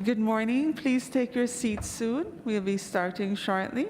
Good morning. Please take your seats soon. We'll be starting shortly.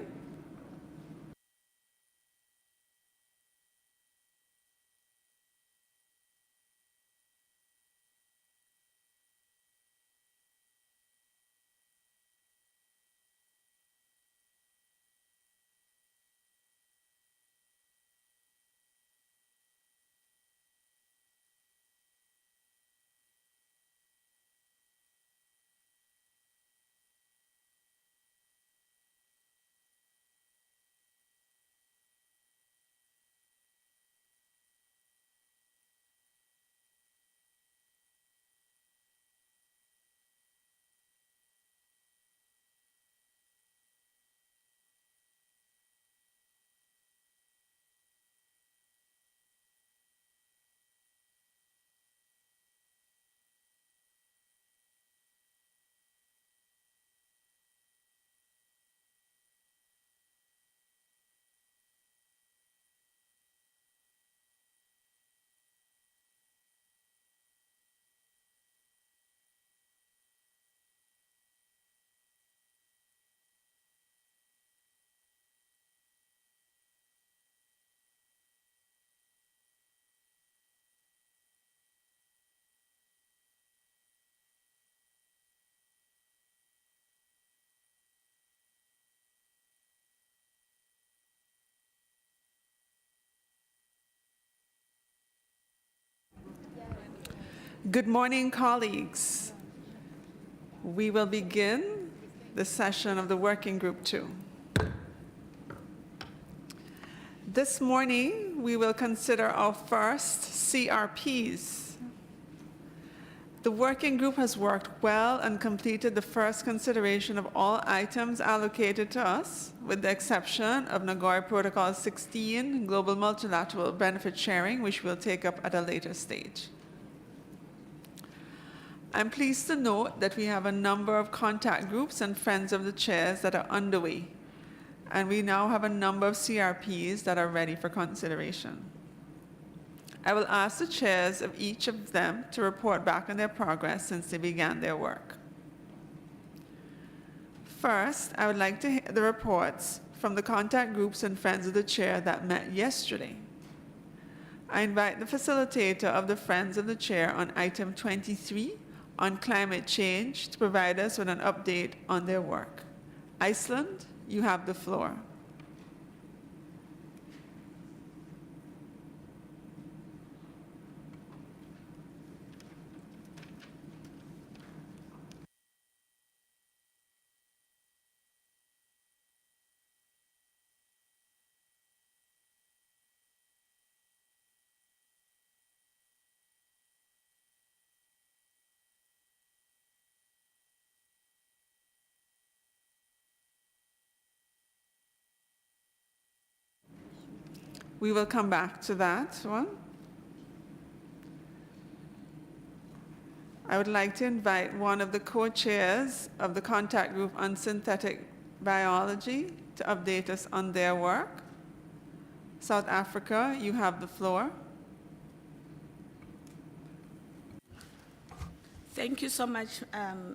Good morning, colleagues. We will begin the session of the Working Group 2. This morning, we will consider our first CRPs. The Working Group has worked well and completed the first consideration of all items allocated to us, with the exception of Nagoya Protocol 16, Global Multilateral Benefit Sharing, which we'll take up at a later stage. I'm pleased to note that we have a number of contact groups and friends of the chairs that are underway, and we now have a number of CRPs that are ready for consideration. I will ask the chairs of each of them to report back on their progress since they began their work. First, I would like to hear the reports from the contact groups and friends of the chair that met yesterday. I invite the facilitator of the Friends of the Chair on item 23 on climate change to provide us with an update on their work. Iceland, you have the floor. We will come back to that one. I would like to invite one of the co-chairs of the contact group on synthetic biology to update us on their work. South Africa, you have the floor. Thank you so much,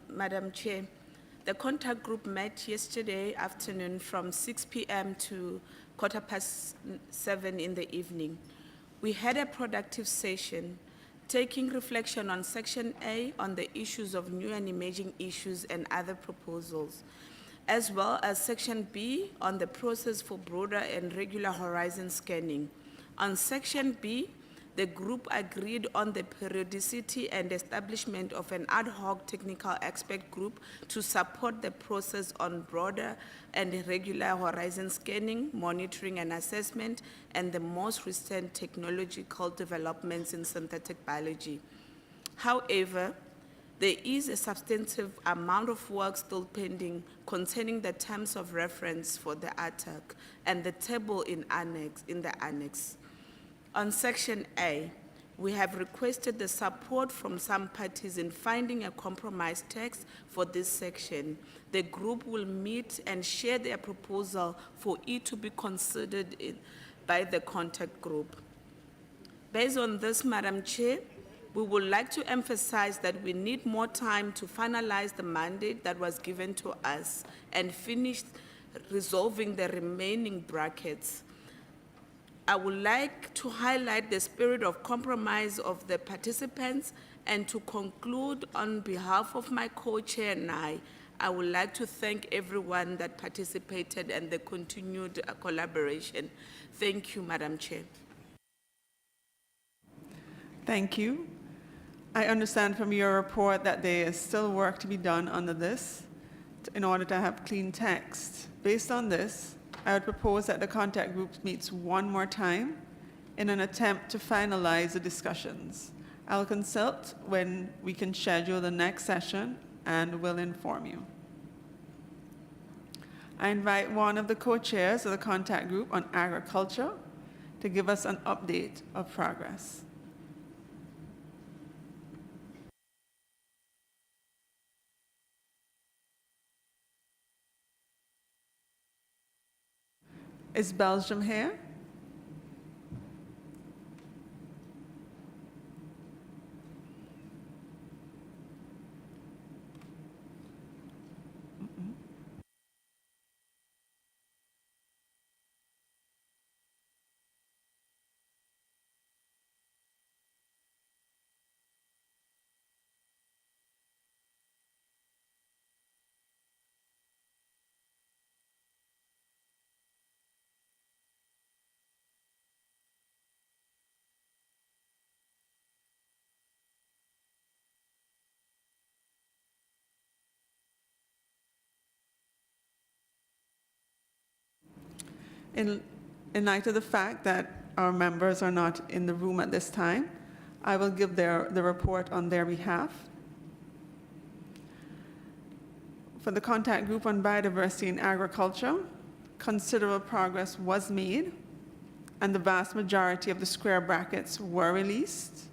Madam Chair. The contact group met yesterday afternoon from 6 p.m. to 7:15 in the evening. We had a productive session, taking reflection on Section A on the issues of new and emerging issues and other proposals, as well as Section B on the process for broader and regular horizon scanning. On Section B, the group agreed on the periodicity and establishment of an ad hoc technical expert group to support the process on broader and regular horizon scanning, monitoring and assessment, and the most recent technological developments in synthetic biology. However, there is a substantive amount of work still pending concerning the terms of reference for the ATAC and the table in the annex. On Section A, we have requested the support from some parties in finding a compromise text for this section. The group will meet and share their proposal for it to be considered by the contact group. Based on this, Madam Chair, We would like to emphasize that we need more time to finalize the mandate that was given to us and finish resolving the remaining brackets. I would like to highlight the spirit of compromise of the participants, and to conclude, on behalf of my co-chair and I would like to thank everyone that participated and the continued collaboration. Thank you, Madam Chair. Thank you. I understand from your report that there is still work to be done under this in order to have clean text. Based on this, I would propose that the contact group meets one more time in an attempt to finalize the discussions. I'll consult when we can schedule the next session and will inform you. I invite one of the co-chairs of the contact group on agriculture to give us an update of progress. Is Belgium here? In light of the fact that our members are not in the room at this time, I will give the report on their behalf. For the contact group on biodiversity and agriculture, considerable progress was made, and the vast majority of the square brackets were released.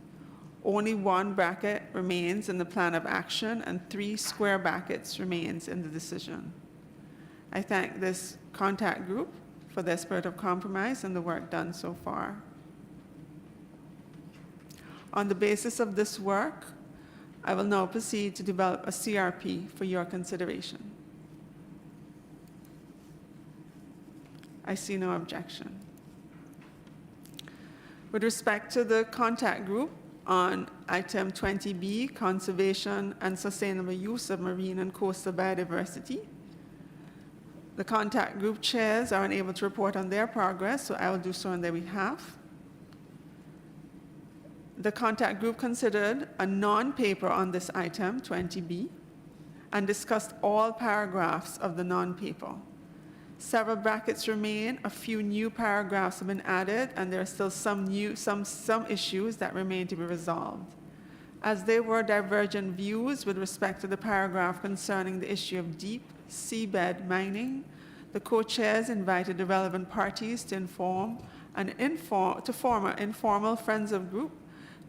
Only one bracket remains in the plan of action, and 3 square brackets remains in the decision. I thank this contact group for their spirit of compromise and the work done so far. On the basis of this work, I will now proceed to develop a CRP for your consideration. I see no objection. With respect to the contact group on item 20B, conservation and sustainable use of marine and coastal biodiversity, the contact group chairs are unable to report on their progress, so I will do so on their behalf. The contact group considered a non-paper on this item, 20B, and discussed all paragraphs of the non-paper. Several brackets remain, a few new paragraphs have been added, and there are still some issues that remain to be resolved. As there were divergent views with respect to the paragraph concerning the issue of deep seabed mining, the co-chairs invited the relevant parties to form an informal friends of group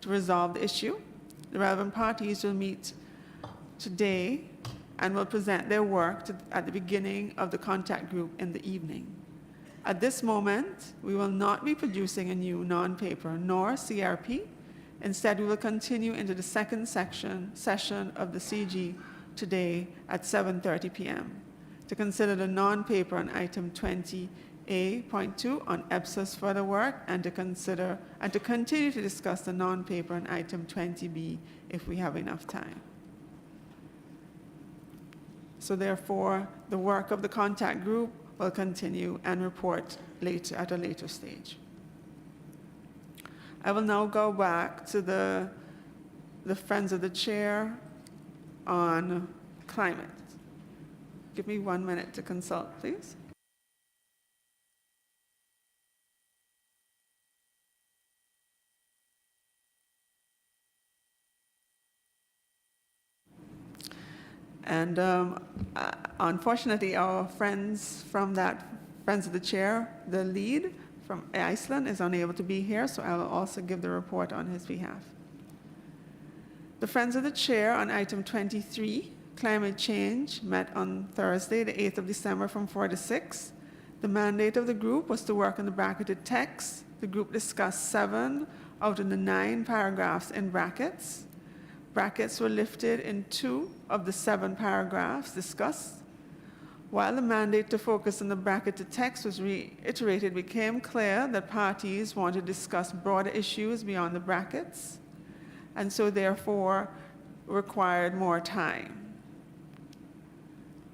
to resolve the issue. The relevant parties will meet today and will present their work at the beginning of the contact group in the evening. At this moment, we will not be producing a new non-paper nor CRP. Instead, we will continue into the second session of the CG today at 7:30 p.m. to consider the non-paper on item 20A.2 on EBSA's further work, and to continue to discuss the non-paper on item 20B if we have enough time. So therefore, the work of the contact group will continue and report at a later stage. I will now go back to the Friends of the Chair on climate. Give me 1 minute to consult, please. And unfortunately, our friends from that Friends of the Chair, the lead from Iceland, is unable to be here, so I will also give the report on his behalf. The Friends of the Chair on item 23, climate change, met on Thursday, the 8th of December from 4 to 6. The mandate of the group was to work on the bracketed text. The group discussed 7 out of the 9 paragraphs in brackets. Brackets were lifted in 2 of the 7 paragraphs discussed. While the mandate to focus on the bracketed text was reiterated, it became clear that parties wanted to discuss broader issues beyond the brackets, and so therefore required more time.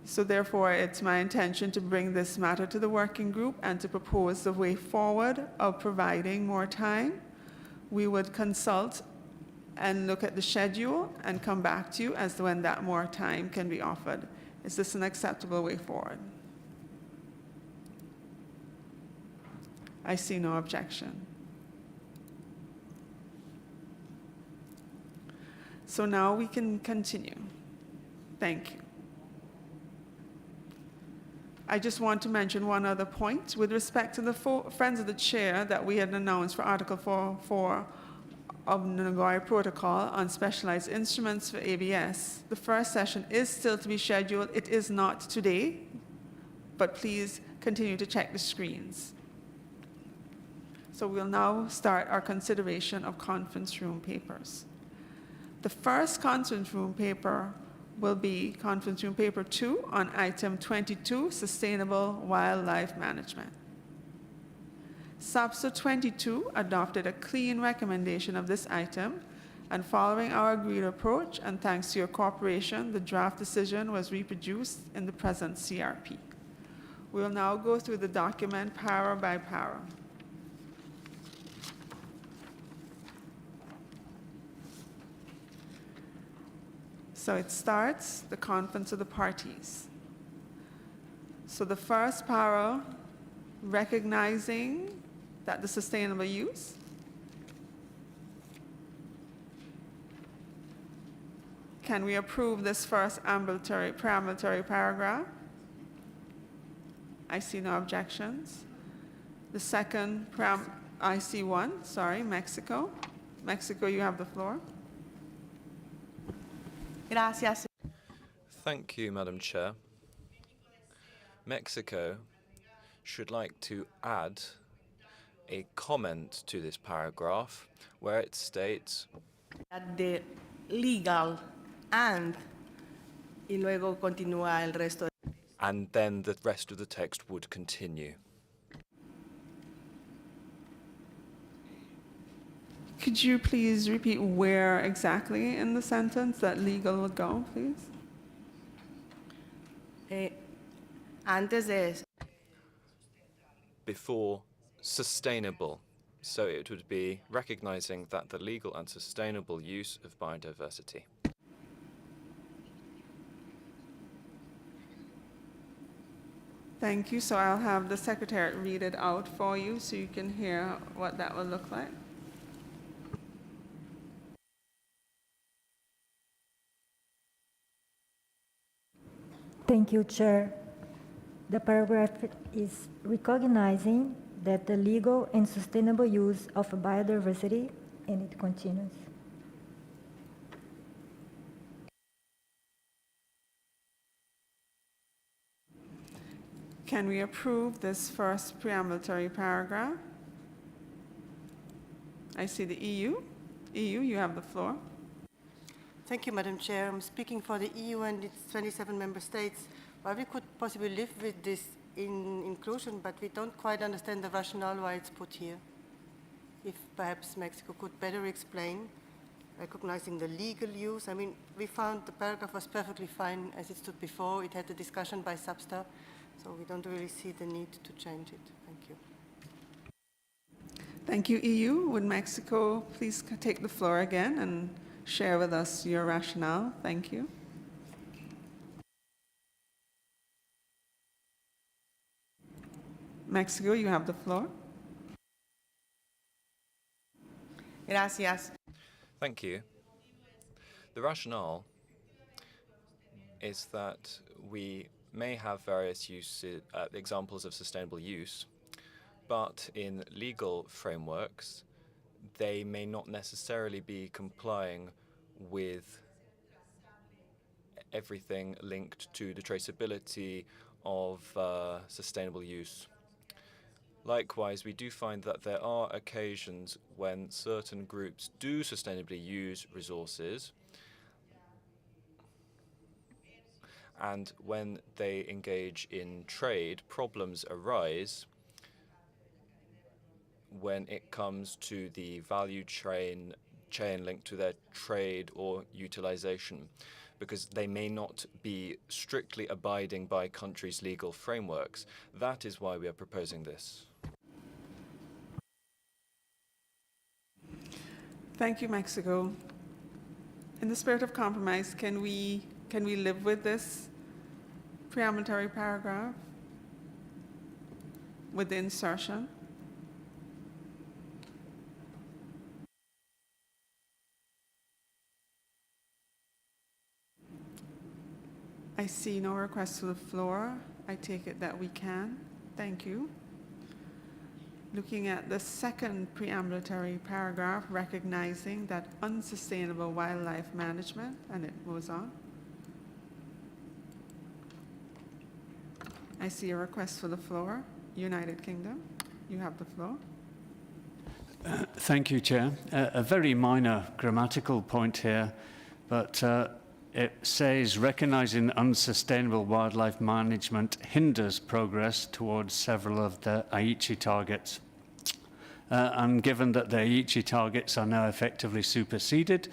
So therefore, it's my intention to bring this matter to the working group and to propose the way forward of providing more time. We would consult and look at the schedule and come back to you as to when that more time can be offered. Is this an acceptable way forward? I see no objection. So now we can continue. Thank you. I just want to mention one other point with respect to the Friends of the Chair that we had announced for Article 4 of the Nagoya Protocol on specialized instruments for ABS. The first session is still to be scheduled. It is not today, but please continue to check the screens. So we'll now start our consideration of conference room papers. The first conference room paper will be Conference Room Paper 2 on Item 22, Sustainable Wildlife Management. SAPSO 22 adopted a clean recommendation of this item, and following our agreed approach, and thanks to your cooperation, the draft decision was reproduced in the present CRP. We will now go through the document para by para. So it starts the conference of the parties. So the first para, recognizing that the sustainable use can we approve this first preambulatory paragraph? I see no objections. The second, I see one, sorry, Mexico. Mexico, you have the floor. Gracias. Thank you, Madam Chair. Mexico should like to add a comment to this paragraph where it states That the legal and y luego continúa el resto. and then the rest of the text would continue. Could you please repeat where exactly in the sentence that legal would go, please? Antes de eso, Before sustainable. So it would be recognizing that the legal and sustainable use of biodiversity. Thank you. So I'll have the Secretariat read it out for you so you can hear what that will look like. Thank you, Chair. The paragraph is recognizing that the legal and sustainable use of biodiversity, and it continues. Can we approve this first preambulatory paragraph? I see the EU. EU, you have the floor. Thank you, Madam Chair. I'm speaking for the EU and its 27 member states. Well, we could possibly live with this inclusion, but we don't quite understand the rationale why it's put here. If perhaps Mexico could better explain, recognizing the legal use. I mean, we found the paragraph was perfectly fine as it stood before. It had the discussion by Substa, so we don't really see the need to change it. Thank you. Thank you, EU. Would Mexico please take the floor again and share with us your rationale? Thank you. Mexico, you have the floor. gracias. Thank you. The rationale is that we may have various examples of sustainable use, but in legal frameworks, they may not necessarily be complying with everything linked to the traceability of sustainable use. Likewise, we do find that there are occasions when certain groups do sustainably use resources, and when they engage in trade, problems arise when it comes to the value chain linked to their trade or utilization, because they may not be strictly abiding by countries' legal frameworks. That is why we are proposing this. Thank you, Mexico. In the spirit of compromise, can we live with this preambulatory paragraph with the insertion? I see no requests to the floor. I take it that we can. Thank you. Looking at the second preambulatory paragraph, recognizing that unsustainable wildlife management, and it goes on. I see a request for the floor. United Kingdom, you have the floor. Thank you, Chair. A very minor grammatical point here, but it says recognizing unsustainable wildlife management hinders progress towards several of the Aichi targets. And given that the Aichi targets are now effectively superseded,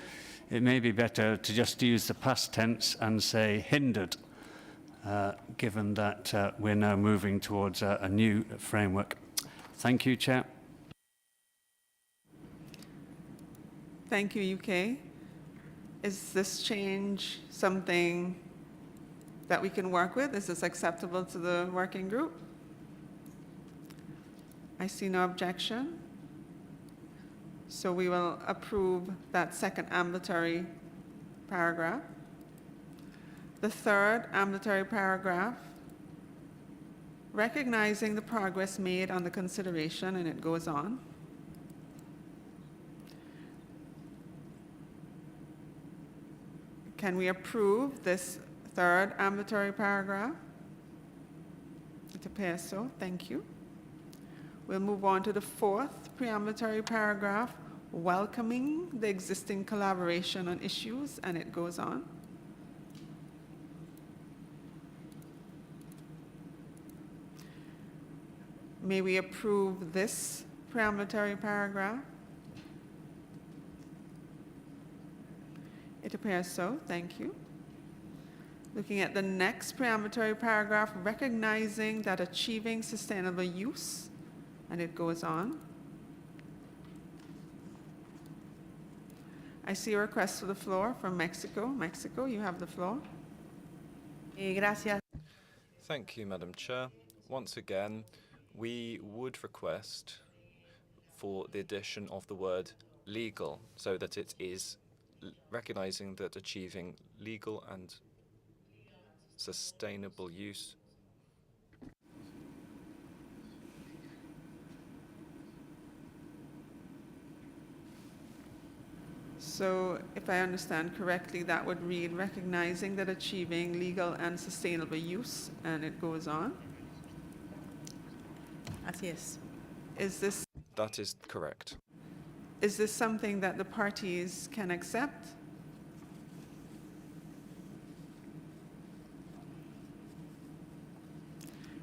it may be better to just use the past tense and say hindered, given that we're now moving towards a new framework. Thank you, Chair. Thank you, UK. Is this change something that we can work with? Is this acceptable to the working group? I see no objection. So we will approve that second ambulatory paragraph. The third ambulatory paragraph, recognizing the progress made on the consideration, and it goes on. Can we approve this third ambulatory paragraph? It appears so. Thank you. We'll move on to the fourth preambulatory paragraph, welcoming the existing collaboration on issues, and it goes on. May we approve this preambulatory paragraph? It appears so. Thank you. Looking at the next preambulatory paragraph, recognizing that achieving sustainable use, and it goes on. I see a request for the floor from Mexico. Mexico, you have the floor. Gracias. Thank you, Madam Chair. Once again, we would request for the addition of the word legal, so that it is recognizing that achieving legal and sustainable use So if I understand correctly, that would read recognizing that achieving legal and sustainable use, and it goes on. Así es. that is correct. Is this something that the parties can accept?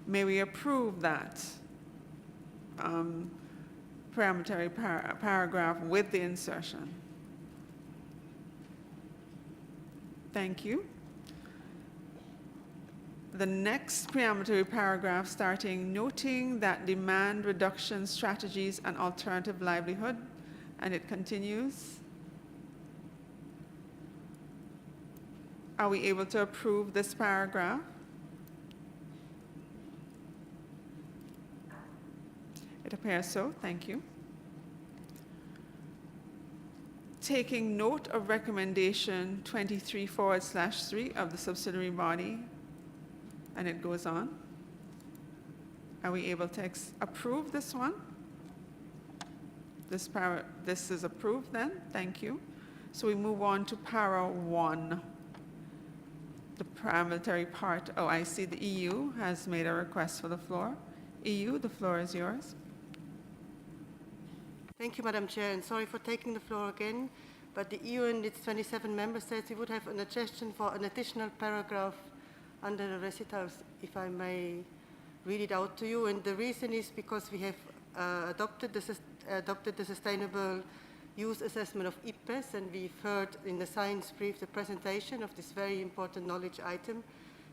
May we approve that preambulatory paragraph with the insertion? Thank you. The next preambulatory paragraph starting, noting that demand reduction strategies and alternative livelihood, and it continues. Are we able to approve this paragraph? It appears so. Thank you. Taking note of recommendation 23/3 of the subsidiary body, and it goes on. Are we able to approve this one? This is approved then. Thank you. So we move on to para 1. The preambulatory part. Oh, I see the EU has made a request for the floor. EU, the floor is yours. Thank you, Madam Chair, and sorry for taking the floor again, but the EU and its 27 member states, we would have an suggestion for an additional paragraph under the recitals, if I may read it out to you. And the reason is because we have adopted the sustainable use assessment of IPES, and we've heard in the science brief the presentation of this very important knowledge item.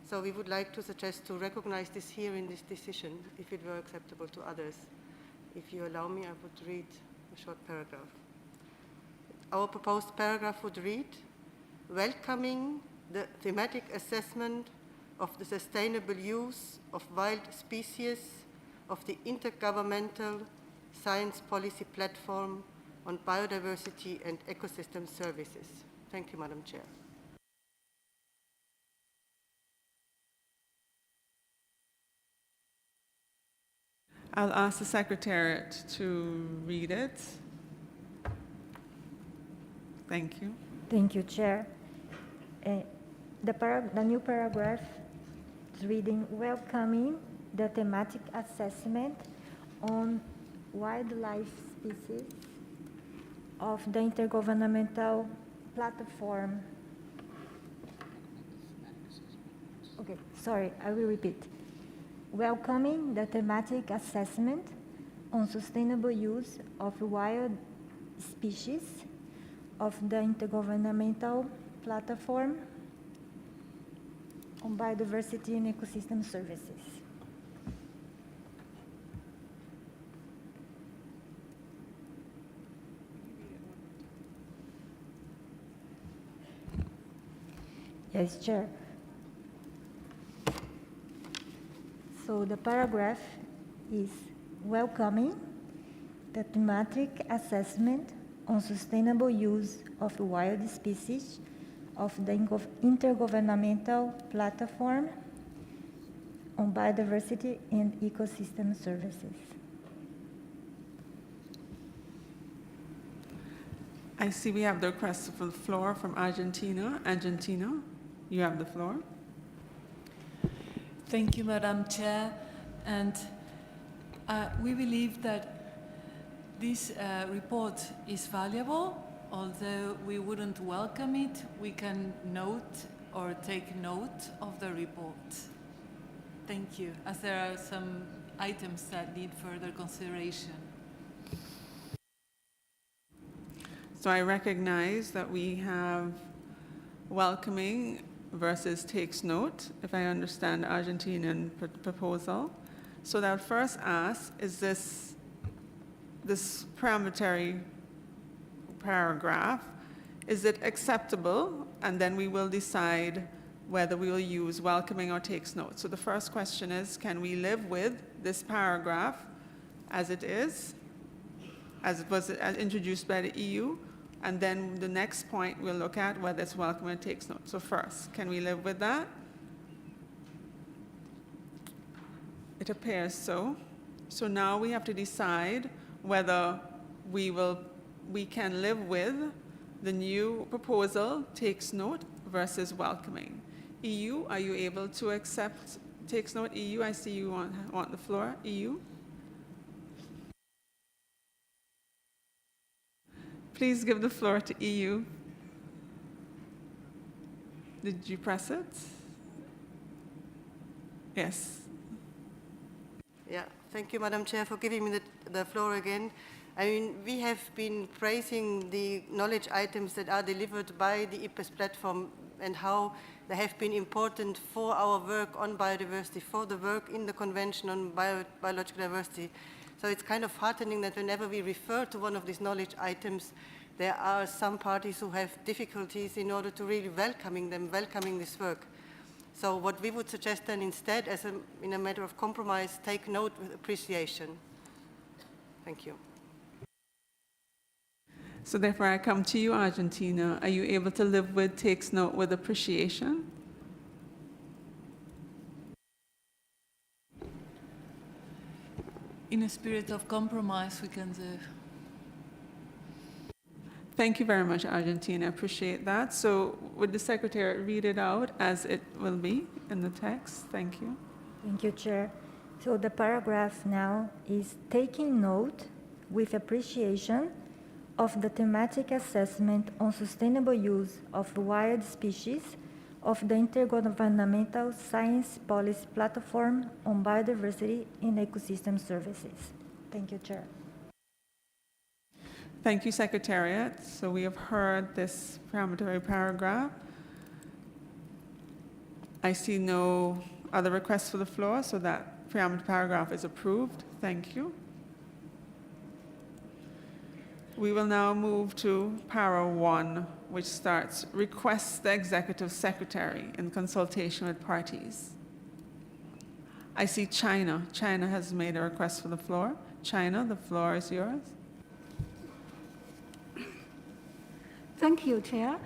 So we would like to suggest to recognize this here in this decision, if it were acceptable to others. If you allow me, I would read a short paragraph. Our proposed paragraph would read, welcoming the thematic assessment of the sustainable use of wild species of the Intergovernmental Science Policy Platform on Biodiversity and Ecosystem Services. Thank you, Madam Chair. I'll ask the Secretariat to read it. Thank you. Thank you, Chair. The new paragraph is reading, welcoming the thematic assessment on wildlife species of the Intergovernmental Platform. Okay, sorry, I will repeat. Welcoming the thematic assessment on sustainable use of wild species of the Intergovernmental Platform on Biodiversity and Ecosystem Services. Yes, Chair. So the paragraph is welcoming the thematic assessment on sustainable use of wild species of the Intergovernmental Platform on Biodiversity and Ecosystem Services. I see we have the request for the floor from Argentina. Argentina, you have the floor. Thank you, Madam Chair. And we believe that this report is valuable. Although we wouldn't welcome it, we can note or take note of the report. Thank you, as there are some items that need further consideration. So I recognize that we have welcoming versus takes note, if I understand the Argentinian proposal. So that I'll first ask, is this parameter paragraph, is it acceptable? And then we will decide whether we will use welcoming or takes note. So the first question is, can we live with this paragraph as it is, as it was introduced by the EU? And then the next point we'll look at whether it's welcome or takes note. So first, can we live with that? It appears so. So now we have to decide whether we can live with the new proposal, takes note, versus welcoming. EU, are you able to accept takes note? EU, I see you want the floor. EU? Please give the floor to EU. Did you press it? Yes. Yeah, thank you, Madam Chair, for giving me the floor again. I mean, we have been praising the knowledge items that are delivered by the IPES platform and how they have been important for our work on biodiversity, for the work in the Convention on Biological Diversity. So it's kind of heartening that whenever we refer to one of these knowledge items, there are some parties who have difficulties in order to really welcoming this work. So what we would suggest then instead, in a matter of compromise, take note with appreciation. Thank you. So therefore I come to you, Argentina. Are you able to live with takes note with appreciation? In a spirit of compromise, we can do. Thank you very much, Argentina. I appreciate that. So would the Secretary read it out as it will be in the text? Thank you. Thank you, Chair. So the paragraph now is taking note with appreciation of the thematic assessment on sustainable use of wild species of the Intergovernmental Science Policy Platform on Biodiversity and Ecosystem Services. Thank you, Chair. Thank you, Secretariat. So we have heard this parliamentary paragraph. I see no other requests for the floor, so that parliamentary paragraph is approved. Thank you. We will now move to para 1, which starts, request the Executive Secretary in consultation with parties. I see China. China has made a request for the floor. China, the floor is yours. Thank you, Chair.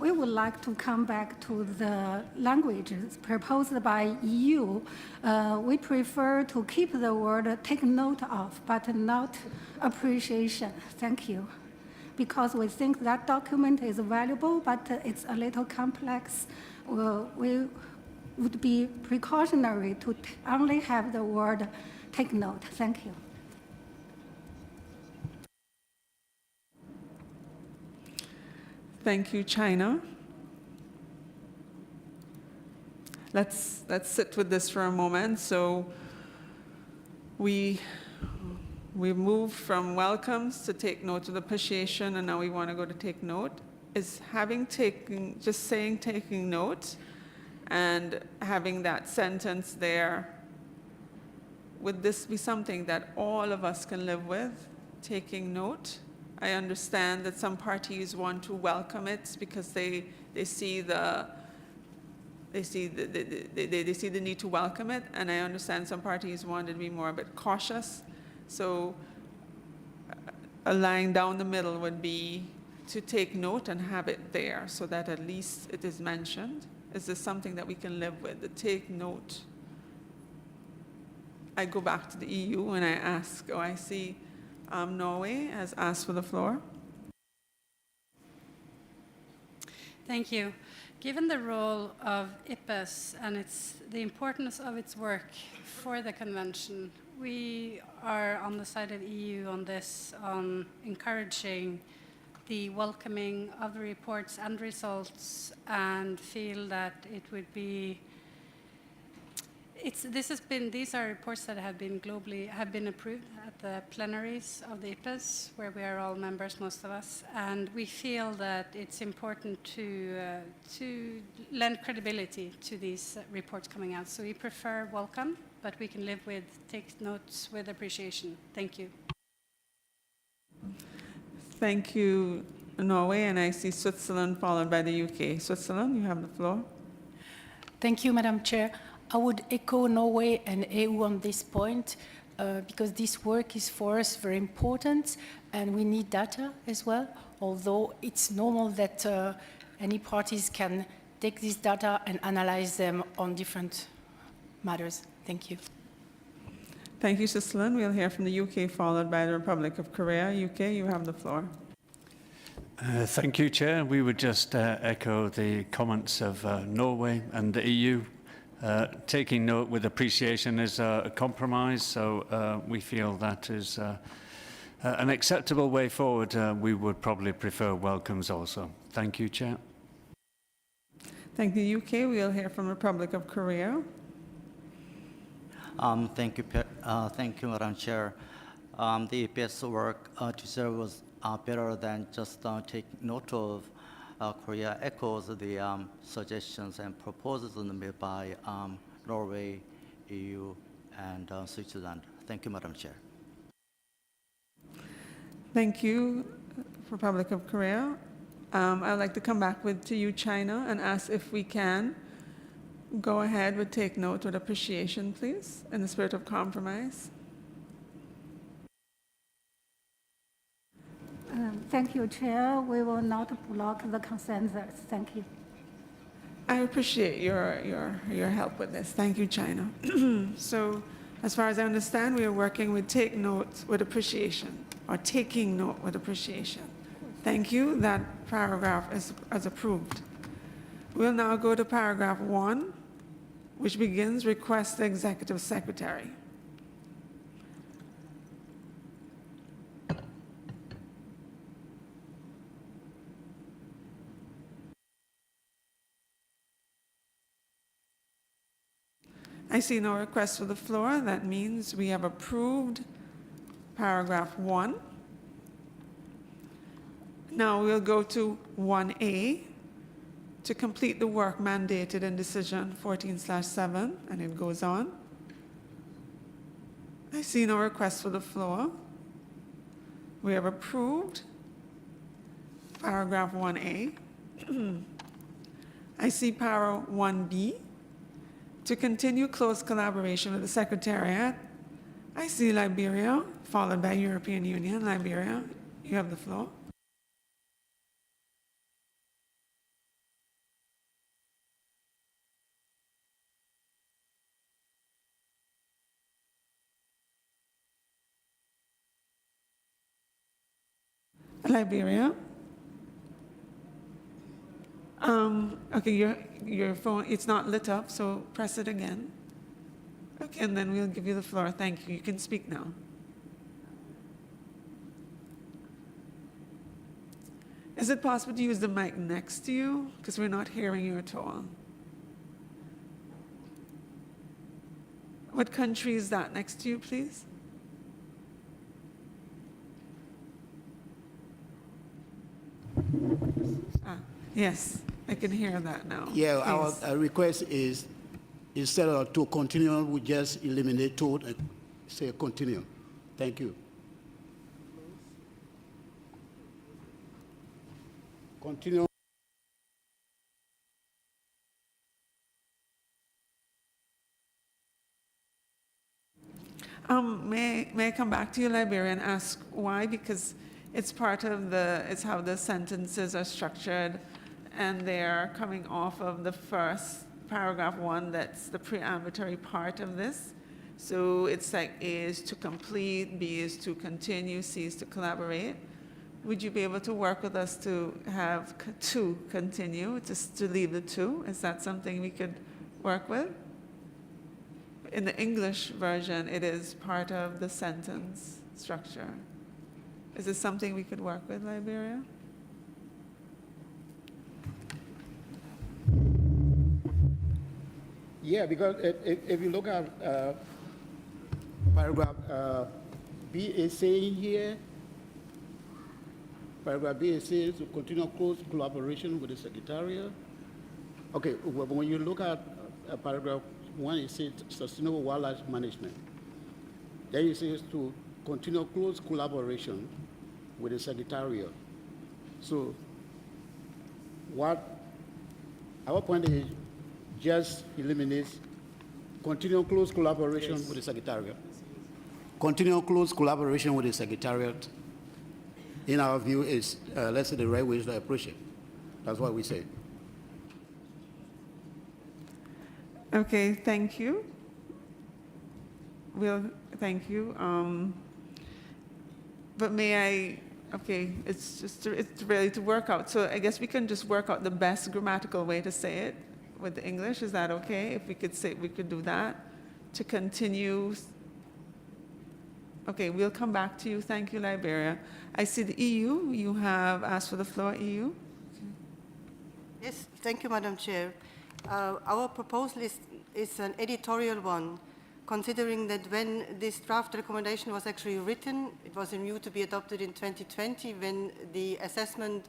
We would like to come back to the languages proposed by EU. We prefer to keep the word take note of, but not appreciation. Thank you. Because we think that document is valuable, but it's a little complex. We would be precautionary to only have the word take note. Thank you. Thank you, China. Let's sit with this for a moment. So we moved from welcomes to take note of appreciation, and now we want to go to take note. Is just saying taking note and having that sentence there, would this be something that all of us can live with, taking note? I understand that some parties want to welcome it because they see the need to welcome it, and I understand some parties want to be more a bit cautious. So a line down the middle would be to take note and have it there so that at least it is mentioned. Is this something that we can live with, the take note? I go back to the EU and I ask, I see Norway has asked for the floor. Thank you. Given the role of IPAS and the importance of its work for the convention, we are on the side of the EU on this, on encouraging the welcoming of the reports and results, and feel that it would be these are reports that have been approved at the plenaries of the IPAS, where we are all members, most of us, and we feel that it's important to lend credibility to these reports coming out. So we prefer welcome, but we can live with take notes with appreciation. Thank you. Thank you, Norway, and I see Switzerland followed by the UK. Switzerland, you have the floor. Thank you, Madam Chair. I would echo Norway and EU on this point because this work is for us very important and we need data as well, although it's normal that any parties can take this data and analyze them on different matters. Thank you. Thank you, Switzerland. We'll hear from the UK followed by the Republic of Korea. UK, you have the floor. Thank you, Chair. We would just echo the comments of Norway and the EU. Taking note with appreciation is a compromise, so we feel that is an acceptable way forward. We would probably prefer welcomes also. Thank you, Chair. Thank you, UK. We'll hear from Republic of Korea. Thank you, Madam Chair. The EPS work to was better than just take note of. Korea echoes the suggestions and proposals made by Norway, EU, and Switzerland. Thank you, Madam Chair. Thank you, Republic of Korea. I'd like to come back to you, China, and ask if we can go ahead with take note with appreciation, please, in the spirit of compromise. Thank you, Chair. We will not block the consensus. Thank you. I appreciate your help with this. Thank you, China. So, as far as I understand, we are working with take note with appreciation, or taking note with appreciation. Thank you. That paragraph is approved. We'll now go to paragraph 1, which begins request the executive secretary. I see no request for the floor. That means we have approved paragraph 1. Now we'll go to 1A to complete the work mandated in decision 14/7, and it goes on. I see no request for the floor. We have approved paragraph 1A. I see para 1B to continue close collaboration with the Secretariat. I see Liberia, followed by European Union. Liberia, you have the floor. Liberia. Okay, your phone, it's not lit up, so press it again. Okay, and then we'll give you the floor. Thank you. You can speak now. Is it possible to use the mic next to you? Because we're not hearing you at all. What country is that next to you, please? Yes, I can hear that now. Yeah, Please. our request is instead of to continue, we just eliminate to and say continue. Thank you. Continue. May I come back to you, Liberia, and ask why? Because it's part of it's how the sentences are structured, and they're coming off of the first paragraph 1, that's the preambulatory part of this. So it's like A is to complete, B is to continue, C is to collaborate. Would you be able to work with us to have to continue, just to leave the 2? Is that something we could work with? In the English version, it is part of the sentence structure. Is this something we could work with, Liberia? Yeah, because if you look at paragraph B is saying here, paragraph B is saying to continue close collaboration with the Secretariat. Okay, when you look at paragraph 1, it says sustainable wildlife management. Then it says to continue close collaboration with the Secretariat. So what our point is, just eliminates continue close collaboration with the Secretariat. Continue close collaboration with the Secretariat, in our view, is, let's say, the right way to approach it. That's what we say. Okay, thank you. Thank you. But may I, okay, it's really to work out. So I guess we can just work out the best grammatical way to say it with the English. Is that okay? If we could say, we could do that to continue. Okay, we'll come back to you. Thank you, Liberia. I see the EU. You have asked for the floor, EU. Yes, thank you, Madam Chair. Our proposal is an editorial one, considering that when this draft recommendation was actually written, it was in view to be adopted in 2020, when the assessment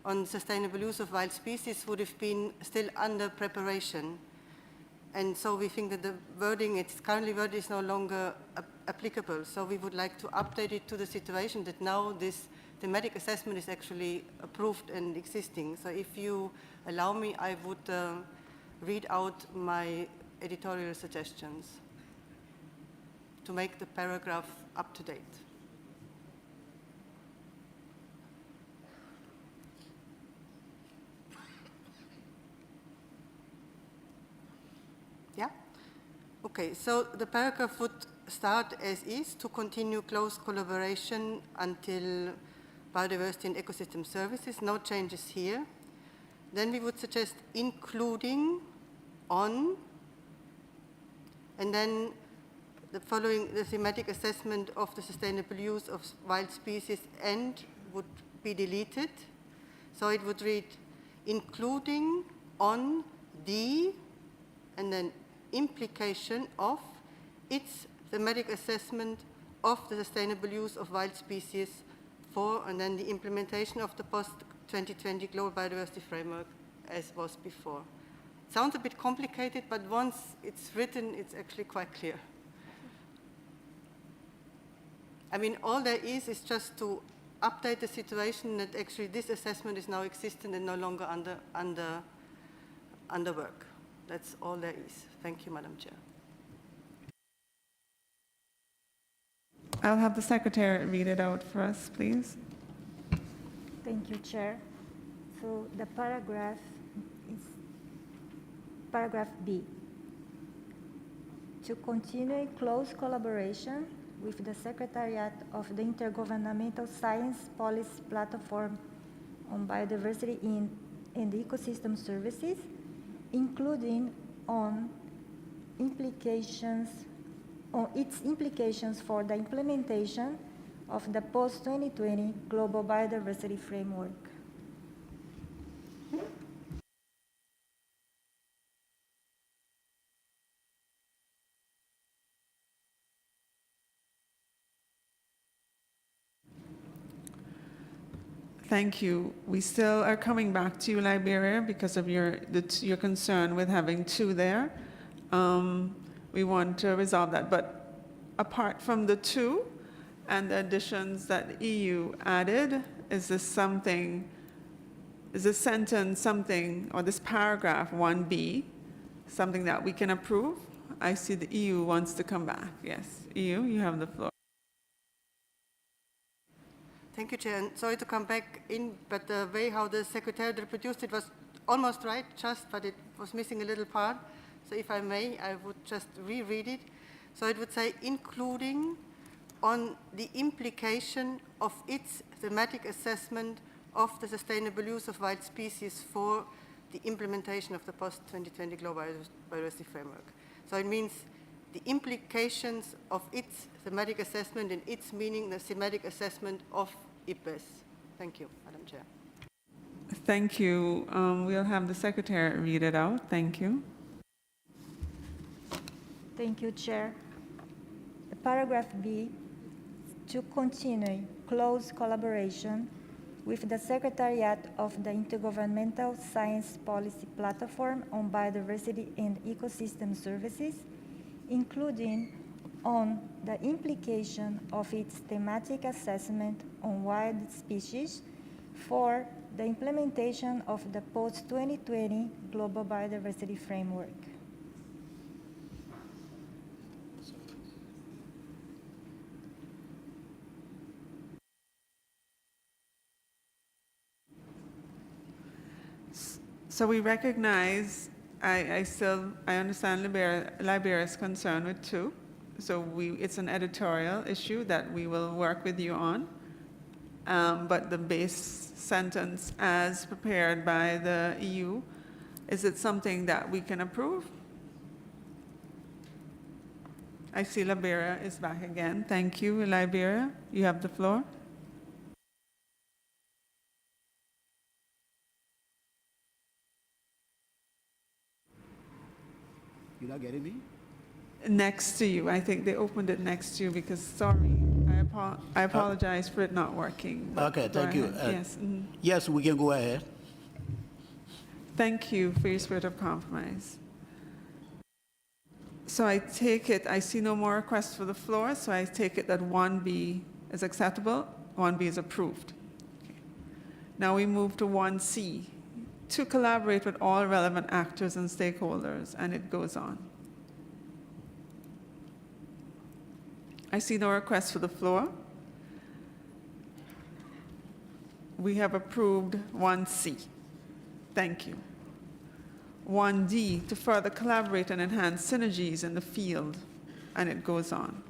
on sustainable use of wild species would have been still under preparation. And so we think that the wording, it's currently worded, is no longer applicable. So we would like to update it to the situation that now this thematic assessment is actually approved and existing. So if you allow me, I would read out my editorial suggestions to make the paragraph up to date. Yeah? Okay, so the paragraph would start as is, to continue close collaboration until biodiversity and ecosystem services. No changes here. Then we would suggest including on And then the following, the thematic assessment of the sustainable use of wild species and would be deleted. So it would read, including on the, and then implication of its thematic assessment of the sustainable use of wild species for, and then the implementation of the post-2020 Global Biodiversity Framework as was before. Sounds a bit complicated, but once it's written, it's actually quite clear. I mean, all there is just to update the situation that actually this assessment is now existent and no longer under work. That's all there is. Thank you, Madam Chair. I'll have the Secretary read it out for us, please. Thank you, Chair. So the paragraph is paragraph B. To continue in close collaboration with the Secretariat of the Intergovernmental Science Policy Platform on Biodiversity and Ecosystem Services, including on its implications for the implementation of the post-2020 Global Biodiversity Framework. Thank you. We still are coming back to you, Liberia, because of your concern with having two there. We want to resolve that. But apart from the two and the additions that the EU added, is this sentence something, or this paragraph 1B, something that we can approve? I see the EU wants to come back. Yes, EU, you have the floor. Thank you, Chair. And sorry to come back in, but the way how the Secretariat reproduced it was almost right, but it was missing a little part. So if I may, I would just reread it. So it would say, including on the implication of its thematic assessment of the sustainable use of wild species for the implementation of the post-2020 Global Biodiversity Framework. So it means the implications of its thematic assessment and its meaning, the thematic assessment of IPBES. Thank you, Madam Chair. Thank you. We'll have the Secretary read it out. Thank you. Thank you, Chair. Paragraph B, to continue close collaboration with the Secretariat of the Intergovernmental Science Policy Platform on Biodiversity and Ecosystem Services, including on the implication of its thematic assessment on wild species for the implementation of the post-2020 Global Biodiversity Framework. So we recognize, I understand Liberia's concern with two. So it's an editorial issue that we will work with you on. But the base sentence as prepared by the EU, is it something that we can approve? I see Liberia is back again. Thank you, Liberia. You have the floor. You're not getting me? Next to you. I think they opened it next to you because, sorry, I apologize for it not working. Okay, thank you. Yes. Yes, we can go ahead. Thank you for your spirit of compromise. So I take it, I see no more requests for the floor, so I take it that 1B is acceptable, 1B is approved. Okay. Now we move to 1C, to collaborate with all relevant actors and stakeholders, and it goes on. I see no requests for the floor. We have approved 1C. Thank you. 1D, to further collaborate and enhance synergies in the field, and it goes on.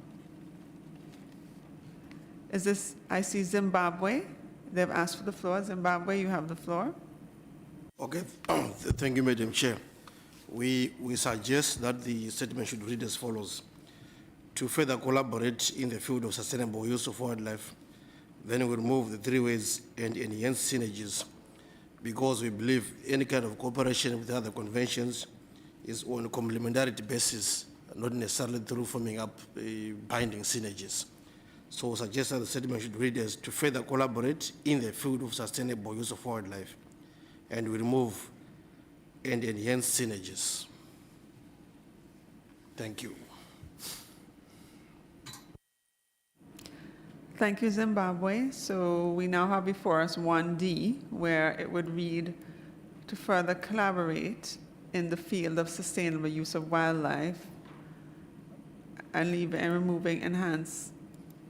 Is this, I see Zimbabwe. They've asked for the floor. Zimbabwe, you have the floor. Okay, thank you, Madam Chair. we suggest that the statement should read as follows. To further collaborate in the field of sustainable use of wildlife, then we remove the three words and enhance synergies, because we believe any kind of cooperation with other conventions is on a complementarity basis, not necessarily through forming up binding synergies. So we suggest that the statement should read as to further collaborate in the field of sustainable use of wildlife, and we remove and enhance synergies. Thank you. Thank you, Zimbabwe. So we now have before us 1D, where it would read to further collaborate in the field of sustainable use of wildlife and removing enhanced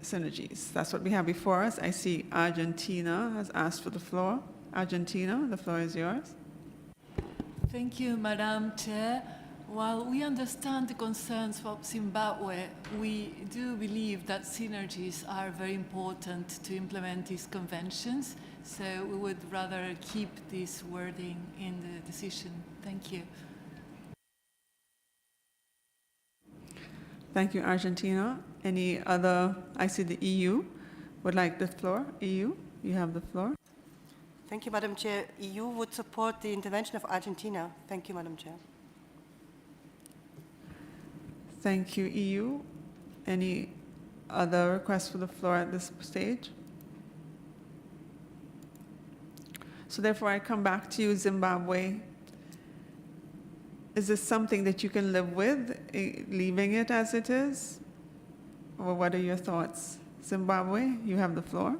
synergies. That's what we have before us. I see Argentina has asked for the floor. Argentina, the floor is yours. Thank you, Madam Chair. While we understand the concerns of Zimbabwe, we do believe that synergies are very important to implement these conventions, so we would rather keep this wording in the decision. Thank you. Thank you, Argentina. Any other? I see the EU would like the floor. EU, you have the floor. Thank you, Madam Chair. EU would support the intervention of Argentina. Thank you, Madam Chair. Thank you, EU. Any other requests for the floor at this stage? So therefore, I come back to you, Zimbabwe. Is this something that you can live with, leaving it as it is? Or what are your thoughts? Zimbabwe, you have the floor.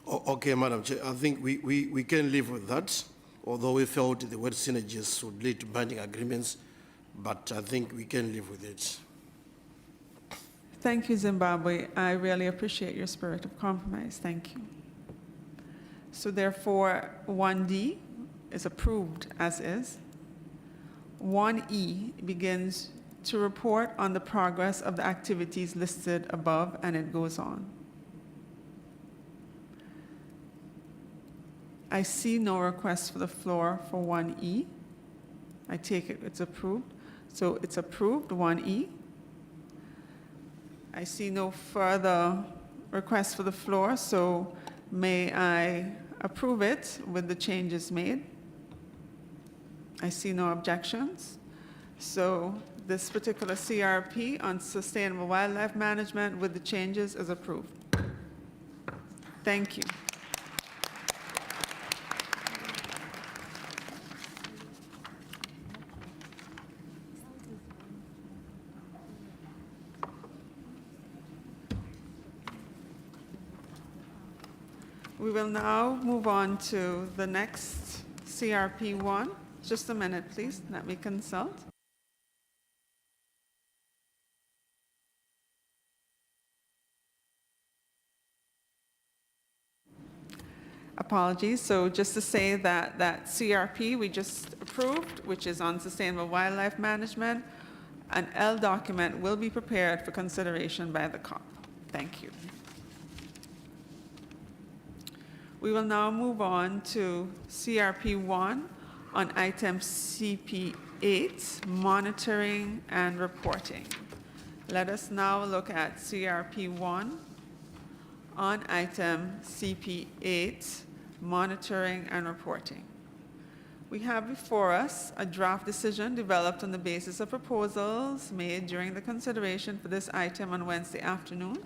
Okay, Madam Chair, I think we can live with that, although we felt the word synergies would lead to binding agreements, but I think we can live with it. Thank you, Zimbabwe. I really appreciate your spirit of compromise. Thank you. So therefore, 1D is approved as is. 1E begins to report on the progress of the activities listed above, and it goes on. I see no request for the floor for 1E. I take it it's approved. So it's approved, 1E. I see no further requests for the floor, so may I approve it with the changes made? I see no objections. So this particular CRP on sustainable wildlife management with the changes is approved. Thank you. We will now move on to the next CRP1. Just a minute, please. Let me consult. Apologies. So just to say that that CRP we just approved, which is on sustainable wildlife management, an L document will be prepared for consideration by the COP. Thank you. We will now move on to CRP1 on item CP8, monitoring and reporting. Let us now look at CRP1 on item CP8, monitoring and reporting. We have before us a draft decision developed on the basis of proposals made during the consideration for this item on Wednesday afternoon.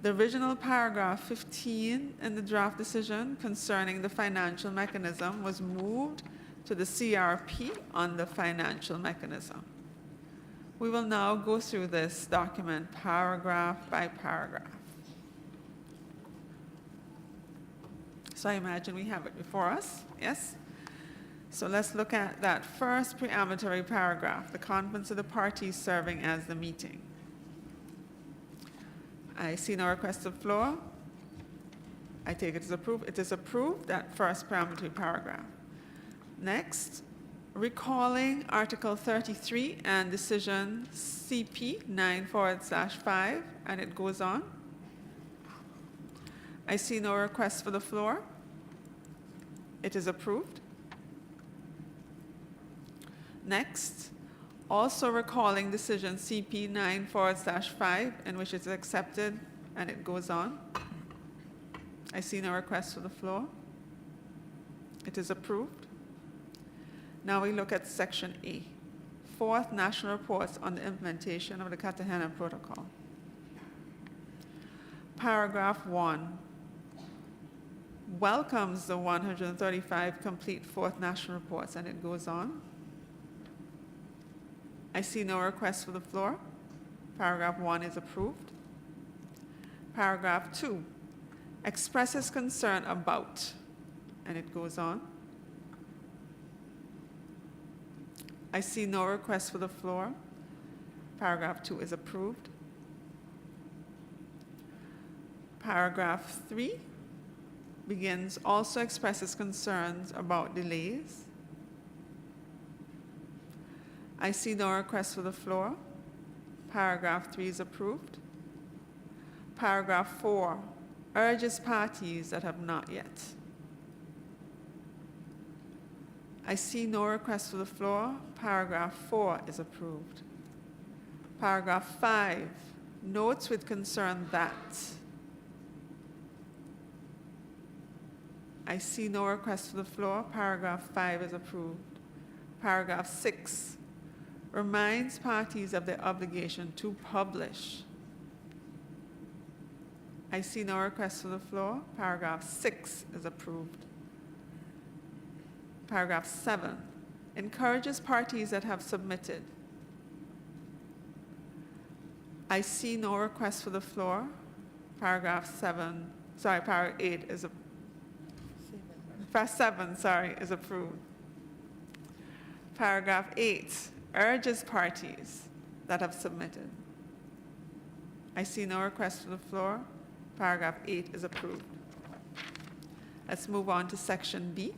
The original paragraph 15 in the draft decision concerning the financial mechanism was moved to the CRP on the financial mechanism. We will now go through this document paragraph by paragraph. So I imagine we have it before us, yes? So let's look at that first preambulatory paragraph, the conference of the parties serving as the meeting. I see no request of floor. I take it as approved. It is approved, that first preambulatory paragraph. Next, recalling Article 33 and decision CP 9/5, and it goes on. I see no request for the floor. It is approved. Next, also recalling decision CP 9/5, in which it's accepted and it goes on. I see no request for the floor. It is approved. Now we look at section A, fourth national reports on the implementation of the Cartagena Protocol. Paragraph 1 welcomes the 135 complete fourth national reports, and it goes on. I see no request for the floor. Paragraph 1 is approved. Paragraph 2 expresses concern about, and it goes on. I see no request for the floor. Paragraph 2 is approved. Paragraph 3 begins, also expresses concerns about delays. I see no request for the floor. Paragraph 3 is approved. Paragraph 4 urges parties that have not yet. I see no request for the floor. Paragraph 4 is approved. Paragraph 5 notes with concern that. I see no request for the floor. Paragraph 5 is approved. Paragraph 6 reminds parties of their obligation to publish. I see no request for the floor. Paragraph 6 is approved. Paragraph 7 encourages parties that have submitted. I see no request for the floor. Paragraph 7, sorry, paragraph 8 is approved. Paragraph 7, sorry, is approved. Paragraph 8 urges parties that have submitted. I see no request for the floor. Paragraph 8 is approved. Let's move on to section B.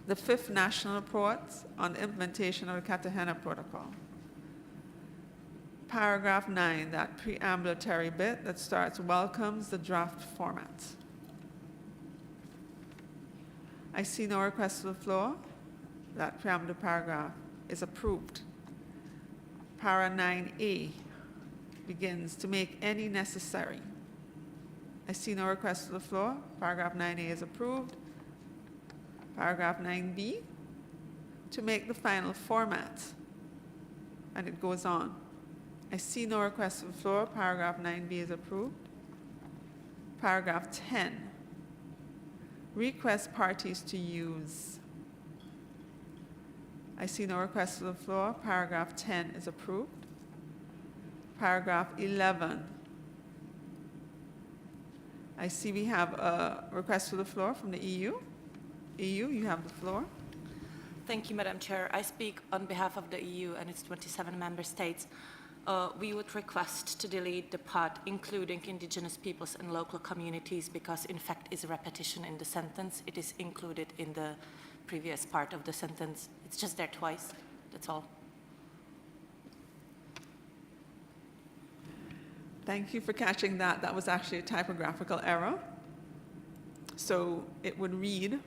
The fifth national report on the implementation of the Cartagena Protocol. Paragraph 9, that preambulatory bit that starts, welcomes the draft format. I see no request for the floor. That preamble paragraph is approved. Para 9A begins, to make any necessary. I see no request for the floor. Paragraph 9A is approved. Paragraph 9B, to make the final format, and it goes on. I see no request for the floor. Paragraph 9B is approved. Paragraph 10, request parties to use. I see no request for the floor. Paragraph 10 is approved. Paragraph 11, I see we have a request for the floor from the EU. EU, you have the floor. Thank you, Madam Chair. I speak on behalf of the EU and its 27 member states. We would request to delete the part including indigenous peoples and local communities because in fact is a repetition in the sentence. It is included in the previous part of the sentence. It's just there twice, that's all. Thank you for catching that. That was actually a typographical error. So it would read,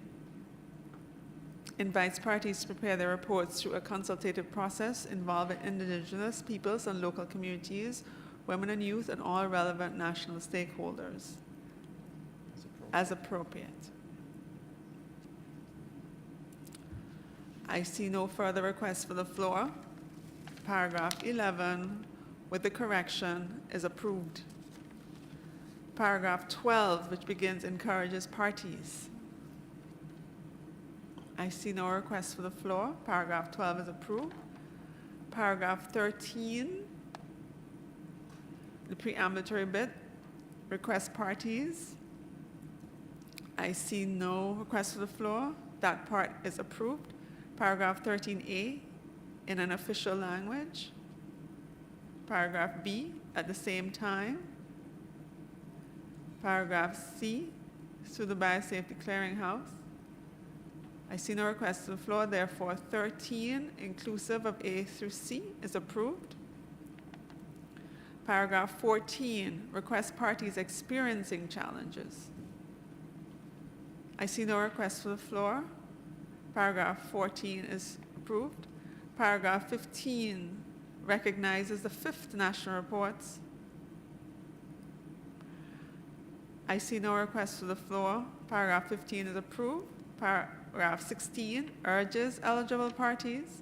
invites parties to prepare their reports through a consultative process involving indigenous peoples and local communities, women and youth, and all relevant national stakeholders as appropriate. I see no further requests for the floor. Paragraph 11 with the correction is approved. Paragraph 12, which begins, encourages parties. I see no request for the floor. Paragraph 12 is approved. Paragraph 13, the preambulatory bit, request parties. I see no request for the floor. That part is approved. Paragraph 13A, in an official language. Paragraph B, at the same time. Paragraph C, through the Biosafety Clearinghouse. I see no request to the floor, therefore 13, inclusive of A through C, is approved. Paragraph 14, request parties experiencing challenges. I see no request for the floor. Paragraph 14 is approved. Paragraph 15 recognizes the 5th national reports. I see no request to the floor. Paragraph 15 is approved. Paragraph 16 urges eligible parties.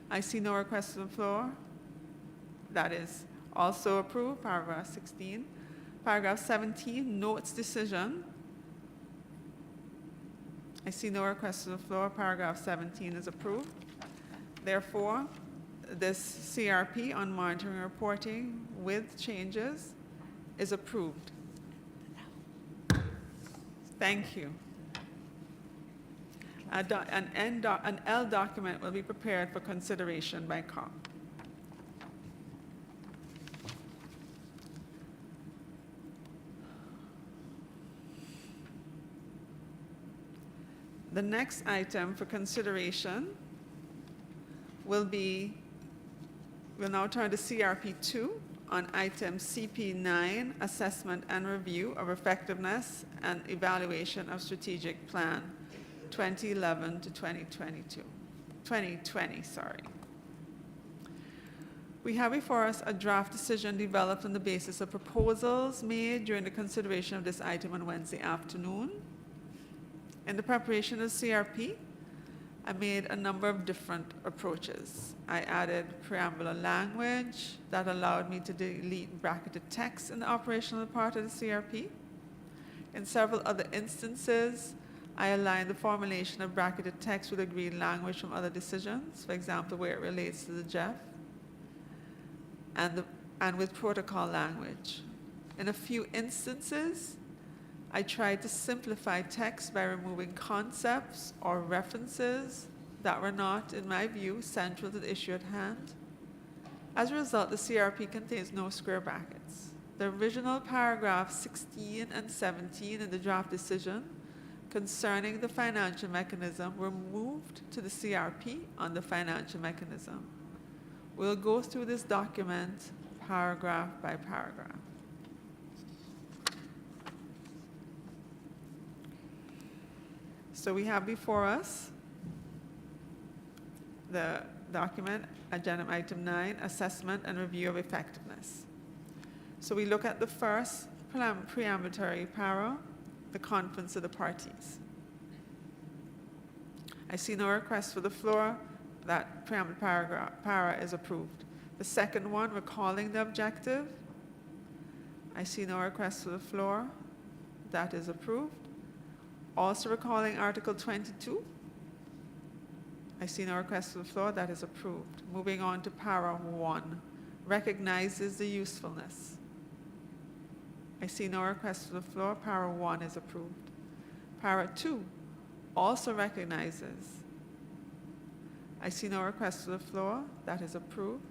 I see no request to the floor. That is also approved. Paragraph 16. Paragraph 17 notes decision. I see no request to the floor. Paragraph 17 is approved. Therefore, this CRP on monitoring and reporting with changes is approved. Thank you. An L document will be prepared for consideration by COP. The next item for consideration will we'll now turn to CRP 2 on item CP9, assessment and review of effectiveness and evaluation of strategic plan 2011 to 2020, sorry. We have before us a draft decision developed on the basis of proposals made during the consideration of this item on Wednesday afternoon. In the preparation of CRP, I made a number of different approaches. I added preambular language that allowed me to delete bracketed text in the operational part of the CRP. In several other instances, I aligned the formulation of bracketed text with agreed language from other decisions, for example, where it relates to the GEF, and with protocol language. In a few instances, I tried to simplify text by removing concepts or references that were not, in my view, central to the issue at hand. As a result, the CRP contains no square brackets. The original paragraph 16 and 17 in the draft decision concerning the financial mechanism were moved to the CRP on the financial mechanism. We'll go through this document paragraph by paragraph. So we have before us the document, agenda item 9, assessment and review of effectiveness. So we look at the first preambulatory para, the conference of the parties. I see no request for the floor. That preamble para is approved. The second one, recalling the objective. I see no request for the floor. That is approved. Also recalling Article 22. I see no request for the floor. That is approved. Moving on to para 1, recognizes the usefulness. I see no request for the floor. Para 1 is approved. Para 2 also recognizes. I see no request for the floor. That is approved.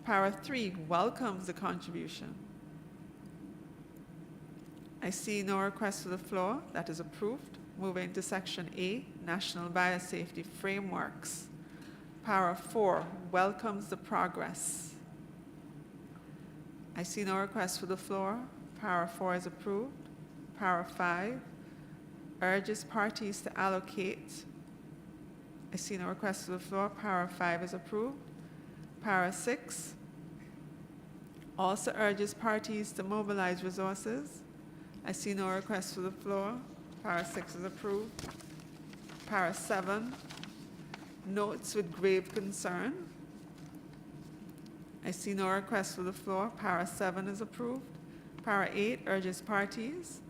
Para 3 welcomes the contribution. I see no request for the floor. That is approved. Moving to Section A, National Biosafety Frameworks. Para 4 welcomes the progress. I see no request for the floor. Para 4 is approved. Para 5 urges parties to allocate. I see no request for the floor. Para 5 is approved. Para 6 also urges parties to mobilize resources. I see no request for the floor. Para 6 is approved. Para 7 notes with grave concern. I see no request for the floor. Para 7 is approved. Para 8 urges parties.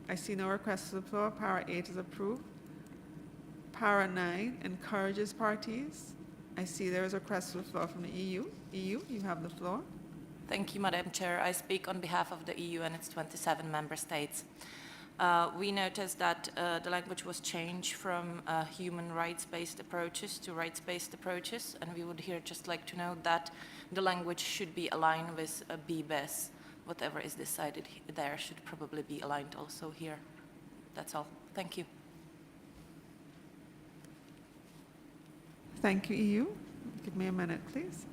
I see no request for the floor. Para 8 is approved. Para 9 encourages parties. I see there is a request for the floor from the EU. EU, you have the floor. Thank you, Madam Chair. I speak on behalf of the EU and its 27 member states. We noticed that the language was changed from human rights-based approaches to rights-based approaches, and we would here just like to know that the language should be aligned with BBES. Whatever is decided there should probably be aligned also here. That's all. Thank you. Thank you, EU. Give me a minute, please.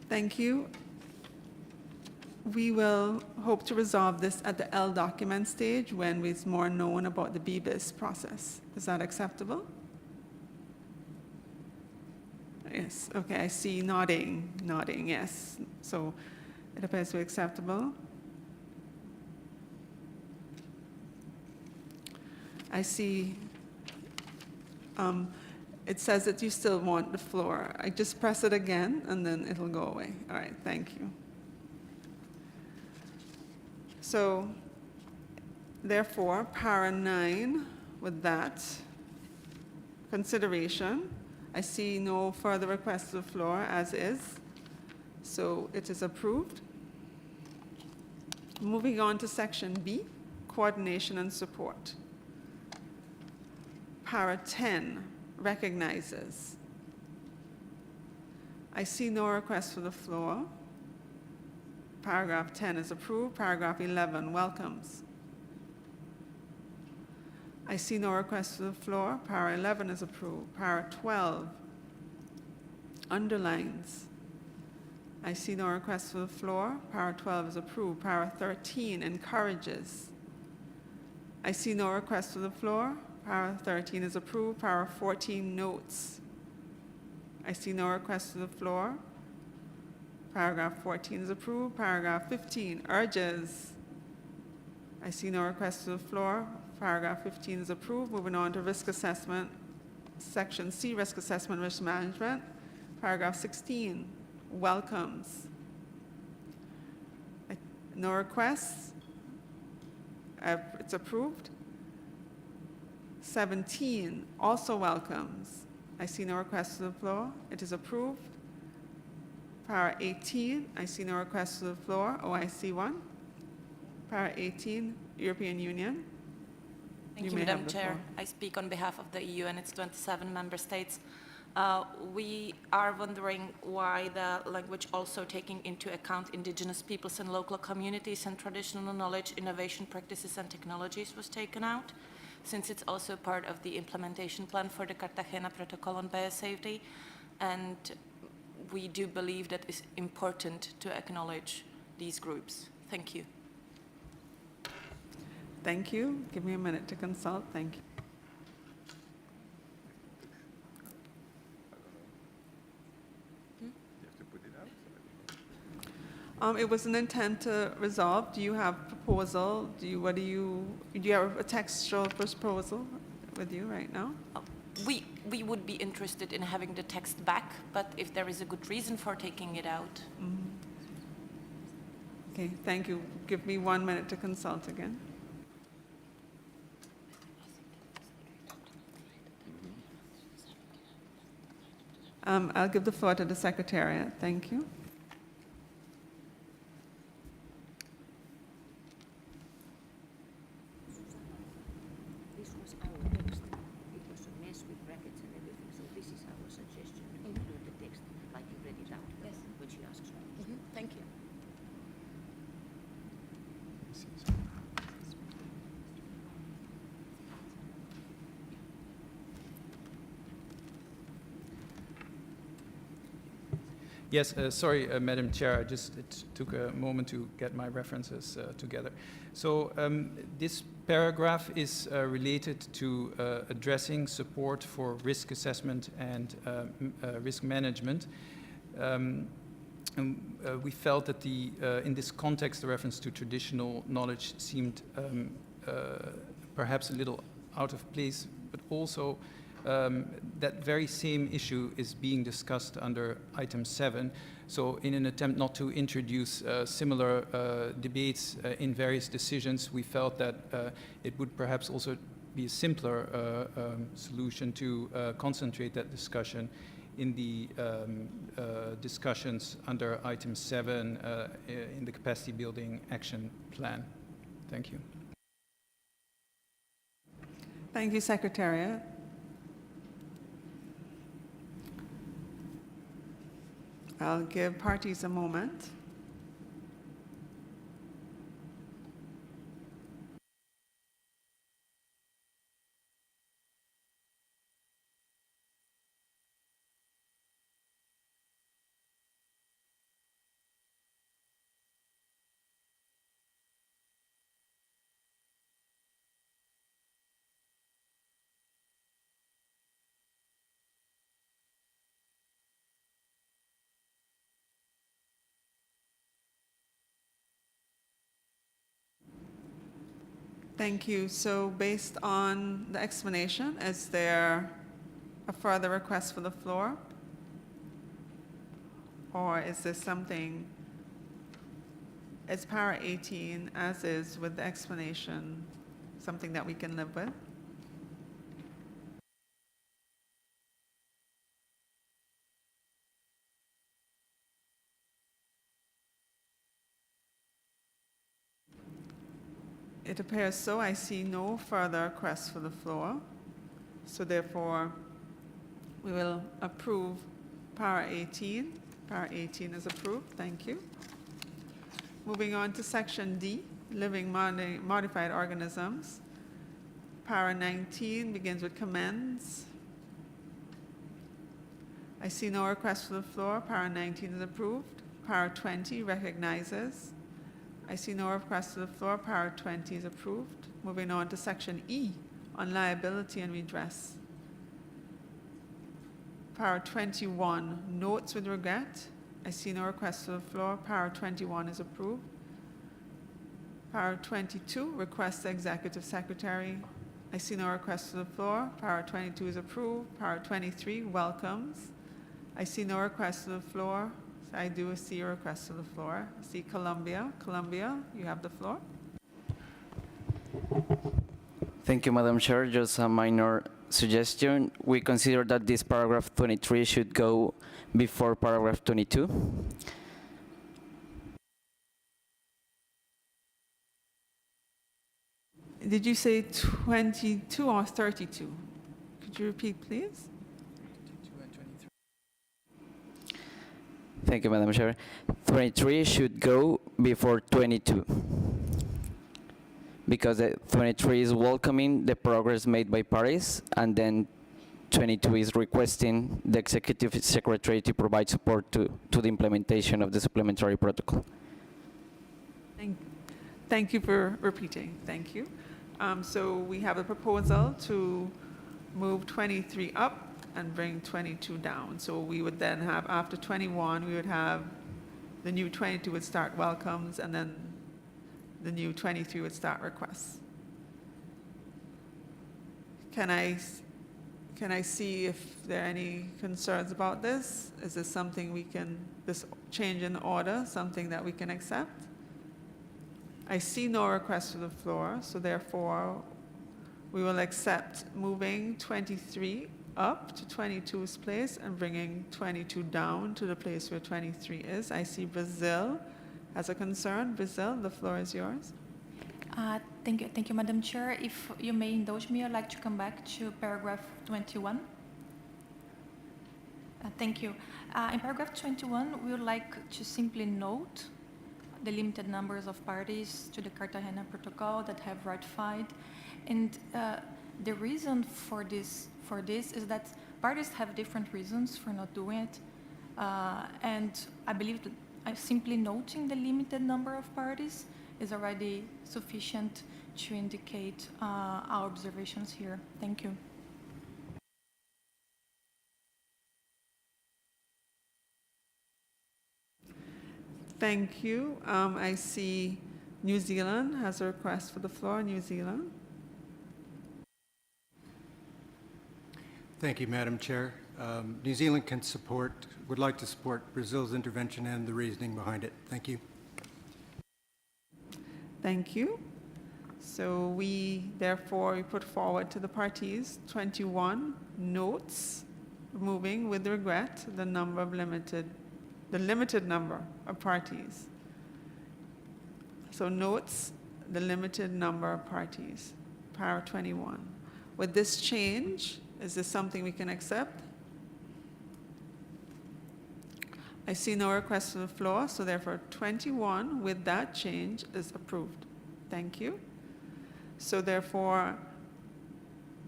Thank you. We will hope to resolve this at the L document stage when it's more known about the BBIS process. Is that acceptable? Yes, okay, I see nodding, yes. So it appears to be acceptable. I see it says that you still want the floor. I just press it again and then it'll go away. All right, thank you. So therefore, para 9 with that consideration, I see no further requests to the floor as is. So it is approved. Moving on to section B, coordination and support. Para 10 recognizes. I see no request for the floor. Paragraph 10 is approved. Paragraph 11 welcomes. I see no request for the floor. Para 11 is approved. Para 12 underlines. I see no request for the floor. Para 12 is approved. Para 13 encourages. I see no request for the floor. Para 13 is approved. Para 14 notes. I see no request to the floor. Paragraph 14 is approved. Paragraph 15 urges. I see no request to the floor. Paragraph 15 is approved. Moving on to risk assessment. Section C, risk assessment, risk management. Paragraph 16 welcomes. No requests. It's approved. 17 also welcomes. I see no requests to the floor. It is approved. Para 18, I see no requests to the floor. Oh, I see one. Para 18, European Union. Thank you, Madam Chair. I speak on behalf of the EU and its 27 member states. We are wondering why the language also taking into account indigenous peoples and local communities and traditional knowledge, innovation practices and technologies was taken out, since it's also part of the implementation plan for the Cartagena Protocol on Biosafety. And we do believe that it's important to acknowledge these groups. Thank you. Thank you. Give me a minute to consult. Thank you. It was an intent to resolve. Do you have proposal? Do you have a textual proposal with you right now? We would be interested in having the text back, but if there is a good reason for taking it out. Mm-hmm. Okay, thank you. Give me 1 minute to consult again. I'll give the floor to the Secretariat. Thank you. This was our text. It was a mess with brackets and everything, so this is our suggestion to include the text like you read it out, yes, which you asked for. Thank you. Yes, sorry, Madam Chair, it took a moment to get my references together. So this paragraph is related to addressing support for risk assessment and risk management. We felt that in this context, the reference to traditional knowledge seemed perhaps a little out of place, but also that very same issue is being discussed under item 7. So in an attempt not to introduce similar debates in various decisions, we felt that it would perhaps also be a simpler solution to concentrate that discussion in the discussions under item 7 in the capacity building action plan. Thank you. Thank you, Secretariat. I'll give parties a moment. Thank you. So based on the explanation, is there a further request for the floor? Or is this something, is para 18 as is with the explanation, something that we can live with? It appears so. I see no further requests for the floor. So therefore, we will approve para 18. Para 18 is approved. Thank you. Moving on to section D, living modified organisms. Para 19 begins with commends. I see no request for the floor. Para 19 is approved. Para 20 recognizes. I see no request to the floor. Para 20 is approved. Moving on to section E on liability and redress. Para 21, notes with regret. I see no request to the floor. Para 21 is approved. Para 22, request the executive secretary. I see no request to the floor. Para 22 is approved. Para 23, welcomes. I see no request to the floor. I do see a request to the floor. I see Colombia. Colombia, you have the floor. Thank you, Madam Chair. Just a minor suggestion. We consider that this paragraph 23 should go before paragraph 22. Did you say 22 or 32? Could you repeat, please? Thank you, Madam Chair. 23 should go before 22 because 23 is welcoming the progress made by parties, and then 22 is requesting the executive secretary to provide support to the implementation of the supplementary protocol. Thank you for repeating. Thank you. So we have a proposal to move 23 up and bring 22 down. So we would then have, after 21, we would have the new 22 would start welcomes, and then the new 23 would start requests. Can I see if there are any concerns about this? Is this something we can, this change in order, something that we can accept? I see no request to the floor, so therefore we will accept moving 23 up to 22's place and bringing 22 down to the place where 23 is. I see Brazil has a concern. Brazil, the floor is yours. Thank you, Madam Chair. If you may indulge me, I'd like to come back to paragraph 21. Thank you. In paragraph 21, we would like to simply note the limited numbers of parties to the Cartagena Protocol that have ratified. And the reason for this is that parties have different reasons for not doing it. And I believe that simply noting the limited number of parties is already sufficient to indicate our observations here. Thank you. Thank you. I see New Zealand has a request for the floor. New Zealand. Thank you, Madam Chair. New Zealand would like to support Brazil's intervention and the reasoning behind it. Thank you. Thank you. So we therefore put forward to the parties 21 notes, removing with regret the limited number of parties. So notes the limited number of parties, para 21. With this change, is this something we can accept? I see no request to the floor, so therefore 21 with that change is approved. Thank you. So therefore,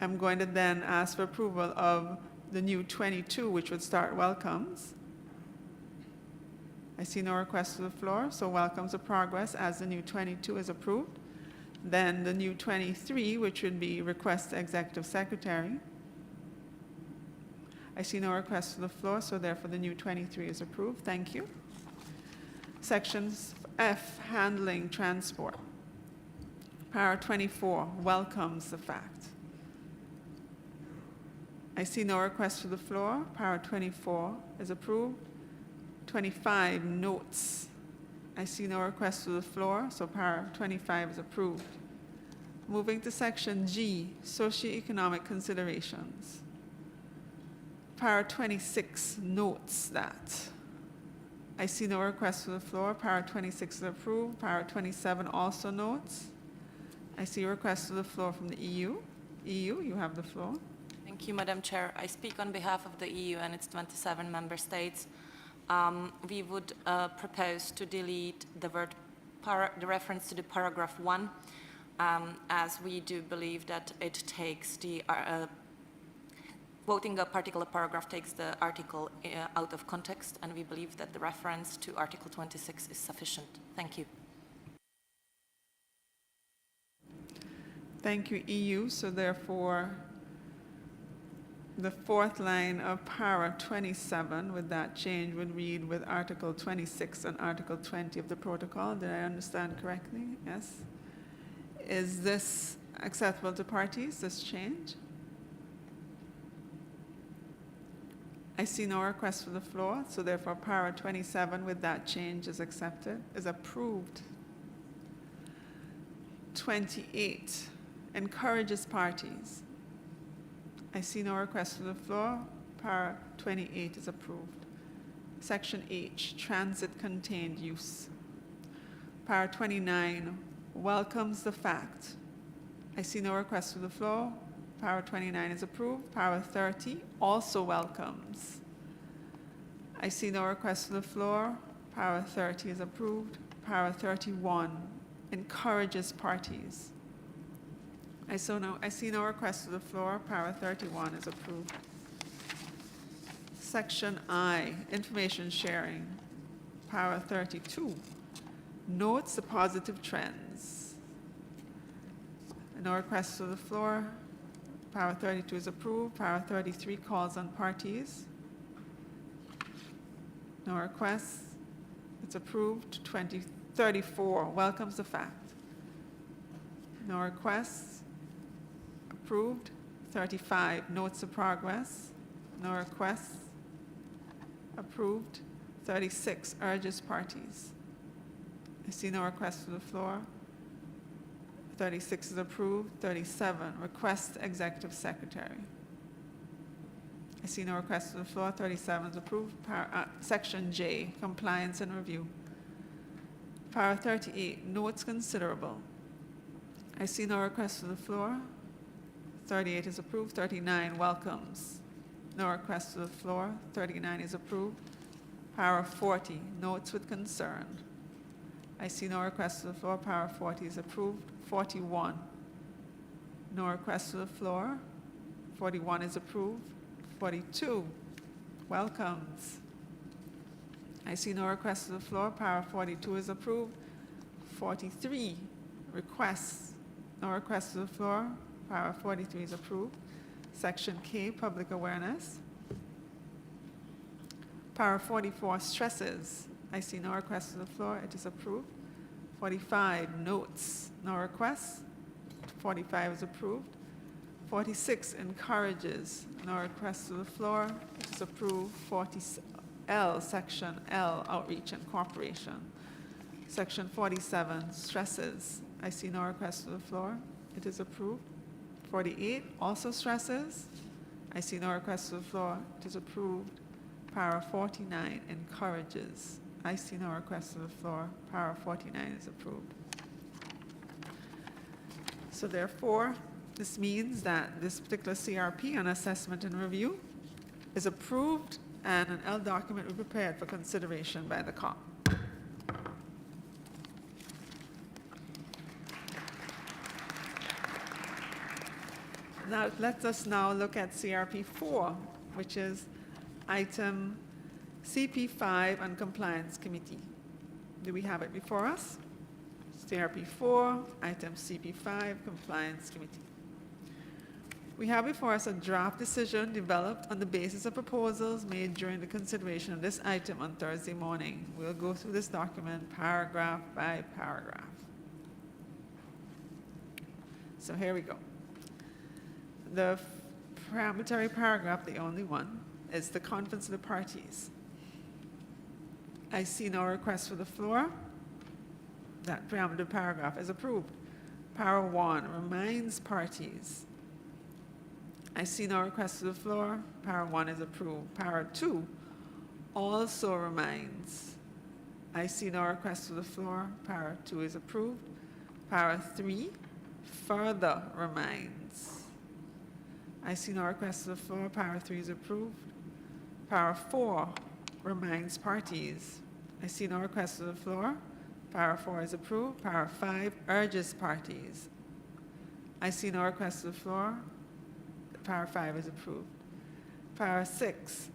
I'm going to then ask for approval of the new 22, which would start welcomes. I see no request to the floor, so welcomes of progress as the new 22 is approved. Then the new 23, which would be request the executive secretary. I see no request to the floor, so therefore the new 23 is approved. Thank you. Sections F, handling transport. Para 24 welcomes the fact. I see no request for the floor. Para 24 is approved. 25 notes. I see no request for the floor, so para 25 is approved. Moving to section G, socioeconomic considerations. Para 26 notes that. I see no request for the floor. Para 26 is approved. Para 27 also notes. I see a request for the floor from the EU. EU, you have the floor. Thank you, Madam Chair. I speak on behalf of the EU and its 27 member states. We would propose to delete the the reference to the paragraph 1, as we do believe that it takes the quoting a particular paragraph takes the article out of context, and we believe that the reference to Article 26 is sufficient. Thank you. Thank you, EU. So therefore, the fourth line of para 27 with that change would read with Article 26 and Article 20 of the protocol. Did I understand correctly? Yes? Is this acceptable to parties, this change? I see no request for the floor, so therefore para 27 with that change is accepted, is approved. 28 encourages parties. I see no request for the floor. Para 28 is approved. Section H, transit contained use. Para 29 welcomes the fact. I see no request for the floor. Para 29 is approved. Para 30 also welcomes. I see no request for the floor. Para 30 is approved. Para 31 encourages parties. I see no request to the floor. Para 31 is approved. Section I, information sharing. Para 32 notes the positive trends. No request to the floor. Para 32 is approved. Para 33 calls on parties. No requests. It's approved. 34 welcomes the fact. No requests. Approved. 35 notes the progress. No requests. Approved. 36 urges parties. I see no requests to the floor. 36 is approved. 37 requests executive secretary. I see no requests to the floor. 37 is approved. Section J, compliance and review. Para 38, notes considerable. I see no requests to the floor. 38 is approved. 39 welcomes. No requests to the floor. 39 is approved. Para 40, notes with concern. I see no requests to the floor. Para 40 is approved. 41, no requests to the floor. 41 is approved. 42 welcomes. I see no requests to the floor. Para 42 is approved. 43 requests. No requests to the floor. Para 43 is approved. Section K, public awareness. Para 44 stresses. I see no requests to the floor. It is approved. 45 notes. No requests. 45 is approved. 46 encourages. No requests to the floor. It is approved. 40 L, section L, outreach and cooperation. Section 47 stresses. I see no requests to the floor. It is approved. 48 also stresses. I see no requests to the floor. It is approved. Para 49 encourages. I see no requests to the floor. Para 49 is approved. So therefore, this means that this particular CRP on assessment and review is approved, and an L document will be prepared for consideration by the COP. Now, let us now look at CRP 4, which is item CP5 and Compliance Committee. Do we have it before us? CRP 4, item CP5, Compliance Committee. We have before us a draft decision developed on the basis of proposals made during the consideration of this item on Thursday morning. We'll go through this document paragraph by paragraph. So here we go. The preambulatory paragraph, the only one, is the conference of the parties. I see no request for the floor. That preambulatory paragraph is approved. Para 1 reminds parties. I see no request for the floor. Para 1 is approved. Para 2 also reminds. I see no request for the floor. Para 2 is approved. Para 3 further reminds. I see no request for the floor. Para 3 is approved. Para 4 reminds parties. I see no request for the floor. Para 4 is approved. Para 5 urges parties. I see no request for the floor. Para 5 is approved. Para 6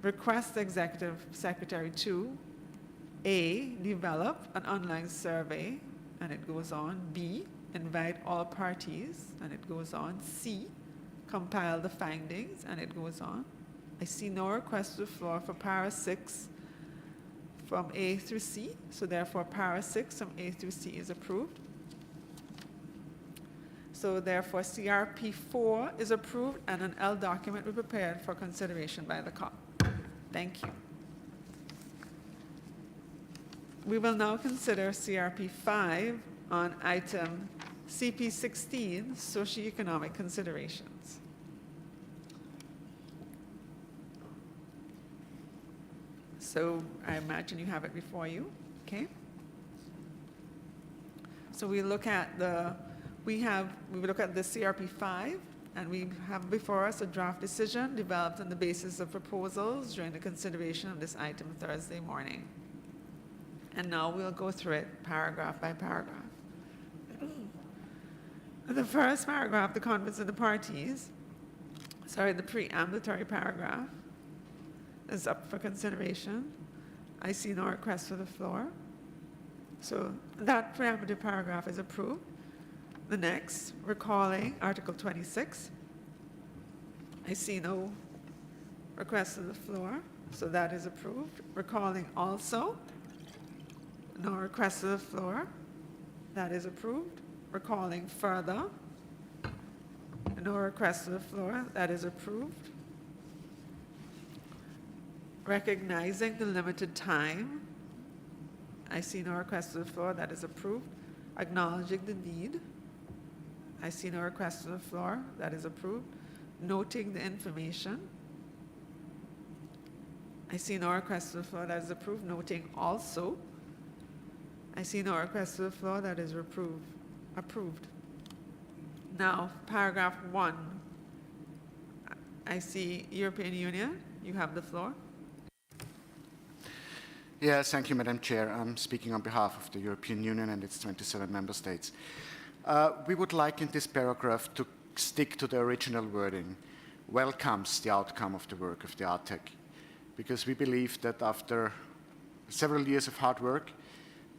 request the Executive Secretary to A, develop an online survey, and it goes on. B, invite all parties, and it goes on. C, compile the findings, and it goes on. I see no request to the floor for Para 6 from A through C, so therefore Para 6 from A through C is approved. So therefore CRP 4 is approved and an L document will be prepared for consideration by the COP. Thank you. We will now consider CRP 5 on item CP 16, Socioeconomic Considerations. So I imagine you have it before you, okay? So we look at the CRP 5, and we have before us a draft decision developed on the basis of proposals during the consideration of this item Thursday morning. And now we'll go through it paragraph by paragraph. The first paragraph, the conference of the parties, the preambulatory paragraph, is up for consideration. I see no request for the floor. So that preambulatory paragraph is approved. The next, recalling Article 26. I see no request for the floor, so that is approved. Recalling also, no request for the floor, that is approved. Recalling further, no request for the floor, that is approved. Recognizing the limited time, I see no request for the floor, that is approved. Acknowledging the need, I see no request for the floor, that is approved. Noting the information, I see no request for the floor, that is approved. Noting also, I see no request for the floor, that is approved. Now, paragraph 1, I see European Union, you have the floor. Yes, thank you, Madam Chair. I'm speaking on behalf of the European Union and its 27 member states. We would like in this paragraph to stick to the original wording, welcomes the outcome of the work of the ARTEC, because we believe that after several years of hard work,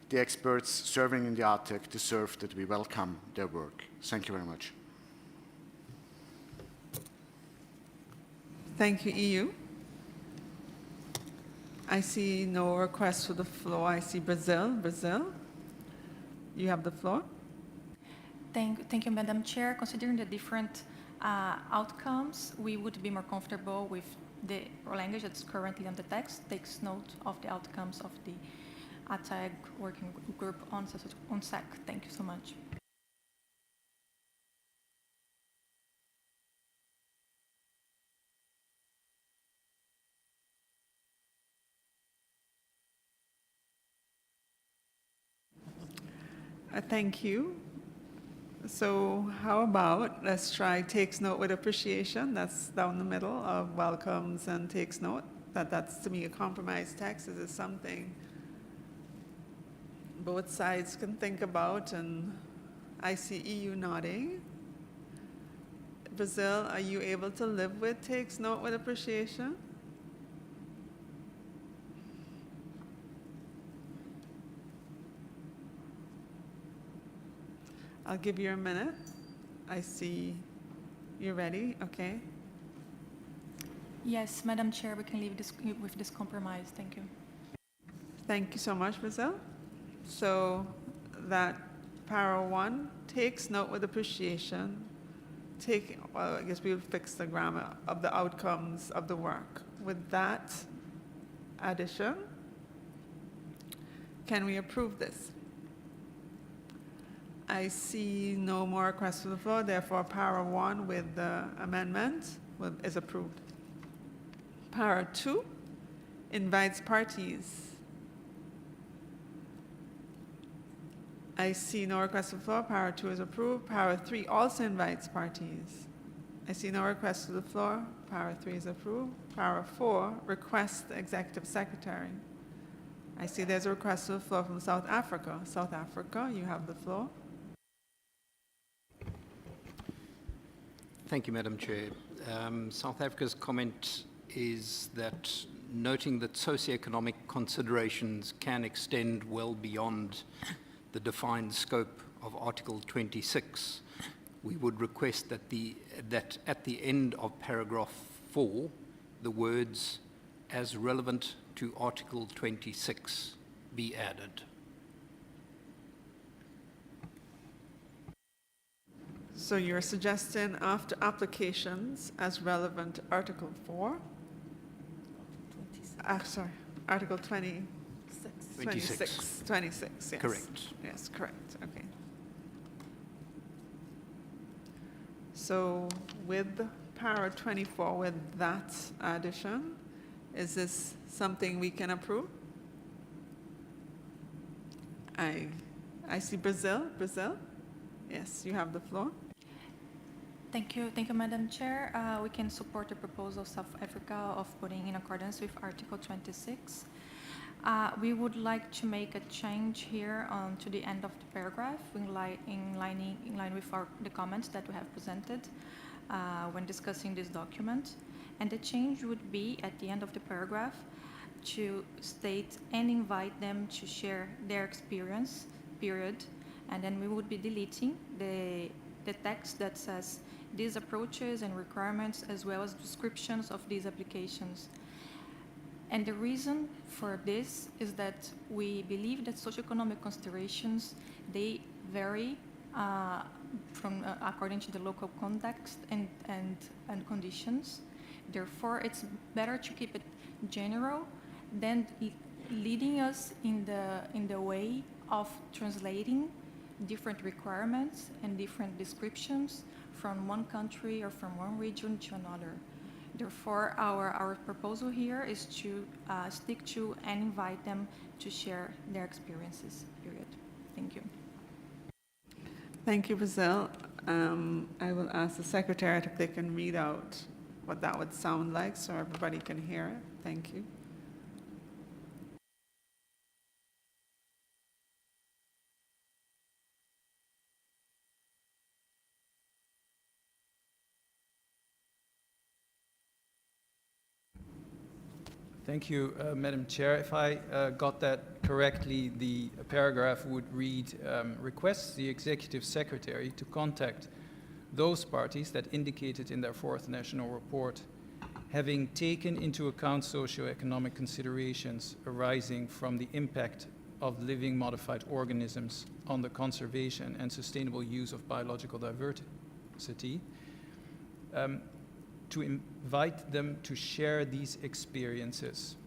the experts serving in the ARTEC deserve that we welcome their work. Thank you very much. Thank you, EU. I see no request for the floor. I see Brazil. Brazil, you have the floor. Thank you, Madam Chair. Considering the different outcomes, we would be more comfortable with the language that's currently on the text, takes note of the outcomes of the ATAG working group on SEC. Thank you so much. Thank you. So how about, let's try takes note with appreciation. That's down the middle of welcomes and takes note. That's to me a compromise text. This is something both sides can think about, and I see EU nodding. Brazil, are you able to live with takes note with appreciation? I'll give you a minute. I see you're ready. Okay. Yes, Madam Chair, we can leave this with this compromise. Thank you. Thank you so much, Brazil. So that Para 1 takes note with appreciation. Well, I guess we'll fix the grammar of the outcomes of the work. With that addition, can we approve this? I see no more requests for the floor, therefore Para 1 with the amendment is approved. Para 2 invites parties. I see no request for the floor. Para 2 is approved. Para 3 also invites parties. I see no request for the floor. Para 3 is approved. Para 4 requests the executive secretary. I see there's a request for the floor from South Africa. South Africa, you have the floor. Thank you, Madam Chair. South Africa's comment is that noting that socioeconomic considerations can extend well beyond the defined scope of Article 26, we would request that at the end of paragraph 4, the words "as relevant to Article 26" be added. So you're suggesting after applications as relevant to Article 4? Sorry, Article 26. 26, yes. Correct. Yes, correct, okay. So with Para 24, with that addition, is this something we can approve? I see Brazil. Yes, you have the floor. Thank you, Madam Chair. We can support the proposal of South Africa of putting in accordance with Article 26. We would like to make a change here to the end of the paragraph in line with the comments that we have presented when discussing this document. And the change would be at the end of the paragraph to state and invite them to share their experience, period. And then we would be deleting the text that says these approaches and requirements as well as descriptions of these applications. And the reason for this is that we believe that socioeconomic considerations, they vary according to the local context and conditions. Therefore, it's better to keep it general than leading us in the way of translating different requirements and different descriptions from one country or from one region to another. Therefore, our proposal here is to stick to and invite them to share their experiences, period. Thank you. Thank you, Brazil. I will ask the Secretariat if they can read out what that would sound like so everybody can hear it. Thank you. Thank you, Madam Chair. If I got that correctly, the paragraph would read, requests the Executive Secretary to contact those parties that indicated in their fourth national report, having taken into account socioeconomic considerations arising from the impact of living modified organisms on the conservation and sustainable use of biological diversity, to invite them to share these experiences.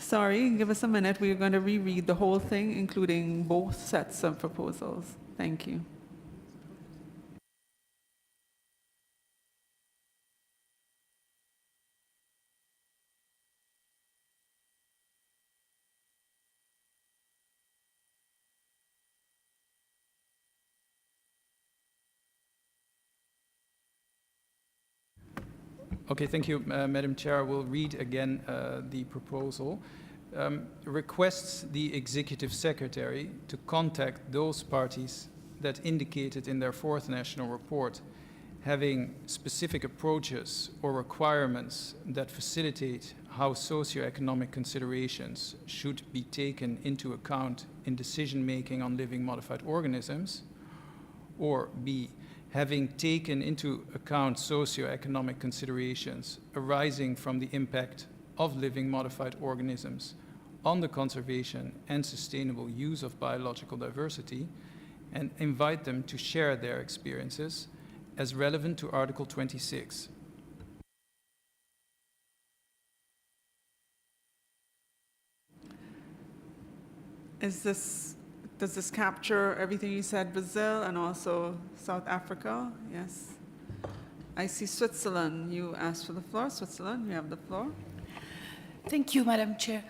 Sorry, give us a minute. We're going to reread the whole thing, including both sets of proposals. Thank you. Okay, thank you, Madam Chair. I will read again the proposal. Requests the Executive Secretary to contact those parties that indicated in their fourth national report having specific approaches or requirements that facilitate how socioeconomic considerations should be taken into account in decision-making on living modified organisms, or B, having taken into account socioeconomic considerations arising from the impact of living modified organisms on the conservation and sustainable use of biological diversity, and invite them to share their experiences as relevant to Article 26. Does this capture everything you said, Brazil and also South Africa? Yes. I see Switzerland. You asked for the floor. Switzerland, you have the floor. Thank you, Madam Chair.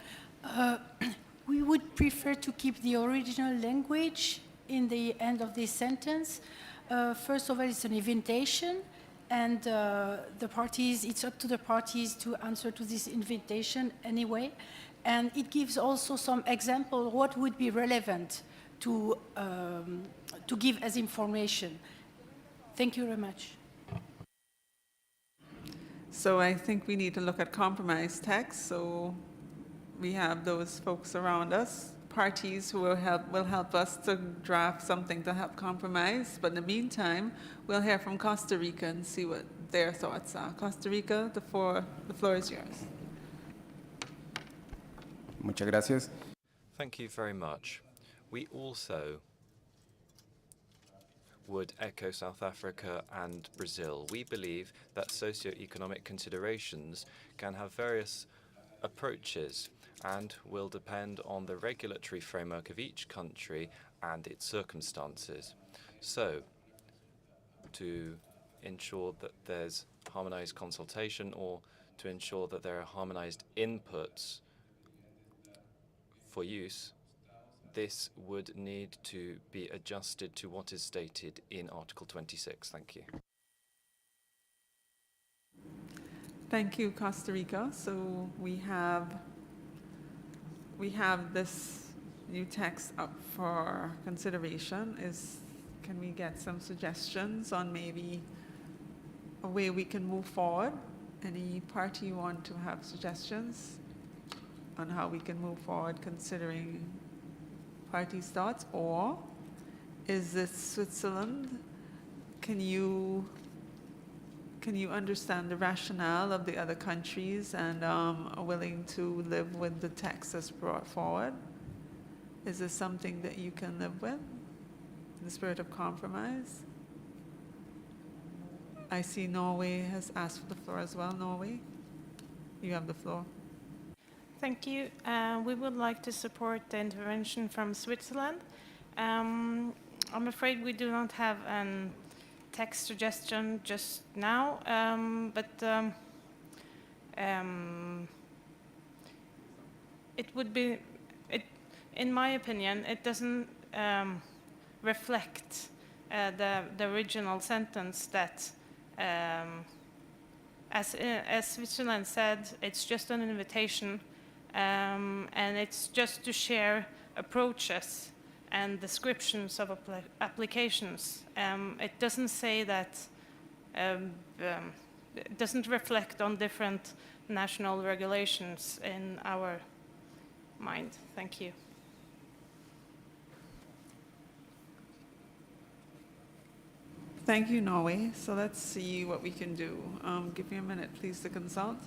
We would prefer to keep the original language in the end of this sentence. First of all, it's an invitation, and the parties, it's up to the parties to answer to this invitation anyway. And it gives also some example what would be relevant to give as information. Thank you very much. So I think we need to look at compromise text. So we have those folks around us, parties who will help us to draft something to help compromise. But in the meantime, we'll hear from Costa Rica and see what their thoughts are. Costa Rica, the floor is yours. Muchas gracias. Thank you very much. We also would echo South Africa and Brazil. We believe that socioeconomic considerations can have various approaches and will depend on the regulatory framework of each country and its circumstances. So, to ensure that there's harmonized consultation or to ensure that there are harmonized inputs for use, this would need to be adjusted to what is stated in Article 26. Thank you. Thank you, Costa Rica. So we have this new text up for consideration. Can we get some suggestions on maybe a way we can move forward? Any party want to have suggestions on how we can move forward considering parties' thoughts? Or is this Switzerland? Can you understand the rationale of the other countries and are willing to live with the text that's brought forward? Is this something that you can live with in the spirit of compromise? I see Norway has asked for the floor as well. Norway, you have the floor. Thank you. We would like to support the intervention from Switzerland. I'm afraid we do not have a text suggestion just now, but it would be, in my opinion, it doesn't reflect the original sentence that, as Switzerland said, it's just an invitation. And it's just to share approaches and descriptions of applications. It doesn't say that, it doesn't reflect on different national regulations in our mind. Thank you. Thank you, Norway. So let's see what we can do. Give me a minute, please, to consult.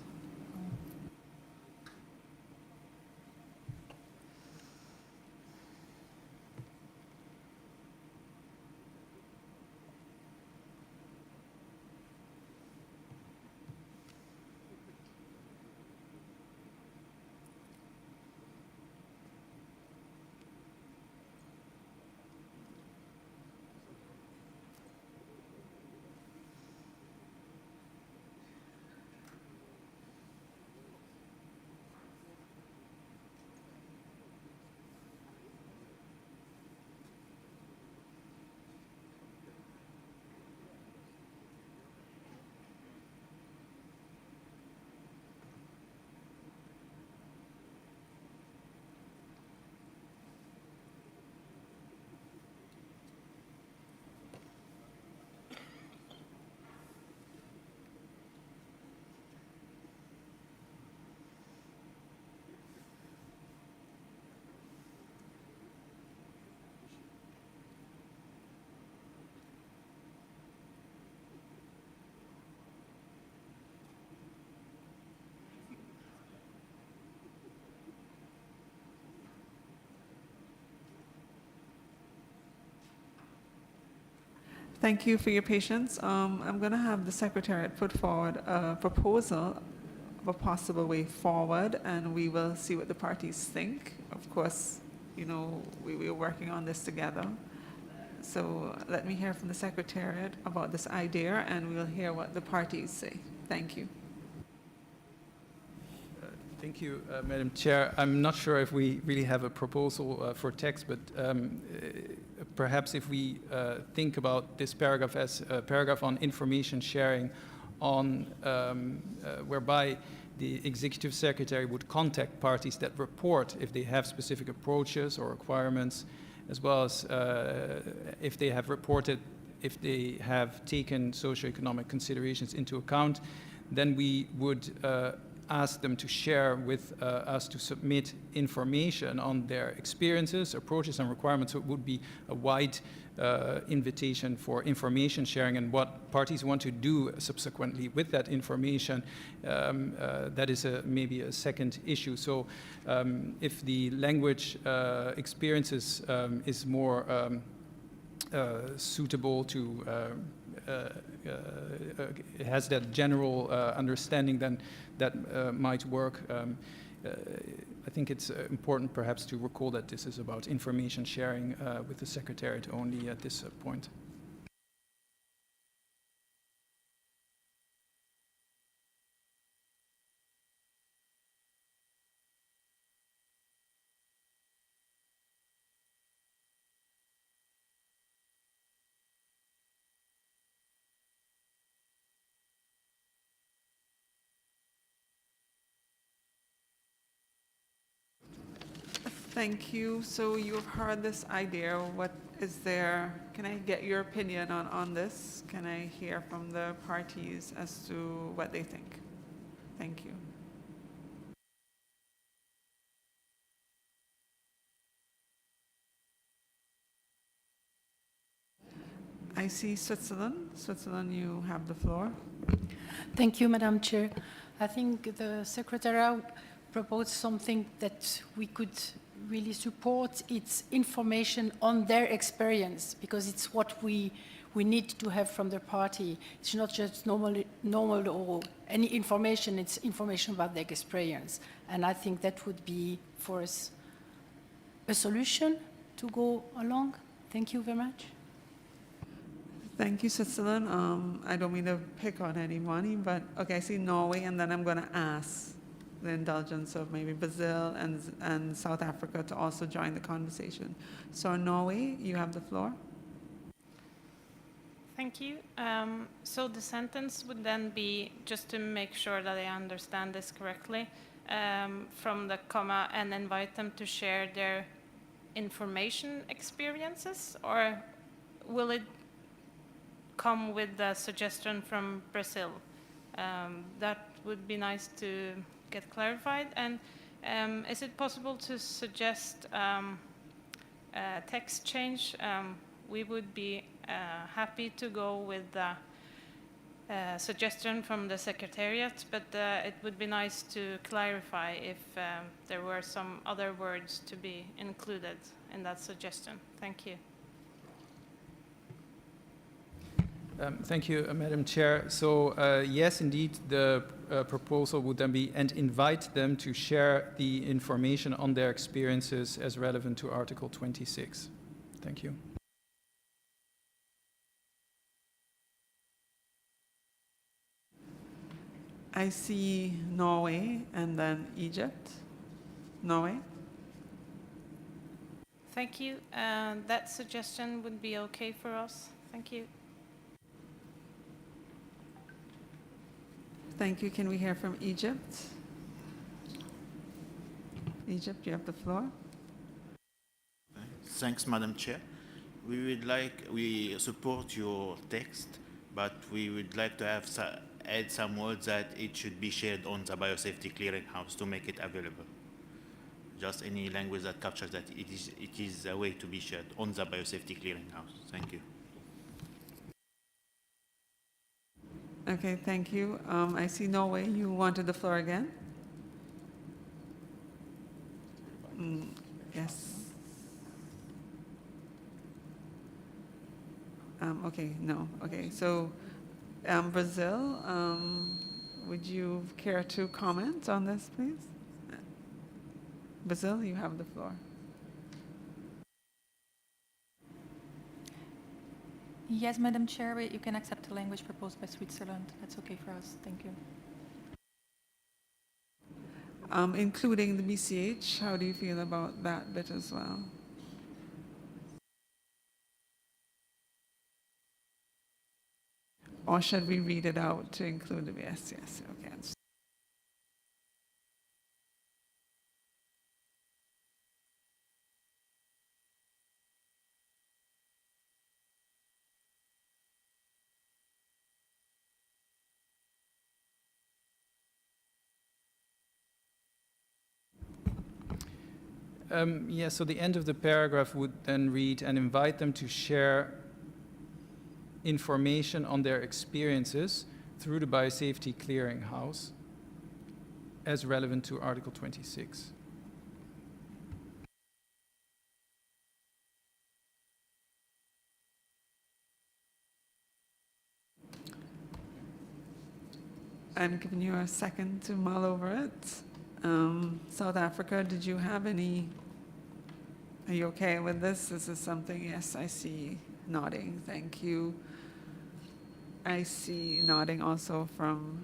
Thank you for your patience. I'm going to have the Secretariat put forward a proposal of a possible way forward, and we will see what the parties think. Of course, you know, we're working on this together. So let me hear from the Secretariat about this idea, and we'll hear what the parties say. Thank you. Thank you, Madam Chair. I'm not sure if we really have a proposal for text, but perhaps if we think about this paragraph as a paragraph on information sharing, on whereby the Executive Secretary would contact parties that report if they have specific approaches or requirements, as well as if they have reported, if they have taken socioeconomic considerations into account, then we would ask them to share with us, to submit information on their experiences, approaches, and requirements. So it would be a wide invitation for information sharing, and what parties want to do subsequently with that information. That is maybe a second issue. So if the language experiences is more suitable to it has that general understanding, then that might work. I think it's important perhaps to recall that this is about information sharing with the Secretariat only at this point. Thank you. So you've heard this idea. What is there? Can I get your opinion on this? Can I hear from the parties as to what they think? Thank you. I see Switzerland. Switzerland, you have the floor. Thank you, Madam Chair. I think the Secretariat proposed something that we could really support. It's information on their experience, because it's what we need to have from the party. It's not just normal or any information, it's information about their experience. And I think that would be, for us, a solution to go along. Thank you very much. Thank you, Switzerland. I don't mean to pick on anyone, but okay, I see Norway, and then I'm going to ask the indulgence of maybe Brazil and South Africa to also join the conversation. So Norway, you have the floor. Thank you. So the sentence would then be, just to make sure that I understand this correctly, from the comma, and invite them to share their information experiences, or will it come with the suggestion from Brazil? That would be nice to get clarified. And is it possible to suggest a text change? We would be happy to go with the suggestion from the Secretariat, but it would be nice to clarify if there were some other words to be included in that suggestion. Thank you. Thank you, Madam Chair. So yes, indeed, the proposal would then be, and invite them to share the information on their experiences as relevant to Article 26. Thank you. I see Norway and then Egypt. Norway. Thank you. That suggestion would be okay for us. Thank you. Thank you. Can we hear from Egypt? Egypt, you have the floor. Thanks, Madam Chair. We support your text, but we would like to have add some words that it should be shared on the Biosafety Clearinghouse to make it available. Just any language that captures that it is a way to be shared on the Biosafety Clearinghouse. Thank you. Okay, thank you. I see Norway. You wanted the floor again? Yes. Okay, no, okay, so Brazil, would you care to comment on this, please? Brazil, you have the floor. Yes, Madam Chair, but you can accept the language proposed by Switzerland. That's okay for us. Thank you. Including the BCH, how do you feel about that bit as well? Or should we read it out to include the yes, yes, okay. Yeah, so the end of the paragraph would then read, and invite them to share information on their experiences through the Biosafety Clearinghouse as relevant to Article 26. I'm giving you a second to mull over it. South Africa, did you have any, are you okay with this? This is something, yes, I see nodding, thank you. I see nodding also from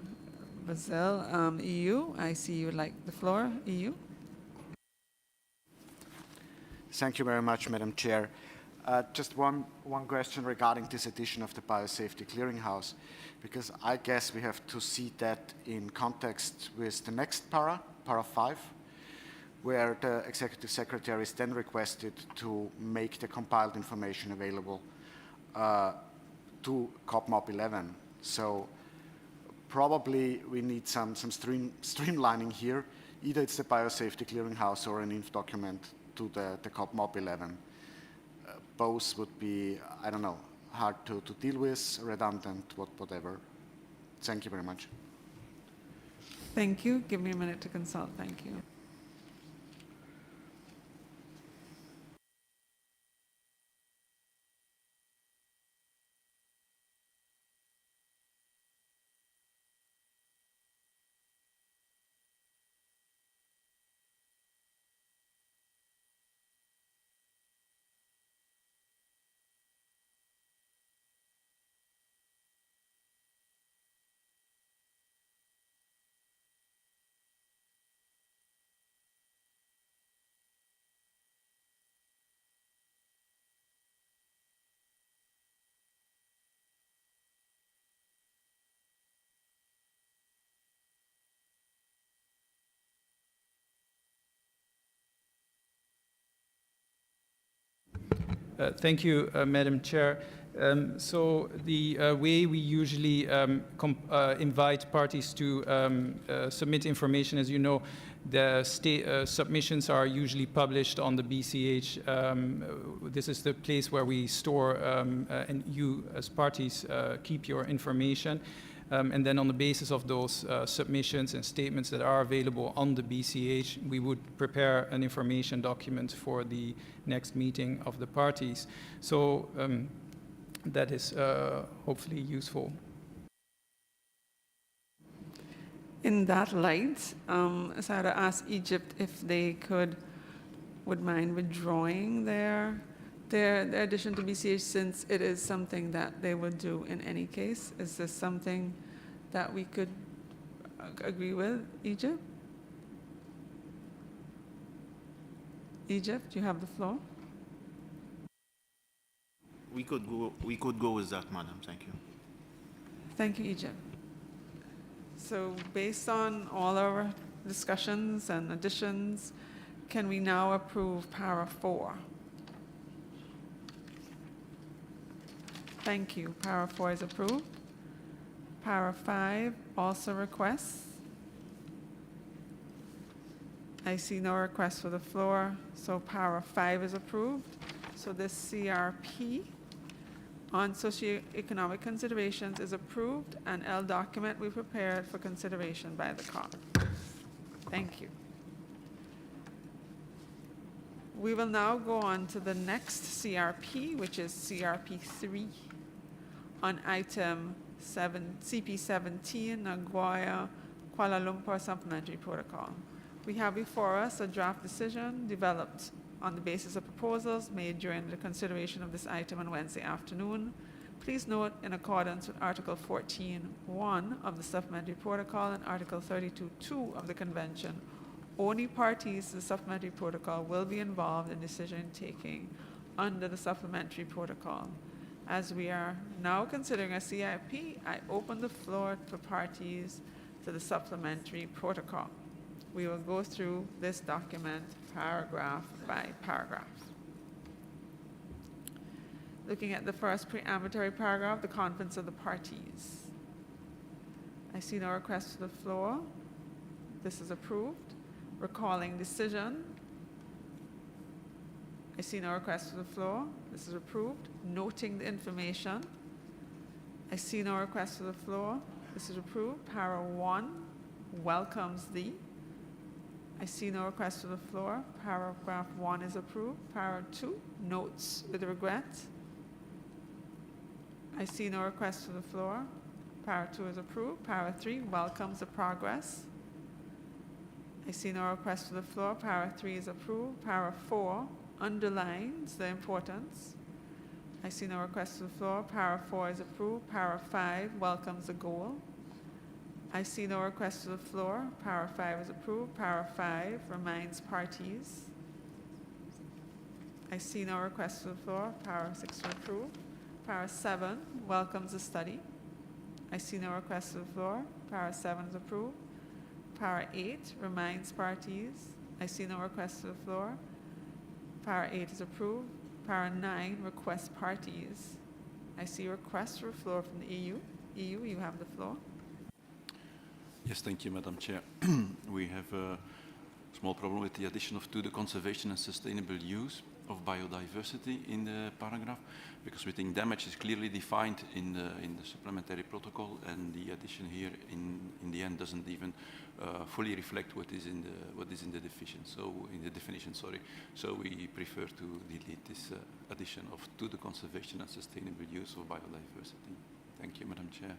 Brazil. EU, I see you would like the floor, EU. Thank you very much, Madam Chair. Just one question regarding this edition of the Biosafety Clearinghouse, because I guess we have to see that in context with the next para 5, where the Executive Secretary is then requested to make the compiled information available to COPMOP 11. So probably we need some streamlining here. Either it's the Biosafety Clearinghouse or an INF document to the COPMOP 11. Both would be, I don't know, hard to deal with, redundant, whatever. Thank you very much. Thank you. Give me a minute to consult. Thank you. Thank you, Madam Chair. So the way we usually invite parties to submit information, as you know, the submissions are usually published on the BCH. This is the place where we store and you, as parties, keep your information. And then on the basis of those submissions and statements that are available on the BCH, we would prepare an information document for the next meeting of the parties. So that is hopefully useful. In that light, so I would ask Egypt if they would mind withdrawing their addition to BCH, since it is something that they would do in any case. Is this something that we could agree with, Egypt? Egypt, you have the floor. We could go with that, madam. Thank you. Thank you, Egypt. So based on all our discussions and additions, can we now approve para 4? Thank you. Para 4 is approved. Para 5 also requests. I see no request for the floor, so para 5 is approved. So this CRP on socioeconomic considerations is approved, and L document we prepared for consideration by the COP. Thank you. We will now go on to the next CRP, which is CRP 3. on item CP17, Nagoya, Kuala Lumpur Supplementary Protocol. We have before us a draft decision developed on the basis of proposals made during the consideration of this item on Wednesday afternoon. Please note, in accordance with Article 14.1 of the Supplementary Protocol and Article 32.2 of the Convention, only parties to the Supplementary Protocol will be involved in decision-taking under the Supplementary Protocol. As we are now considering a CIP, I open the floor for parties to the Supplementary Protocol. We will go through this document paragraph by paragraph. Looking at the first preambulatory paragraph, the conference of the parties. I see no request to the floor. This is approved. Recalling decision. I see no request to the floor. This is approved. Noting the information. I see no request to the floor. This is approved. Para 1 welcomes the. I see no request to the floor. Paragraph 1 is approved. Para 2 notes with regret. I see no request to the floor. Para 2 is approved. Para 3 welcomes the progress. I see no request to the floor. Para 3 is approved. Para 4 underlines the importance. I see no request to the floor. Para 4 is approved. Para 5 welcomes the goal. I see no request to the floor. Para 5 is approved. Para 5 reminds parties. I see no request to the floor. Para 6 is approved. Para 7 welcomes the study. I see no request to the floor. Para 7 is approved. Para 8 reminds parties. I see no request to the floor. Para 8 is approved. Para 9 requests parties. I see requests for the floor from the EU. EU, you have the floor. Yes, thank you, Madam Chair. We have a small problem with the addition of to the conservation and sustainable use of biodiversity in the paragraph, because we think damage is clearly defined in the supplementary protocol, and the addition here in the end doesn't even fully reflect what is in the definition. So we prefer to delete this addition of to the conservation and sustainable use of biodiversity. Thank you, Madam Chair.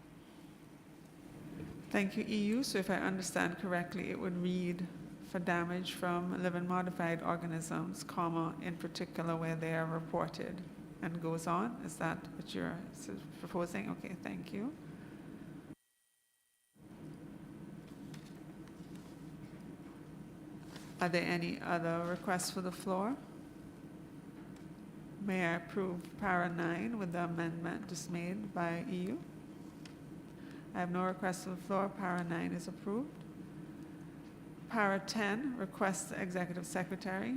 Thank you, EU. So if I understand correctly, it would read for damage from living modified organisms, comma, in particular where they are reported, and goes on. Is that what you're proposing? Okay, thank you. Are there any other requests for the floor? May I approve para 9 with the amendment just made by EU? I have no requests for the floor. Para 9 is approved. Para 10 requests the Executive Secretary.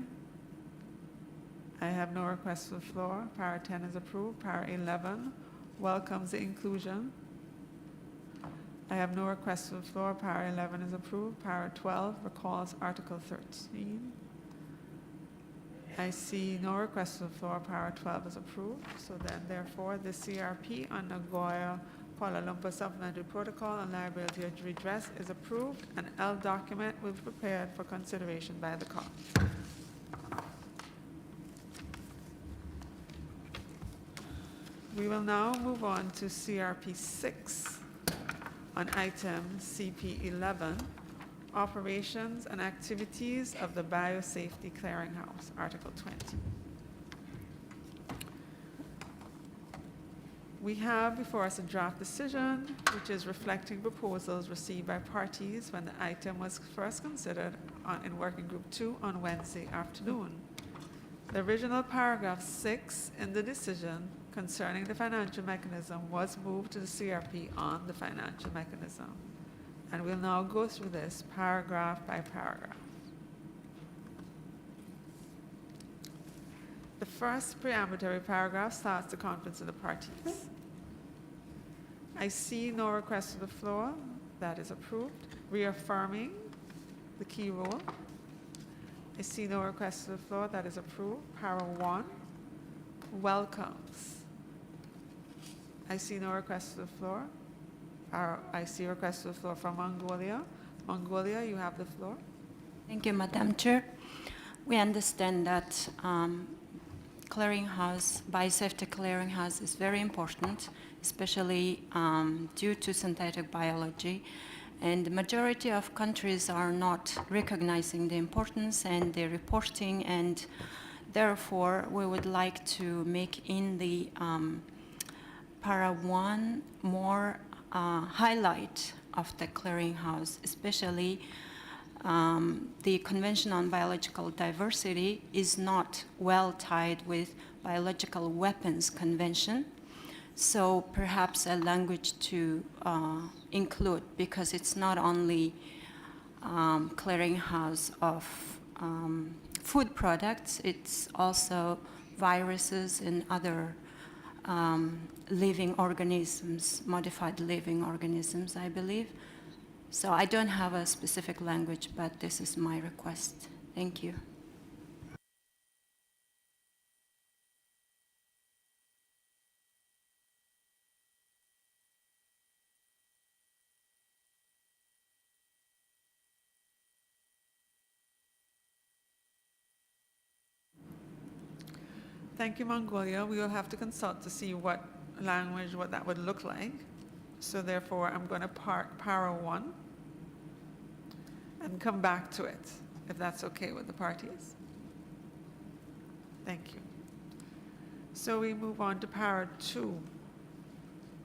I have no requests for the floor. Para 10 is approved. Para 11 welcomes the inclusion. I have no requests for the floor. Para 11 is approved. Para 12 recalls Article 13. I see no requests for the floor. Para 12 is approved. So then, therefore, the CRP on Nagoya Kuala Lumpur Supplementary Protocol on Liability of Redress is approved. An L document will be prepared for consideration by the COP. We will now move on to CRP 6 on item CP11, Operations and Activities of the Biosafety Clearinghouse, Article 20. We have before us a draft decision, which is reflecting proposals received by parties when the item was first considered in Working Group 2 on Wednesday afternoon. The original paragraph 6 in the decision concerning the financial mechanism was moved to the CRP on the financial mechanism. And we'll now go through this paragraph by paragraph. The first preambulatory paragraph starts the conference of the parties. I see no request to the floor. That is approved. Reaffirming the key rule. I see no request to the floor. That is approved. Para 1 welcomes. I see no request to the floor. I see a request to the floor from Mongolia. Mongolia, you have the floor. Thank you, Madam Chair. We understand that clearinghouse, Biosafety Clearinghouse is very important, especially due to synthetic biology. And the majority of countries are not recognizing the importance and the reporting, and therefore we would like to make in the para 1 more highlight of the clearinghouse, especially the Convention on Biological Diversity is not well tied with Biological Weapons Convention. So perhaps a language to include, because it's not only clearinghouse of food products, it's also viruses and other living organisms, modified living organisms, I believe. So I don't have a specific language, but this is my request. Thank you. Thank you, Mongolia. We will have to consult to see what language, what that would look like. So therefore, I'm going to park para 1 and come back to it, if that's okay with the parties. Thank you. So we move on to para 2,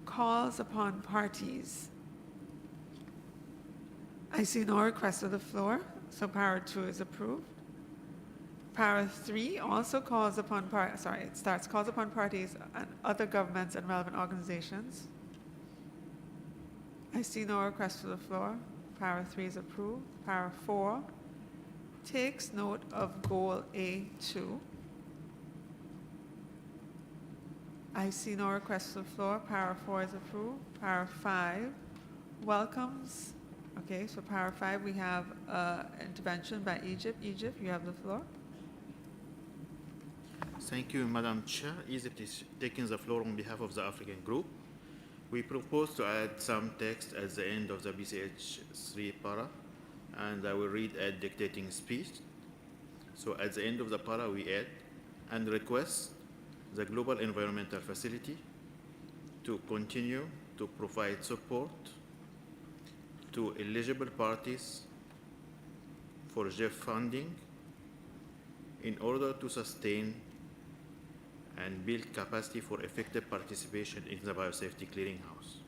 calls upon parties. I see no request for the floor, so para 2 is approved. Para 3 also calls upon calls upon parties and other governments and relevant organizations. I see no request for the floor. Para 3 is approved. Para 4 takes note of goal A2. I see no request for the floor. Para 4 is approved. Para 5 welcomes. Okay, so para 5 we have intervention by Egypt. Egypt, you have the floor. Thank you, Madam Chair. Egypt is taking the floor on behalf of the African group. We propose to add some text at the end of the BCH3 para, and I will read at dictating speech. So at the end of the para, we add, and request the Global Environmental Facility to continue to provide support to eligible parties for GEF funding in order to sustain and build capacity for effective participation in the Biosafety Clearinghouse.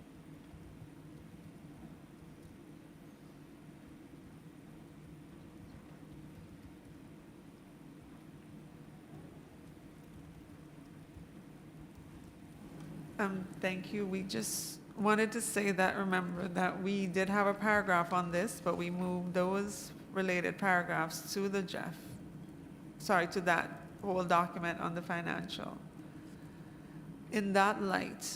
Thank you. We just wanted to say that, remember that we did have a paragraph on this, but we moved those related paragraphs to the GEF. Sorry, to that whole document on the financial. In that light,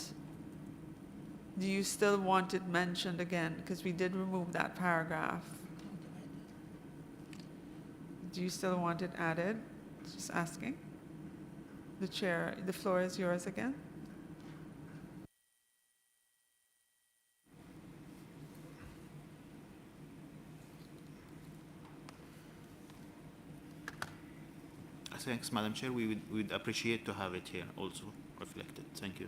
do you still want it mentioned again? Because we did remove that paragraph. Do you still want it added? Just asking. The chair, the floor is yours again. Thanks, Madam Chair. We would appreciate to have it here also reflected. Thank you.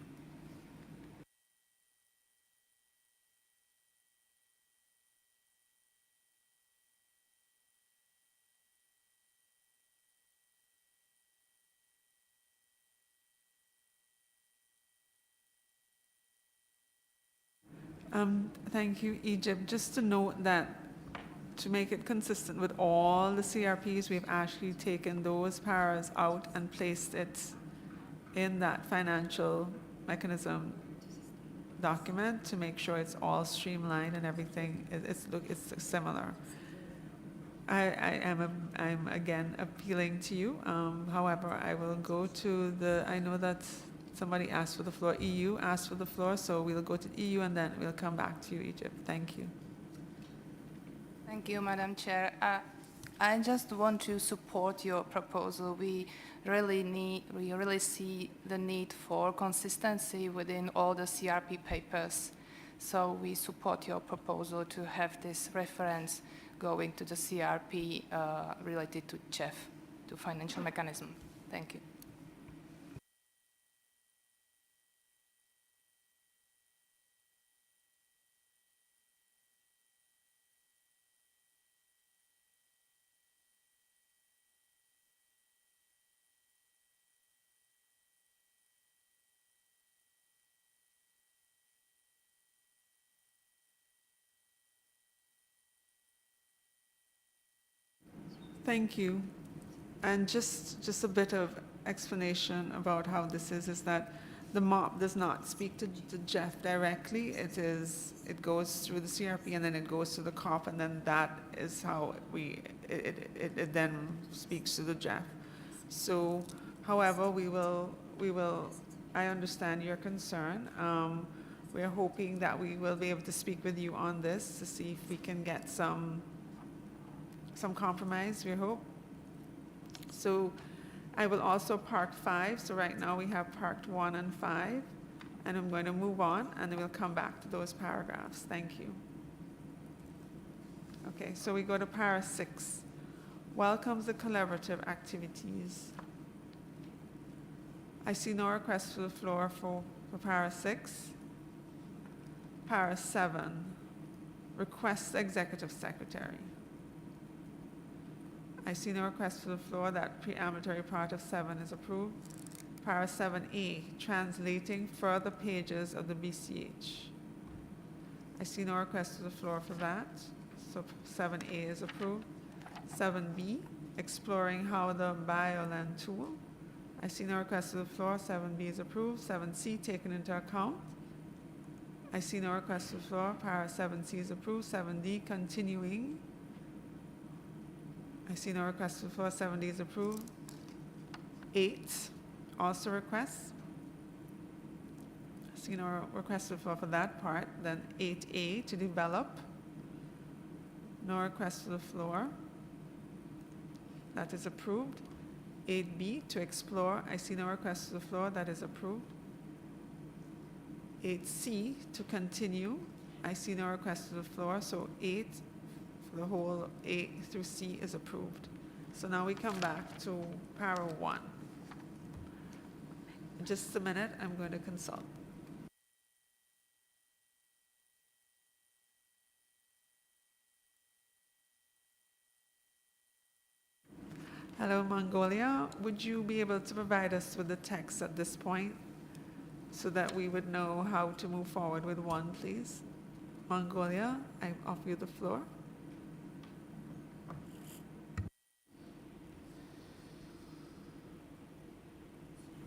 Thank you, Egypt. Just to note that to make it consistent with all the CRPs, we've actually taken those paras out and placed it in that financial mechanism document to make sure it's all streamlined and everything. It's similar. I'm again appealing to you. However, I will go to the. I know that somebody asked for the floor. EU asked for the floor, so we'll go to EU and then we'll come back to you, Egypt. Thank you. Thank you, Madam Chair. I just want to support your proposal. We really see the need for consistency within all the CRP papers. So we support your proposal to have this reference going to the CRP related to CHEF, to financial mechanism. Thank you. Thank you. And just a bit of explanation about how this is that the MOP does not speak to Jeff directly. It goes through the CRP and then it goes to the COP, and then that is how it then speaks to the Jeff. So, however, we will, I understand your concern. We're hoping that we will be able to speak with you on this to see if we can get some compromise, we hope. So I will also park 5. So right now we have parked 1 and 5, and I'm going to move on and then we'll come back to those paragraphs. Thank you. Okay, so we go to para 6. Welcomes the collaborative activities. I see no request for the floor for para 6. Para 7, request executive secretary. I see no request for the floor. That preambulatory part of 7 is approved. Para 7A, translating further pages of the BCH. I see no request for the floor for that. So 7A is approved. 7B, exploring how the BioLand tool. I see no request for the floor. 7B is approved. 7C, taken into account. I see no request for the floor. Para 7C is approved. 7D, continuing. I see no request for the floor. 7D is approved. 8, also requests. I see no request for the floor for that part. Then 8A, to develop. No request for the floor. That is approved. 8B, to explore. I see no request for the floor. That is approved. 8C, to continue. I see no request for the floor. So 8 for the whole A through C is approved. So now we come back to para 1. In just a minute, I'm going to consult. Hello, Mongolia. Would you be able to provide us with the text at this point so that we would know how to move forward with 1, please? Mongolia, I offer you the floor.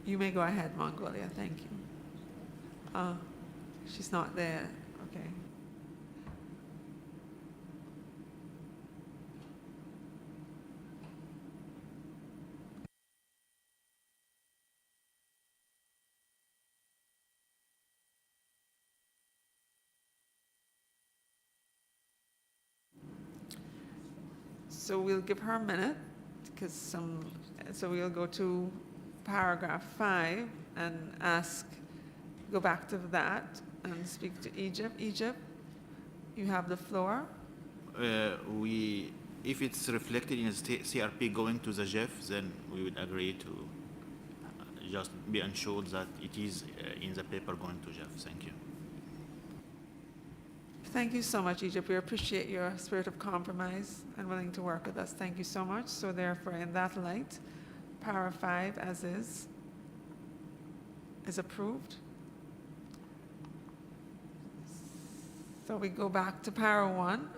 You may go ahead, Mongolia. Thank you. She's not there. Okay. So we'll give her a minute because so we'll go to paragraph 5 and go back to that and speak to Egypt. Egypt, you have the floor. If it's reflected in the CRP going to the GEF, then we would agree to just be ensured that it is in the paper going to GEF. Thank you. Thank you so much, Egypt. We appreciate your spirit of compromise and willing to work with us. Thank you so much. So therefore, in that light, para 5 as is approved. So we go back to para 1.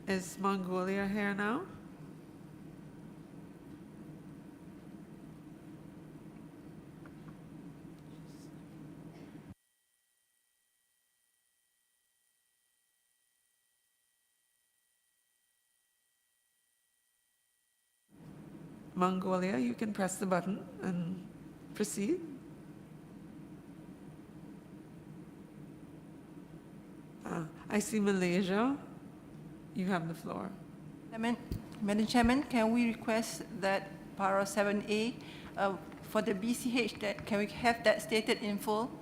Is Mongolia here now? Mongolia, you can press the button and proceed. I see Malaysia. You have the floor. Madam Chairman, can we request that para 7A for the BCH, that can we have that stated in full?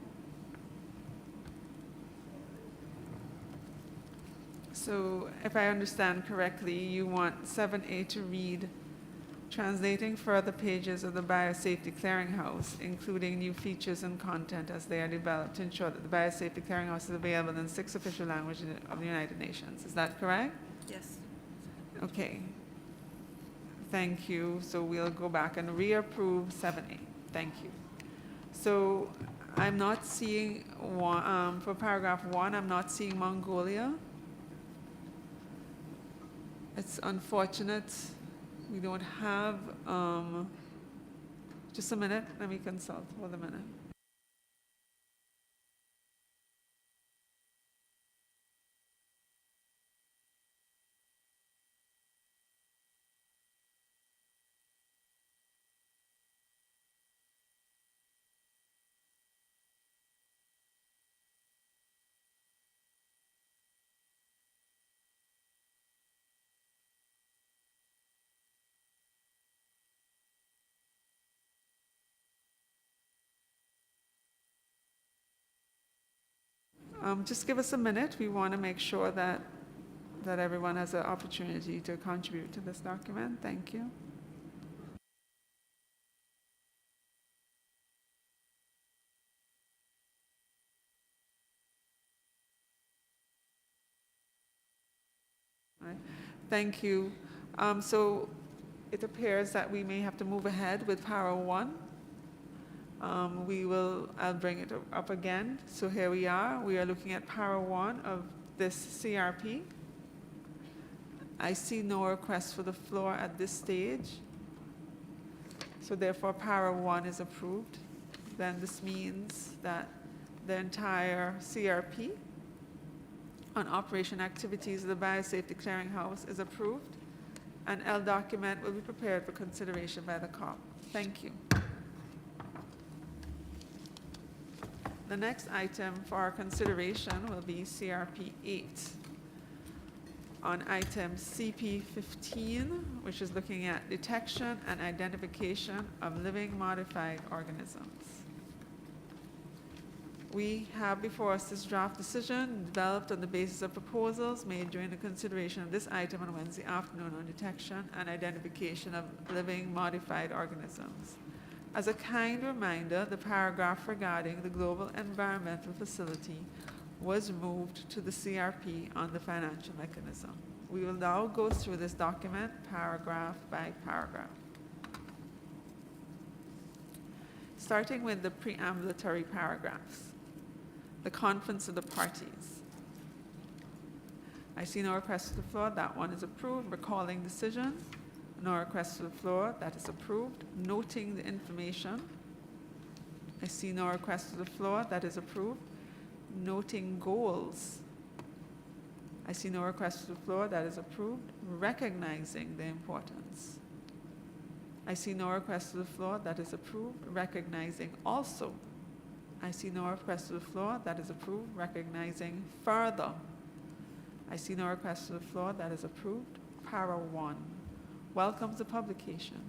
So if I understand correctly, you want 7A to read translating further pages of the Biosafety Clearinghouse, including new features and content as they are developed to ensure that the Biosafety Clearinghouse is available in 6 official languages of the United Nations. Is that correct? Yes. Okay. Thank you. So we'll go back and reapprove 7A. Thank you. So I'm not seeing, for paragraph 1, I'm not seeing Mongolia. It's unfortunate We don't have, just a minute, let me consult, hold a minute. Just give us a minute. We want to make sure that everyone has an opportunity to contribute to this document. Thank you. All right. Thank you. So it appears that we may have to move ahead with Para 1. I'll bring it up again. So here we are. We are looking at Para 1 of this CRP. I see no request for the floor at this stage. So therefore, Para 1 is approved. Then this means that the entire CRP on operation activities of the Biosafety Clearinghouse is approved. An L document will be prepared for consideration by the COP. Thank you. The next item for our consideration will be CRP 8. On item CP 15, which is looking at detection and identification of living modified organisms. We have before us this draft decision developed on the basis of proposals made during the consideration of this item on Wednesday afternoon on detection and identification of living modified organisms. As a kind reminder, the paragraph regarding the Global Environmental Facility was moved to the CRP on the financial mechanism. We will now go through this document paragraph by paragraph. Starting with the preambulatory paragraphs. The conference of the parties. I see no request to the floor. That one is approved. Recalling decision. No request to the floor. That is approved. Noting the information. I see no request to the floor. That is approved. Noting goals. I see no request to the floor. That is approved. Recognizing the importance. I see no request to the floor. That is approved. Recognizing also. I see no request to the floor. That is approved. Recognizing further. I see no request to the floor. That is approved. Para 1. Welcomes the publication.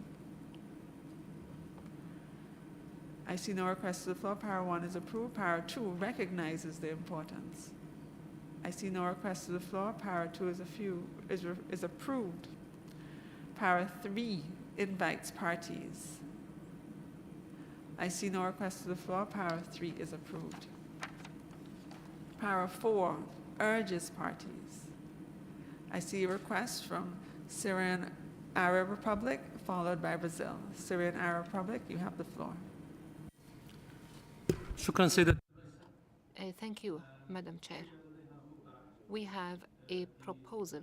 I see no request to the floor. Para 1 is approved. Para 2 recognizes the importance. I see no request to the floor. Para 2 is approved. Para 3 invites parties. I see no request to the floor. Para 3 is approved. Para 4 urges parties. I see a request from Syrian Arab Republic, followed by Brazil. Syrian Arab Republic, you have the floor. Thank you, Madam Chair. We have a proposal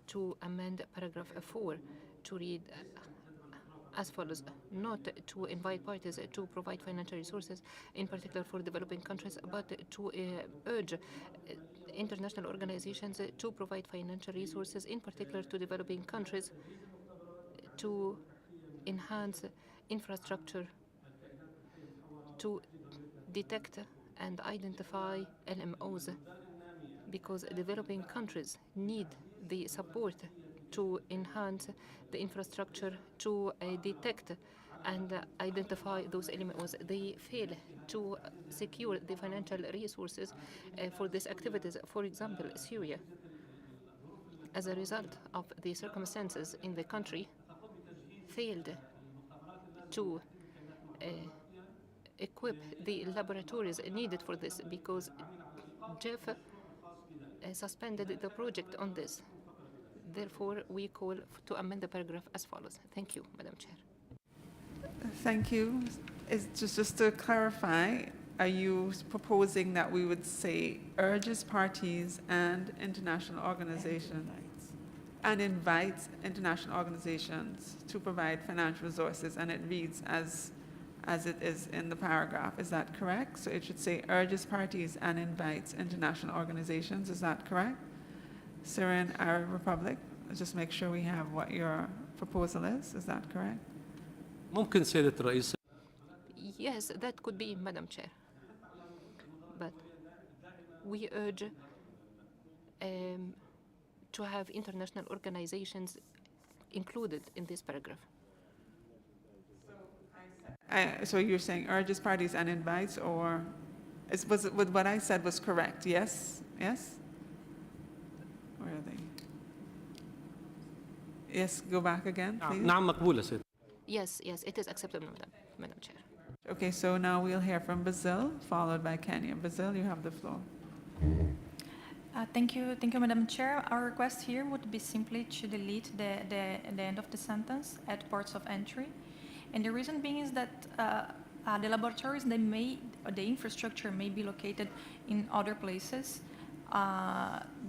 to amend paragraph 4 to read as follows: not to invite parties to provide financial resources, in particular for developing countries, but to urge international organizations to provide financial resources, in particular to developing countries, to enhance infrastructure, to detect and identify LMOs, because developing countries need the support to enhance the infrastructure to detect and identify those LMOs. They fail to secure the financial resources for these activities. For example, Syria, as a result of the circumstances in the country, failed to equip the laboratories needed for this, because Jeff suspended the project on this. Therefore, we call to amend the paragraph as follows. Thank you, Madam Chair. Thank you. Just to clarify, are you proposing that we would say urges parties and international organizations? and invites international organizations to provide financial resources, and it reads as it is in the paragraph. Is that correct? So it should say urges parties and invites international organizations. Is that correct? Syrian Arab Republic. Let's just make sure we have what your proposal is. Is that correct? ممكن سيادة الرئيس. Yes, that could be, Madam Chair. But we urge to have international organizations included in this paragraph. So you're saying urges parties and invites, or what I said was correct? Yes? Yes? Where are they? Yes, go back again, please. نعم مقبولة سيادة. Yes, it is acceptable, Madam Chair. Okay, so now we'll hear from Brazil, followed by Kenya. Brazil, you have the floor. Thank you, Madam Chair. Our request here would be simply to delete the end of the sentence at ports of entry. And the reason being is that the laboratories, the infrastructure may be located in other places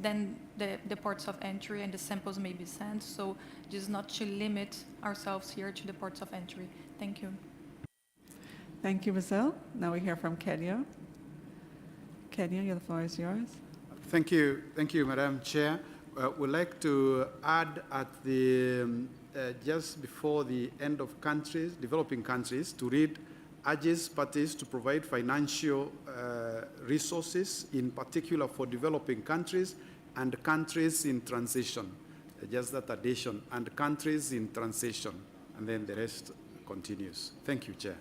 than the ports of entry, and the samples may be sent. So just not to limit ourselves here to the ports of entry. Thank you. Thank you, Brazil. Now we hear from Kenya. Kenya, the floor is yours. Thank you, Madam Chair. We'd like to add at the just before the end of developing countries, to read urges parties to provide financial resources, in particular for developing countries and countries in transition. Just that addition, and countries in transition, and then the rest continues. Thank you, Chair.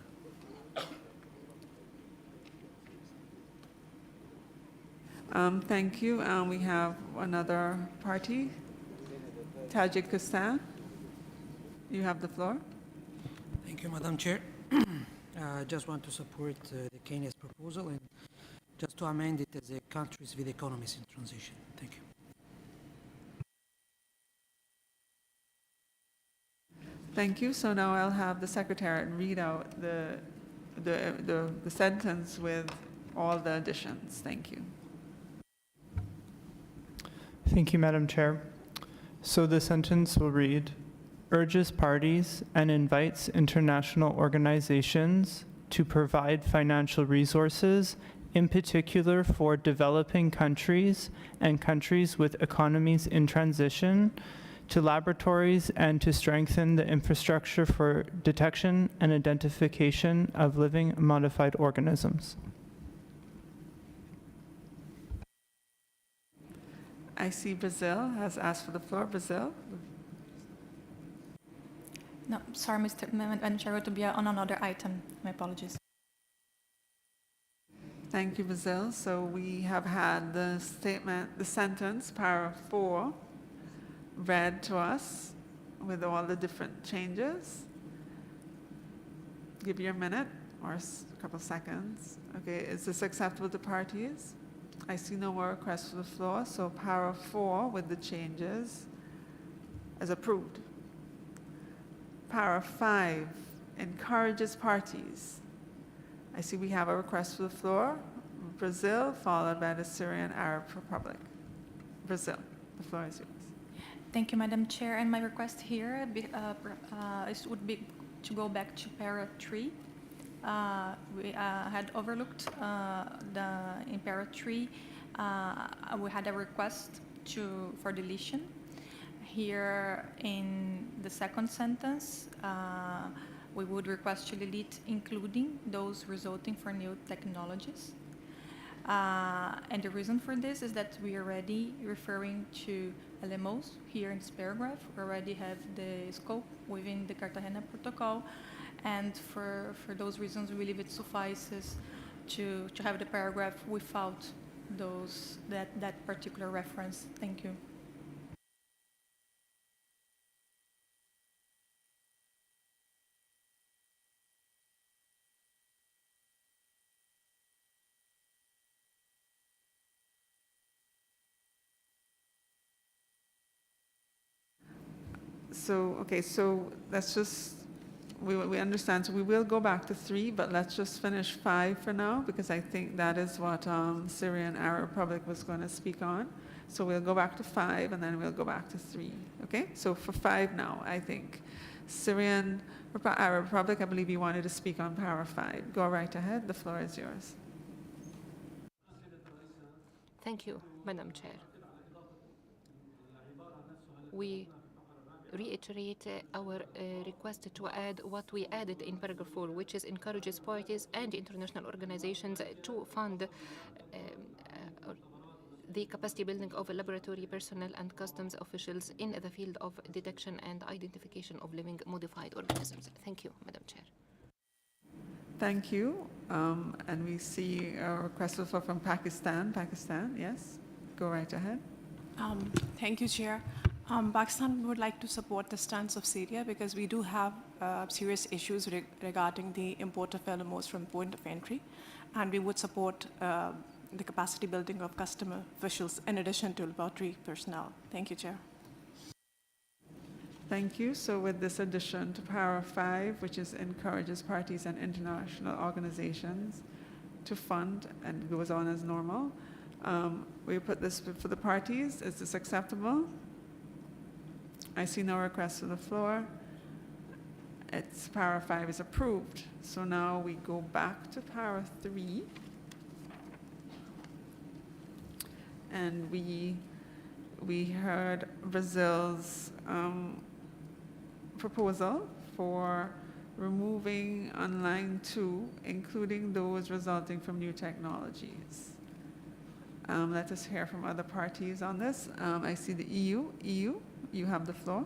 Thank you. We have another party, Tajikistan. You have the floor. Thank you, Madam Chair. I just want to support the Kenya's proposal and just to amend it as a countries with economies in transition. Thank you. Thank you. So now I'll have the Secretariat read out the sentence with all the additions. Thank you. Thank you, Madam Chair. So the sentence will read, urges parties and invites international organizations to provide financial resources, in particular for developing countries and countries with economies in transition, to laboratories and to strengthen the infrastructure for detection and identification of living modified organisms. I see Brazil has asked for the floor. Brazil? No, sorry, Madam Chair, to be on another item. My apologies. Thank you, Brazil. So we have had the sentence, paragraph 4, read to us with all the different changes. Give you a minute or a couple seconds. Okay, is this acceptable to parties? I see no more requests for the floor, so paragraph 4 with the changes is approved. Paragraph 5 encourages parties. I see we have a request for the floor. Brazil, followed by the Syrian Arab Republic. Brazil, the floor is yours. Thank you, Madam Chair. And my request here would be to go back to para 3. We had overlooked in para 3. We had a request for deletion. Here in the second sentence, we would request to delete including those resulting from new technologies. And the reason for this is that we are already referring to LMOs here in this paragraph. We already have the scope within the Cartagena Protocol, and for those reasons we believe it suffices to have the paragraph without that particular reference. Thank you. So, okay, so let's just, we understand, so we will go back to 3, but let's just finish 5 for now, because I think that is what Syrian Arab Republic was going to speak on. So we'll go back to 5 and then we'll go back to 3. Okay, so for 5 now, I think. Syrian Arab Republic, I believe you wanted to speak on para 5. Go right ahead, the floor is yours. Thank you, Madam Chair. We reiterate our request to add what we added in paragraph 4, which is encourages parties and international organizations to fund the capacity building of laboratory personnel and customs officials in the field of detection and identification of living modified organisms. Thank you, Madam Chair. Thank you. And we see a request also from Pakistan. Pakistan, yes, go right ahead. Thank you, Chair. Pakistan would like to support the stance of Syria because we do have serious issues regarding the import of LMOs from point of entry, and we would support the capacity building of customer officials in addition to laboratory personnel. Thank you, Chair. Thank you. So with this addition to para 5, which is encourages parties and international organizations to fund and goes on as normal, we put this for the parties. Is this acceptable? I see no request to the floor. It's para 5 is approved. So now we go back to para 3. And we heard Brazil's proposal for removing on line 2, including those resulting from new technologies. Let us hear from other parties on this. I see the EU. EU, you have the floor.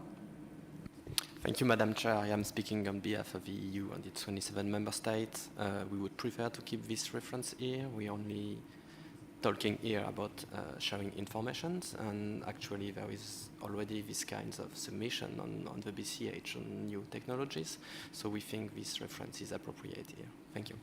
Thank you, Madam Chair. I am speaking on behalf of the EU and its 27 member states. We would prefer to keep this reference here. We only talking here about sharing information, and actually there is already this kinds of submission on the BCH on new technologies, so we think this reference is appropriate here. Thank you.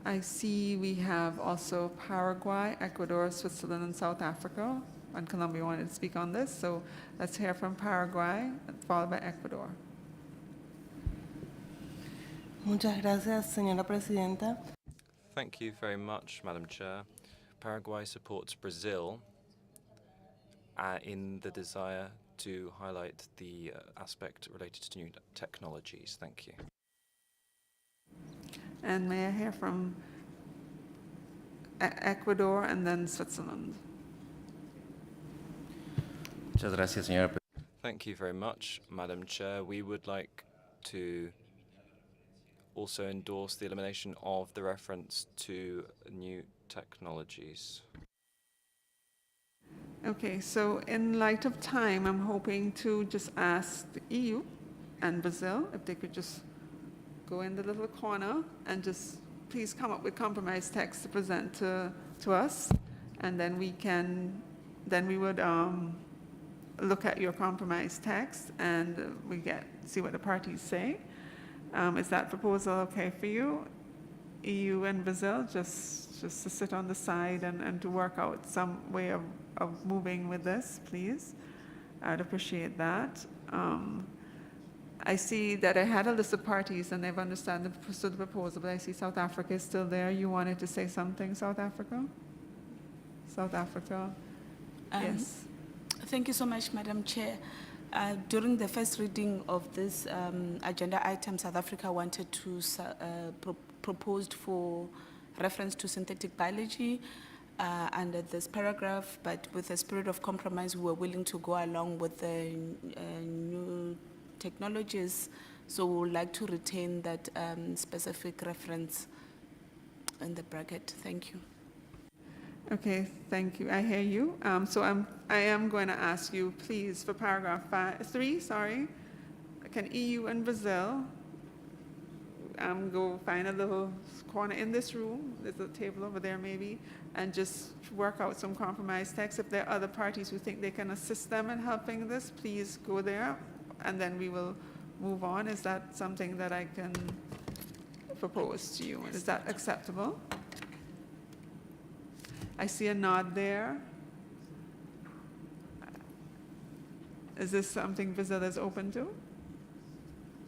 I see we have also Paraguay, Ecuador, Switzerland, and South Africa, and Colombia wanted to speak on this, so let's hear from Paraguay, followed by Ecuador. Muchas gracias, señora presidenta. Thank you very much, Madam Chair. Paraguay supports Brazil in the desire to highlight the aspect related to new technologies. Thank you. And may I hear from Ecuador and then Switzerland? Muchas gracias, señora. Thank you very much, Madam Chair. We would like to also endorse the elimination of the reference to new technologies. Okay, so in light of time, I'm hoping to just ask the EU and Brazil if they could just go in the little corner and just please come up with compromise text to present to us, and then we would look at your compromise text and see what the parties say. Is that proposal okay for you? EU and Brazil, just to sit on the side and to work out some way of moving with this, please. I'd appreciate that. I see that I had a list of parties and they've understood the proposal, but I see South Africa is still there. You wanted to say something, South Africa? South Africa, yes. Thank you so much, Madam Chair. During the first reading of this agenda item, South Africa wanted to proposed for reference to synthetic biology under this paragraph, but with a spirit of compromise, we were willing to go along with the new technologies. So we would like to retain that specific reference in the bracket. Thank you. Okay, thank you. I hear you. So I am going to ask you, please, for paragraph 3, can EU and Brazil go find a little corner in this room, there's a table over there maybe, and just work out some compromise text. If there are other parties who think they can assist them in helping this, please go there, and then we will move on. Is that something that I can propose to you? Is that acceptable? I see a nod there. Is this something Brazil is open to?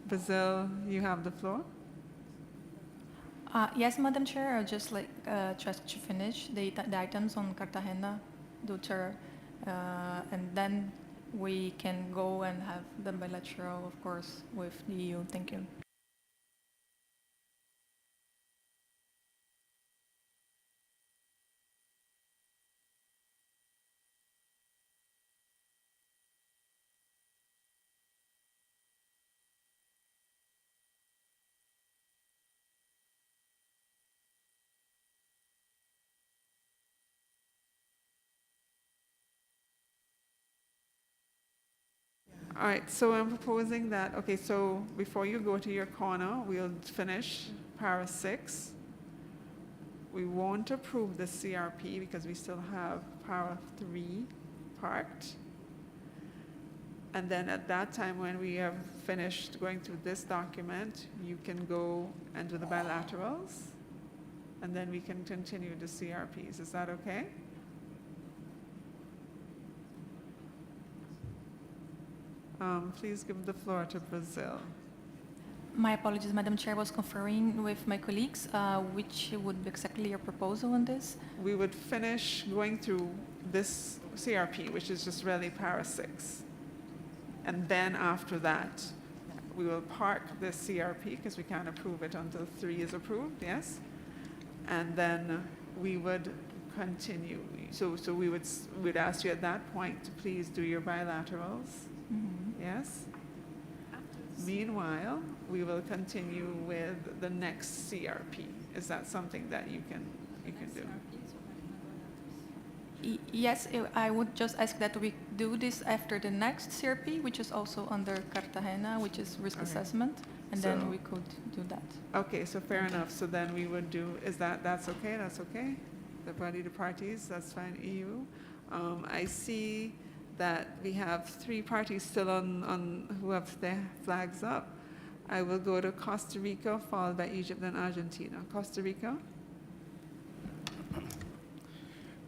Brazil, you have the floor. Yes, Madam Chair, I'd just like just to finish the items on Cartagena, Duterte, and then we can go and have the bilateral, of course, with the EU. Thank you. All right, so I'm proposing that, okay, so before you go to your corner, we'll finish para 6. We won't approve the CRP because we still have para 3 parked. And then at that time, when we have finished going through this document, you can go and do the bilaterals, and then we can continue the CRPs. Is that okay? Please give the floor to Brazil. My apologies, Madam Chair, I was conferring with my colleagues, which would be exactly your proposal on this? We would finish going through this CRP, which is just really para 6. And then after that, we will park the CRP because we can't approve it until 3 is approved, yes? And then we would continue. So we'd ask you at that point to please do your bilaterals, yes? Meanwhile, we will continue with the next CRP. Is that something that you can do? Yes, I would just ask that we do this after the next CRP, which is also under Cartagena, which is risk assessment, and then we could do that. Okay, so fair enough. So then we would do, that's okay? That's okay? The parties, that's fine, EU. I see that we have 3 parties still on who have their flags up. I will go to Costa Rica, followed by Egypt and Argentina. Costa Rica.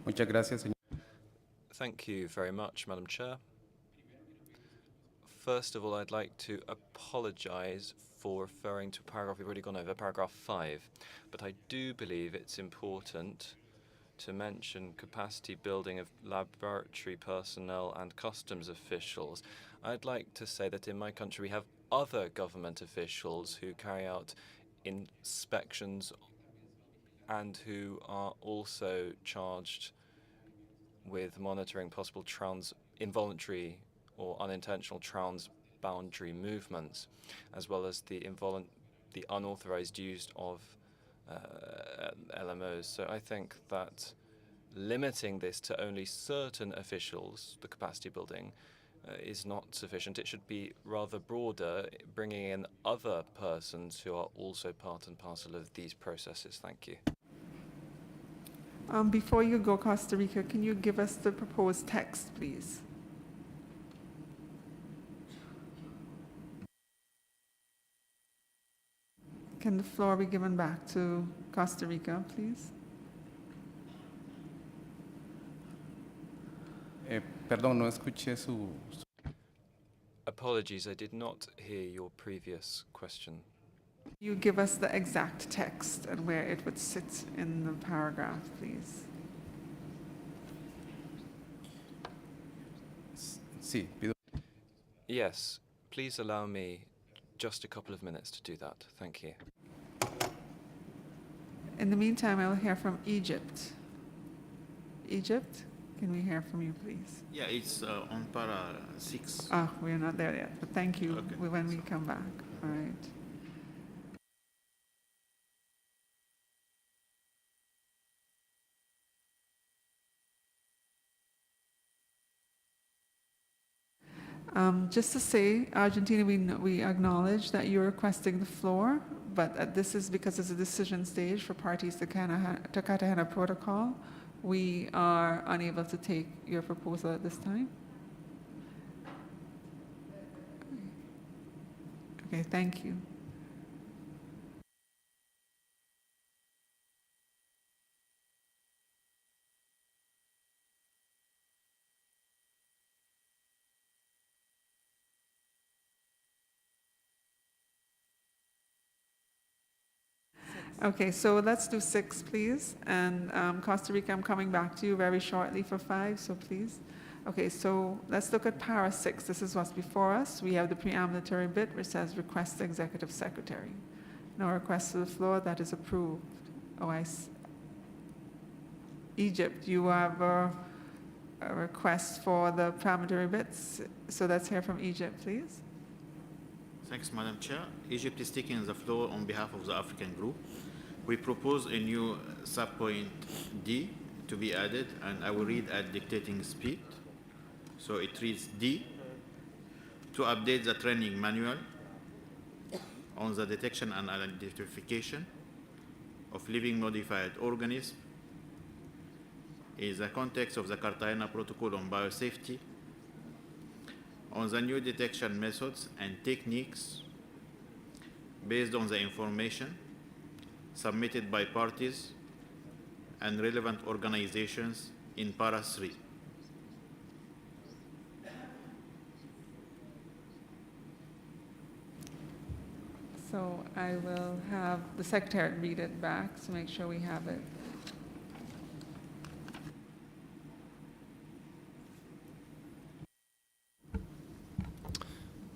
Muchas gracias, señor. Thank you very much, Madam Chair. First of all, I'd like to apologize for referring to a paragraph we've already gone over, paragraph 5. But I do believe it's important to mention capacity building of laboratory personnel and customs officials. I'd like to say that in my country we have other government officials who carry out inspections and who are also charged with monitoring possible involuntary or unintentional transboundary movements, as well as the unauthorized use of LMOs. So I think that limiting this to only certain officials, the capacity building, is not sufficient. It should be rather broader, bringing in other persons who are also part and parcel of these processes. Thank you. Before you go, Costa Rica, can you give us the proposed text, please? Can the floor be given back to Costa Rica, please? Perdón, no escuché su... Apologies, I did not hear your previous question. You give us the exact text and where it would sit in the paragraph, please. Sí, pido... Yes, please allow me just a couple of minutes to do that. Thank you. In the meantime, I will hear from Egypt. Egypt, can we hear from you, please? Yeah, it's on para 6. Ah, we're not there yet, but thank you Okay. when we come back. All right. Just to say, Argentina, we acknowledge that you're requesting the floor, but this is because it's a decision stage for parties to Cartagena Protocol. We are unable to take your proposal at this time. Okay, thank you. Okay, so let's do 6, please. And Costa Rica, I'm coming back to you very shortly for 5, so please. Okay, so let's look at para 6. This is what's before us. We have the preambulatory bit which says request the executive secretary. No request to the floor, that is approved. Egypt, you have a request for the preambulatory bits. So let's hear from Egypt, please. Thanks, Madam Chair. Egypt is taking the floor on behalf of the African group. We propose a new subpoint D to be added, and I will read at dictating speed. So it reads D, to update the training manual on the detection and identification of living modified organisms in the context of the Cartagena Protocol on Biosafety, on the new detection methods and techniques based on the information submitted by parties and relevant organizations in Para 3. So I will have the Secretariat read it back to make sure we have it.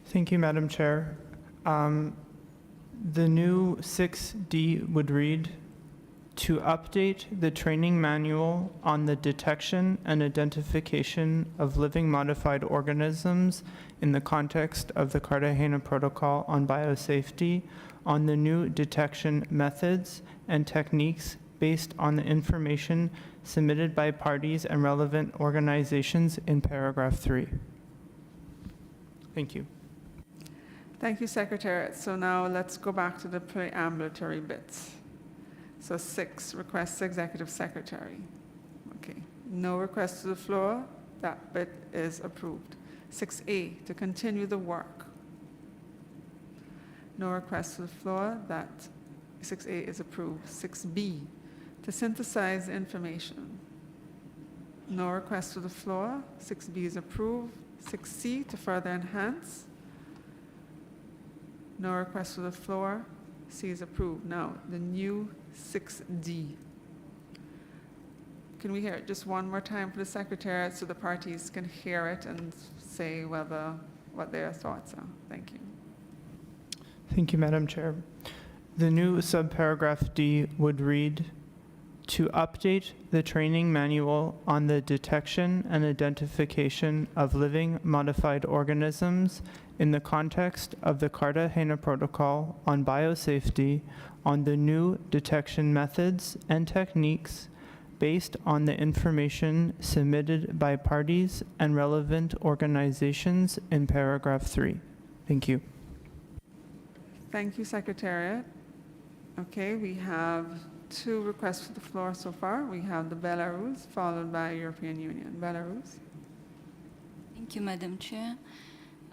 Thank you, Madam Chair. The new 6D would read, to update the training manual on the detection and identification of living modified organisms in the context of the Cartagena Protocol on Biosafety, on the new detection methods and techniques based on the information submitted by parties and relevant organizations in paragraph 3. Thank you. Thank you, Secretariat. So now let's go back to the preambulatory bits. So 6, request the Executive Secretary. Okay, no request to the floor, that bit is approved. 6A, to continue the work. No request to the floor, that 6A is approved. 6B, to synthesize information. No request to the floor, 6B is approved. 6C, to further enhance. No request to the floor, C is approved. Now, the new 6D. Can we hear it just one more time for the Secretariat so the parties can hear it and say what their thoughts are? Thank you. Thank you, Madam Chair. The new subparagraph D would read, to update the training manual on the detection and identification of living modified organisms in the context of the Cartagena Protocol on Biosafety, on the new detection methods and techniques based on the information submitted by parties and relevant organizations in paragraph 3. Thank you. Thank you, Secretariat. Okay, we have 2 requests for the floor so far. We have the Belarus, followed by European Union. Belarus. Thank you, Madam Chair.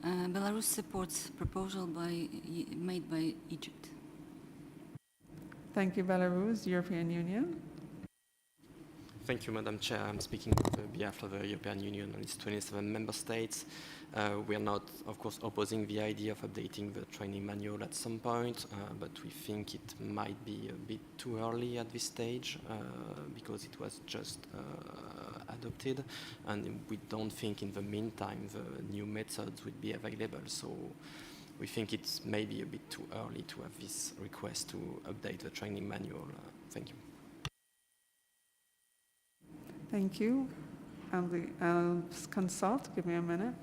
Belarus supports proposal made by Egypt. Thank you, Belarus. European Union. Thank you, Madam Chair. I'm speaking on behalf of the European Union and its 27 member states. We are not, of course, opposing the idea of updating the training manual at some point, but we think it might be a bit too early at this stage because it was just adopted, and we don't think in the meantime the new methods would be available. So we think it's maybe a bit too early to have this request to update the training manual. Thank you. Thank you. I'll consult. Give me a minute.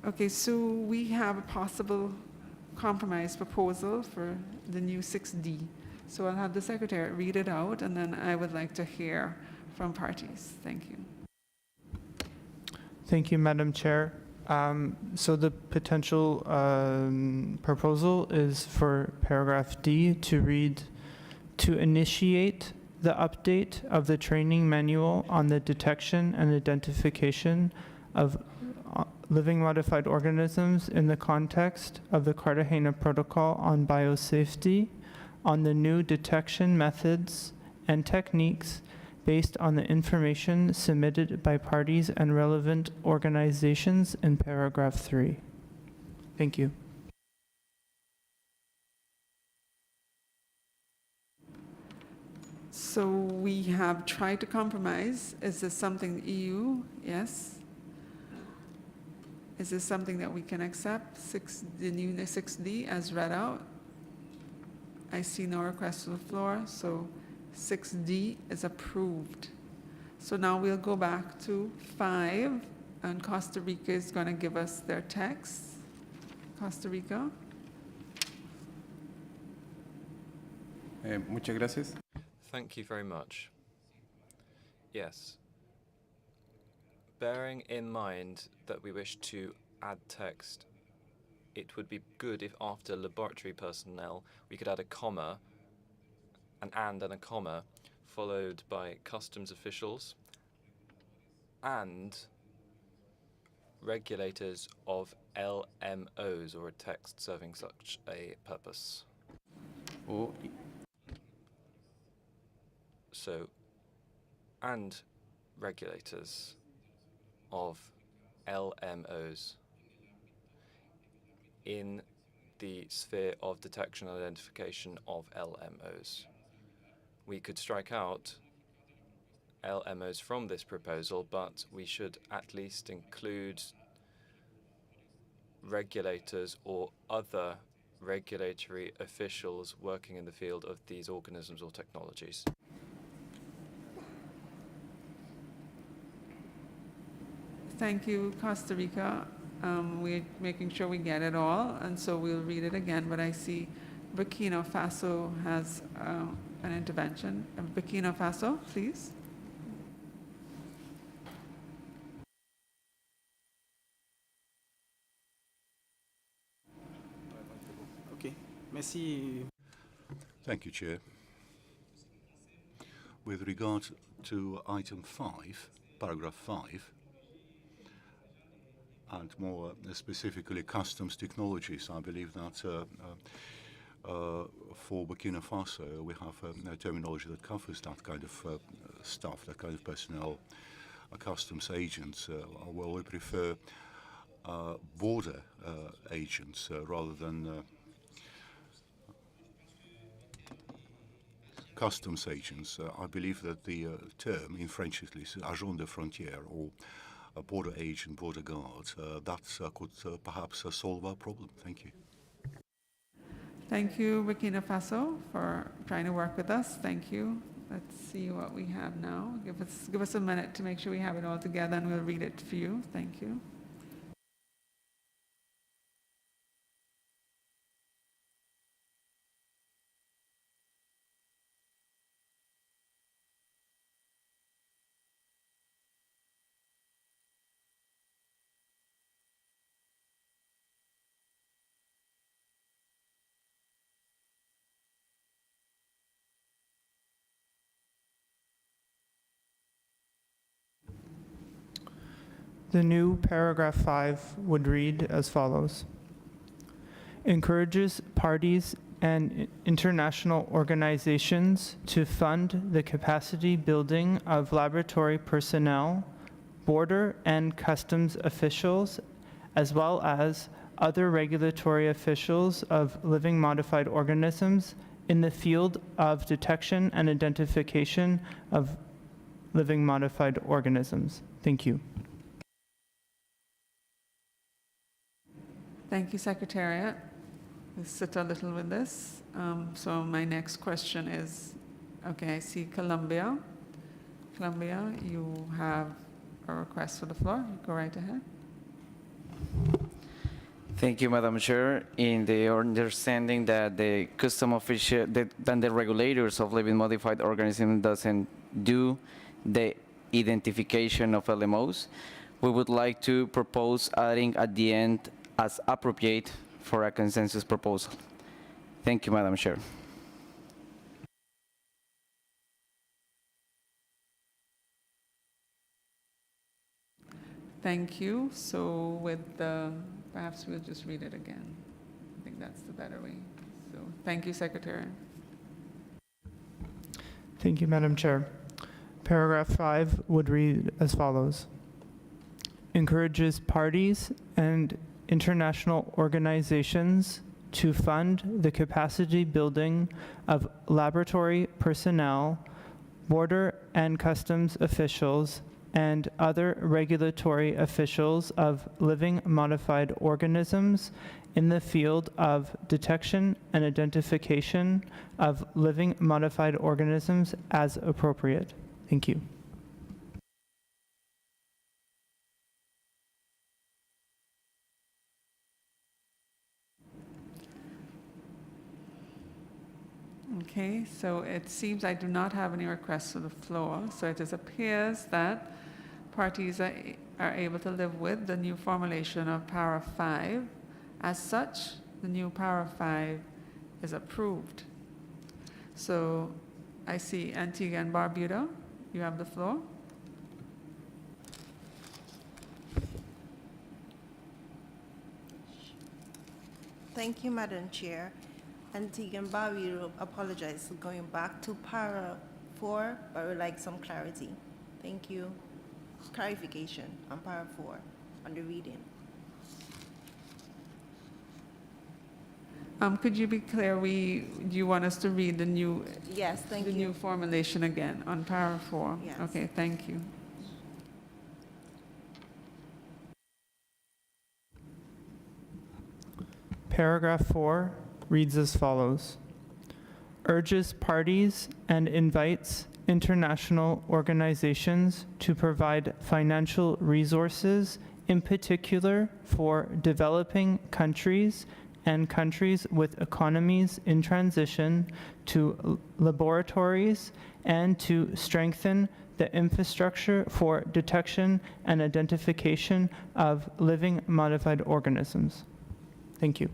Okay, so we have a possible compromise proposal for the new 6D. So I'll have the secretary read it out, and then I would like to hear from parties. Thank you. Thank you, Madam Chair. So the potential proposal is for paragraph D to read, to initiate the update of the training manual on the detection and identification of living modified organisms in the context of the Cartagena Protocol on Biosafety, on the new detection methods and techniques based on the information submitted by parties and relevant organizations in paragraph 3. Thank you. So we have tried to compromise. Is this something the EU? Yes. Is this something that we can accept? The new 6D as read out? I see no request to the floor, so 6D is approved. So now we'll go back to 5, and Costa Rica is going to give us their text. Costa Rica. Muchas gracias. Thank you very much. Yes. Bearing in mind that we wish to add text, it would be good if after laboratory personnel we could add a comma, an and a comma, followed by customs officials and regulators of LMOs, or a text serving such a purpose. Oh, So, and regulators of LMOs in the sphere of detection and identification of LMOs. We could strike out LMOs from this proposal, but we should at least include regulators or other regulatory officials working in the field of these organisms or technologies. Thank you, Costa Rica. We're making sure we get it all, and so we'll read it again, but I see Burkina Faso has an intervention. Burkina Faso, please. Okay, merci. Thank you, Chair. With regard to item 5, paragraph 5, and more specifically customs technologies, I believe that for Burkina Faso we have a terminology that covers that kind of stuff, that kind of personnel, customs agents. Well, we prefer border agents rather than customs agents. I believe that the term in French at least, agent de frontière, or a border agent, border guard, that could perhaps solve our problem. Thank you. Thank you, Burkina Faso, for trying to work with us. Thank you. Let's see what we have now. Give us a minute to make sure we have it all together, and we'll read it for you. Thank you. The new paragraph 5 would read as follows. Encourages parties and international organizations to fund the capacity building of laboratory personnel, border and customs officials, as well as other regulatory officials of living modified organisms in the field of detection and identification of living modified organisms. Thank you. Thank you, Secretariat. We'll sit a little with this. So my next question is, okay, I see Colombia. Colombia, you have a request for the floor. Go right ahead. Thank you, Madam Chair. In the understanding that the custom official, that the regulators of living modified organisms doesn't do the identification of LMOs, we would like to propose adding at the end as appropriate for a consensus proposal. Thank you, Madam Chair. Thank you. So with the, perhaps we'll just read it again. I think that's the better way. So thank you, Secretary. Thank you, Madam Chair. Paragraph 5 would read as follows. Encourages parties and international organizations to fund the capacity building of laboratory personnel, border and customs officials, and other regulatory officials of living modified organisms in the field of detection and identification of living modified organisms as appropriate. Thank you. Okay, so it seems I do not have any requests to the floor, so it appears that parties are able to live with the new formulation of para 5. As such, the new para 5 is approved. So I see Antigua and Barbuda, you have the floor. Thank you, Madam Chair. Antigua and Barbuda apologize for going back to para 4, but would like some clarity. Thank you. Clarification on para 4 on the reading. Could you be clear? Do you want us to read the new? Yes, thank you. The new formulation again on para 4. Yes. Okay, thank you. Paragraph 4 reads as follows. Urges parties and invites international organizations to provide financial resources, in particular for developing countries and countries with economies in transition, to laboratories and to strengthen the infrastructure for detection and identification of living modified organisms. Thank you.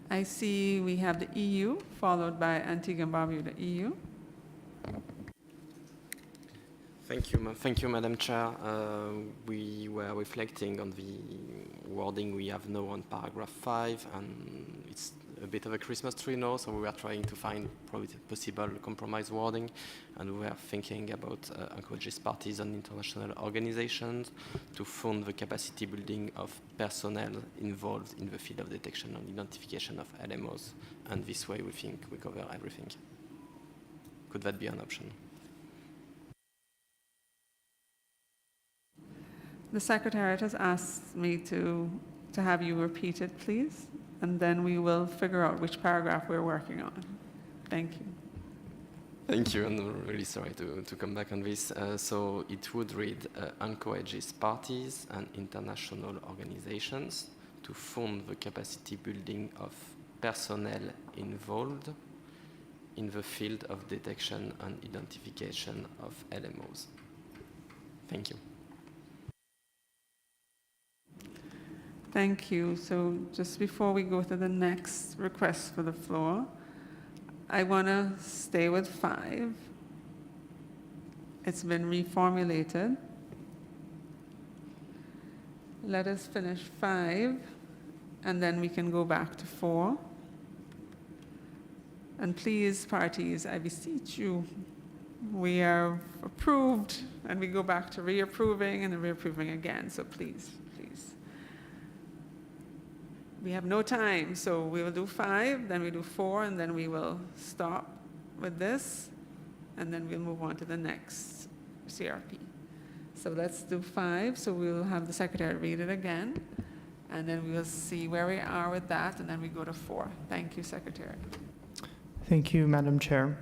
I see we have the EU, followed by Antigua and Barbuda, EU. Thank you, Madam Chair. We were reflecting on the wording we have now on paragraph 5, and it's a bit of a Christmas tree now, so we were trying to find probably possible compromise wording, and we were thinking about encourages parties and international organizations to fund the capacity building of personnel involved in the field of detection and identification of LMOs, and this way we think we cover everything. Could that be an option? The Secretariat has asked me to have you repeat it, please, and then we will figure out which paragraph we're working on. Thank you. Thank you, and I'm really sorry to come back on this. So it would read, encourages parties and international organizations to fund the capacity building of personnel involved in the field of detection and identification of LMOs. Thank you. Thank you. So just before we go to the next request for the floor, I want to stay with 5. It's been reformulated. Let us finish 5, and then we can go back to 4. And please, parties, I beseech you, we are approved, and we go back to reapproving and then reapproving again, so please. We have no time, so we will do 5, then we do 4, and then we will stop with this, and then we'll move on to the next CRP. So let's do 5, so we'll have the Secretary read it again, and then we'll see where we are with that, and then we go to 4. Thank you, Secretary. Thank you, Madam Chair.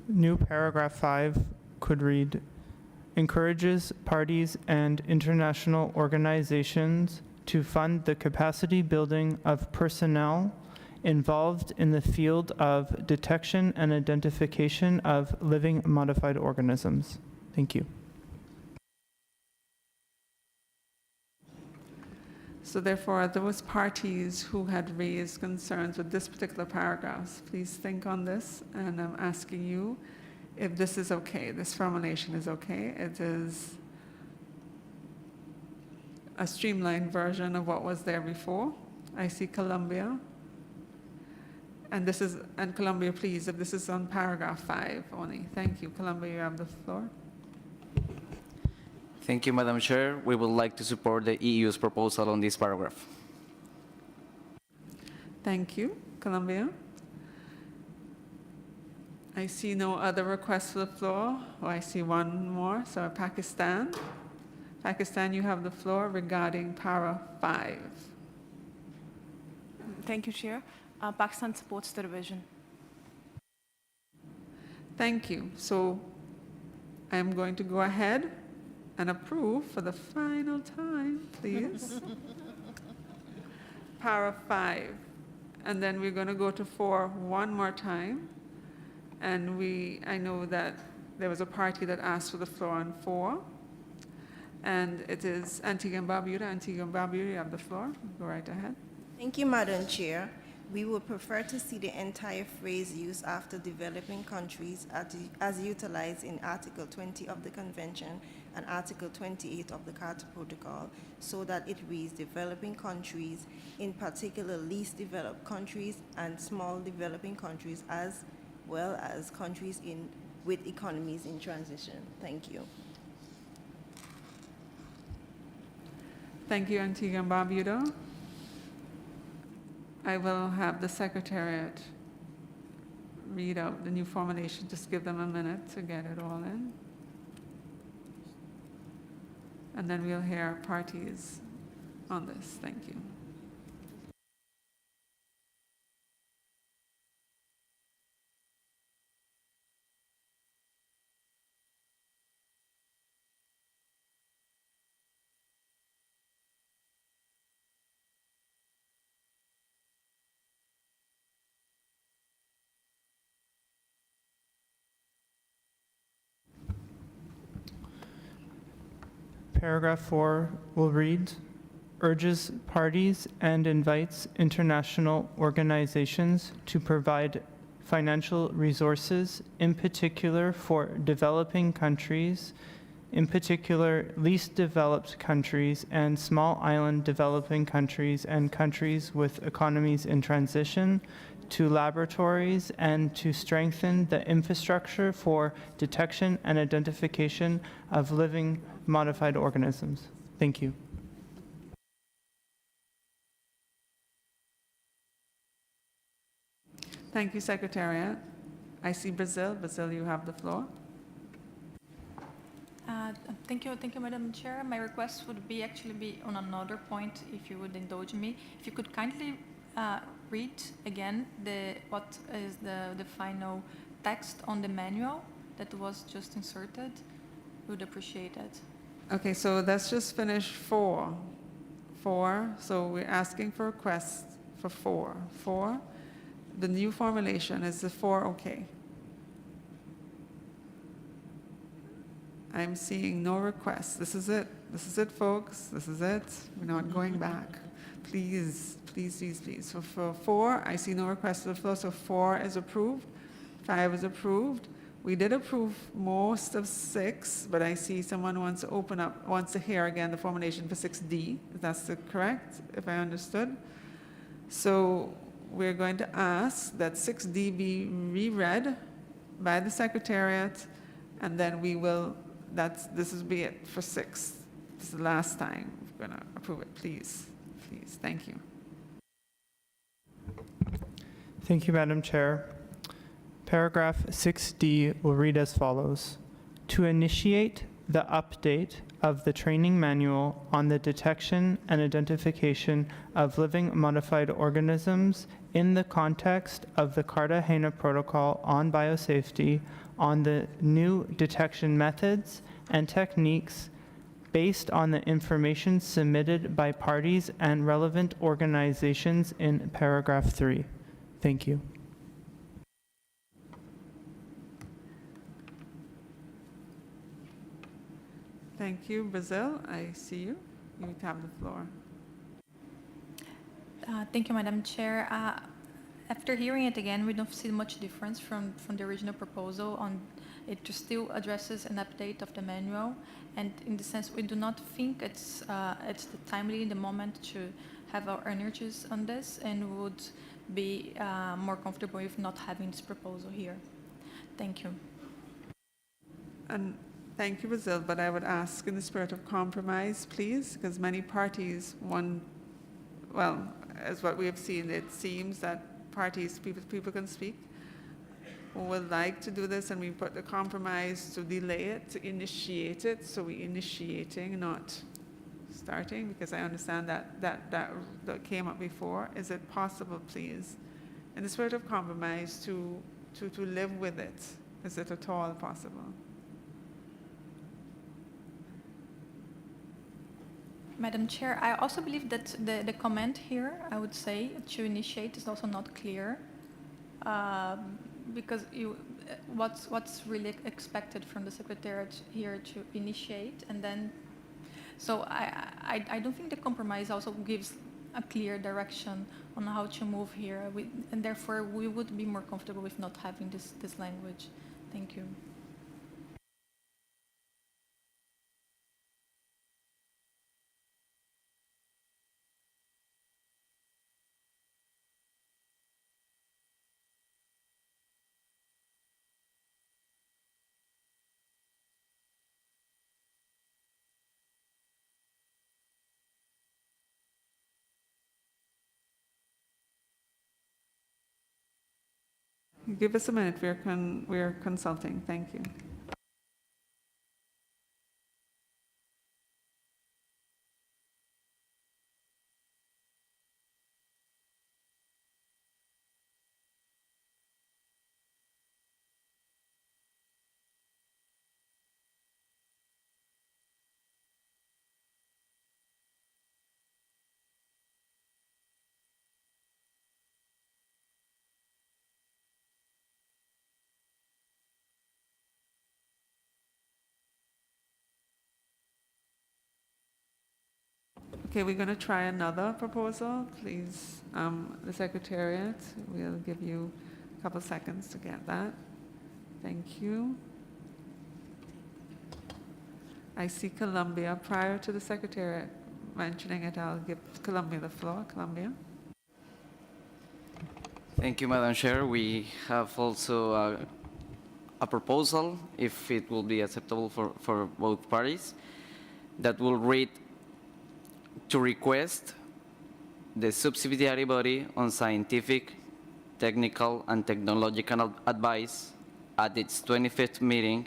New paragraph 5 could read, encourages parties and international organizations to fund the capacity building of personnel involved in the field of detection and identification of living modified organisms. Thank you. So therefore, those parties who had raised concerns with this particular paragraph, please think on this, and I'm asking you if this is okay, this formulation is okay. It is a streamlined version of what was there before. I see Colombia. And Colombia, please, if this is on paragraph 5 only. Thank you. Colombia, you have the floor. Thank you, Madam Chair. We would like to support the EU's proposal on this paragraph. Thank you. Colombia. I see no other requests for the floor. Oh, I see one more. So Pakistan. Pakistan, you have the floor regarding para 5. Thank you, Chair. Pakistan supports the revision. Thank you. So I'm going to go ahead and approve for the final time, please. Para 5. And then we're going to go to 4 one more time. And I know that there was a party that asked for the floor on 4. And it is Antigua and Barbuda. Antigua and Barbuda, you have the floor. Go right ahead. Thank you, Madam Chair. We would prefer to see the entire phrase used after developing countries as utilized in Article 20 of the Convention and Article 28 of the Carter Protocol, so that it reads developing countries, in particular least developed countries and small developing countries, as well as countries with economies in transition. Thank you. Thank you, Antigua and Barbuda. I will have the Secretariat read out the new formulation. Just give them a minute to get it all in. And then we'll hear parties on this. Thank you. Paragraph 4 will read, urges parties and invites international organizations to provide financial resources, in particular for developing countries, in particular least developed countries and small island developing countries and countries with economies in transition, to laboratories and to strengthen the infrastructure for detection and identification of living modified organisms. Thank you. Thank you, Secretariat. I see Brazil. Brazil, you have the floor. Thank you, Madam Chair. My request would be on another point, if you would indulge me. If you could kindly read again what is the final text on the manual that was just inserted. We would appreciate it. Okay, so let's just finish 4. 4, so we're asking for requests for 4. 4, the new formulation, is the 4 okay? I'm seeing no requests. This is it. This is it, folks. This is it. We're not going back. Please, please, please, please. So for 4, I see no requests to the floor, so 4 is approved. 5 is approved. We did approve most of 6, but I see someone wants to hear again the formulation for 6D. That's correct, if I understood. So we're going to ask that 6D be reread by the Secretariat, and then we will, this will be it for 6. This is the last time we're going to approve it. Please, please, thank you. Thank you, Madam Chair. Paragraph 6D will read as follows. To initiate the update of the training manual on the detection and identification of living modified organisms in the context of the Cartagena Protocol on Biosafety on the new detection methods and techniques based on the information submitted by parties and relevant organizations in paragraph 3. Thank you. Thank you. Brazil, I see you. You have the floor. Thank you, Madam Chair. After hearing it again, we don't see much difference from the original proposal. On it still addresses an update of the manual, and in the sense we do not think it's the timely the moment to have our energies on this, and would be more comfortable with not having this proposal here. Thank you. And thank you, Brazil, but I would ask in the spirit of compromise, please, because many parties want, well, as what we have seen, it seems that parties, people can speak, would like to do this, and we put the compromise to delay it, to initiate it, so we're initiating, not starting, because I understand that came up before. Is it possible, please, in the spirit of compromise, to live with it? Is it at all possible? Madam Chair, I also believe that the comment here, I would say, to initiate is also not clear, because what's really expected from the Secretariat here to initiate, and then, so I don't think the compromise also gives a clear direction on how to move here, and therefore we would be more comfortable with not having this language. Thank you. Give us a minute. We're consulting. Thank you. Okay, we're going to try another proposal. Please, the Secretariat, we'll give you a couple seconds to get that. Thank you. I see Columbia. Prior to the Secretariat mentioning it, I'll give Columbia the floor. Columbia. Thank you, Madam Chair. We have also a proposal, if it will be acceptable for both parties, that will read to request the subsidiary body on scientific, technical, and technological advice at its 25th meeting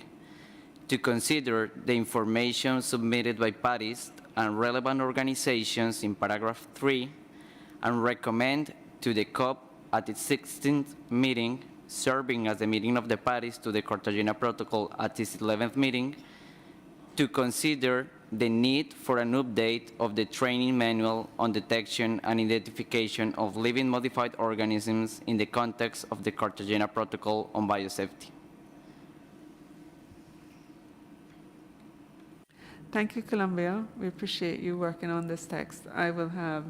to consider the information submitted by parties and relevant organizations in paragraph 3 and recommend to the COP at its 16th meeting, serving as the meeting of the parties to the Cartagena Protocol at its 11th meeting, to consider the need for an update of the training manual on detection and identification of living modified organisms in the context of the Cartagena Protocol on biosafety. Thank you, Columbia. We appreciate you working on this text. I will have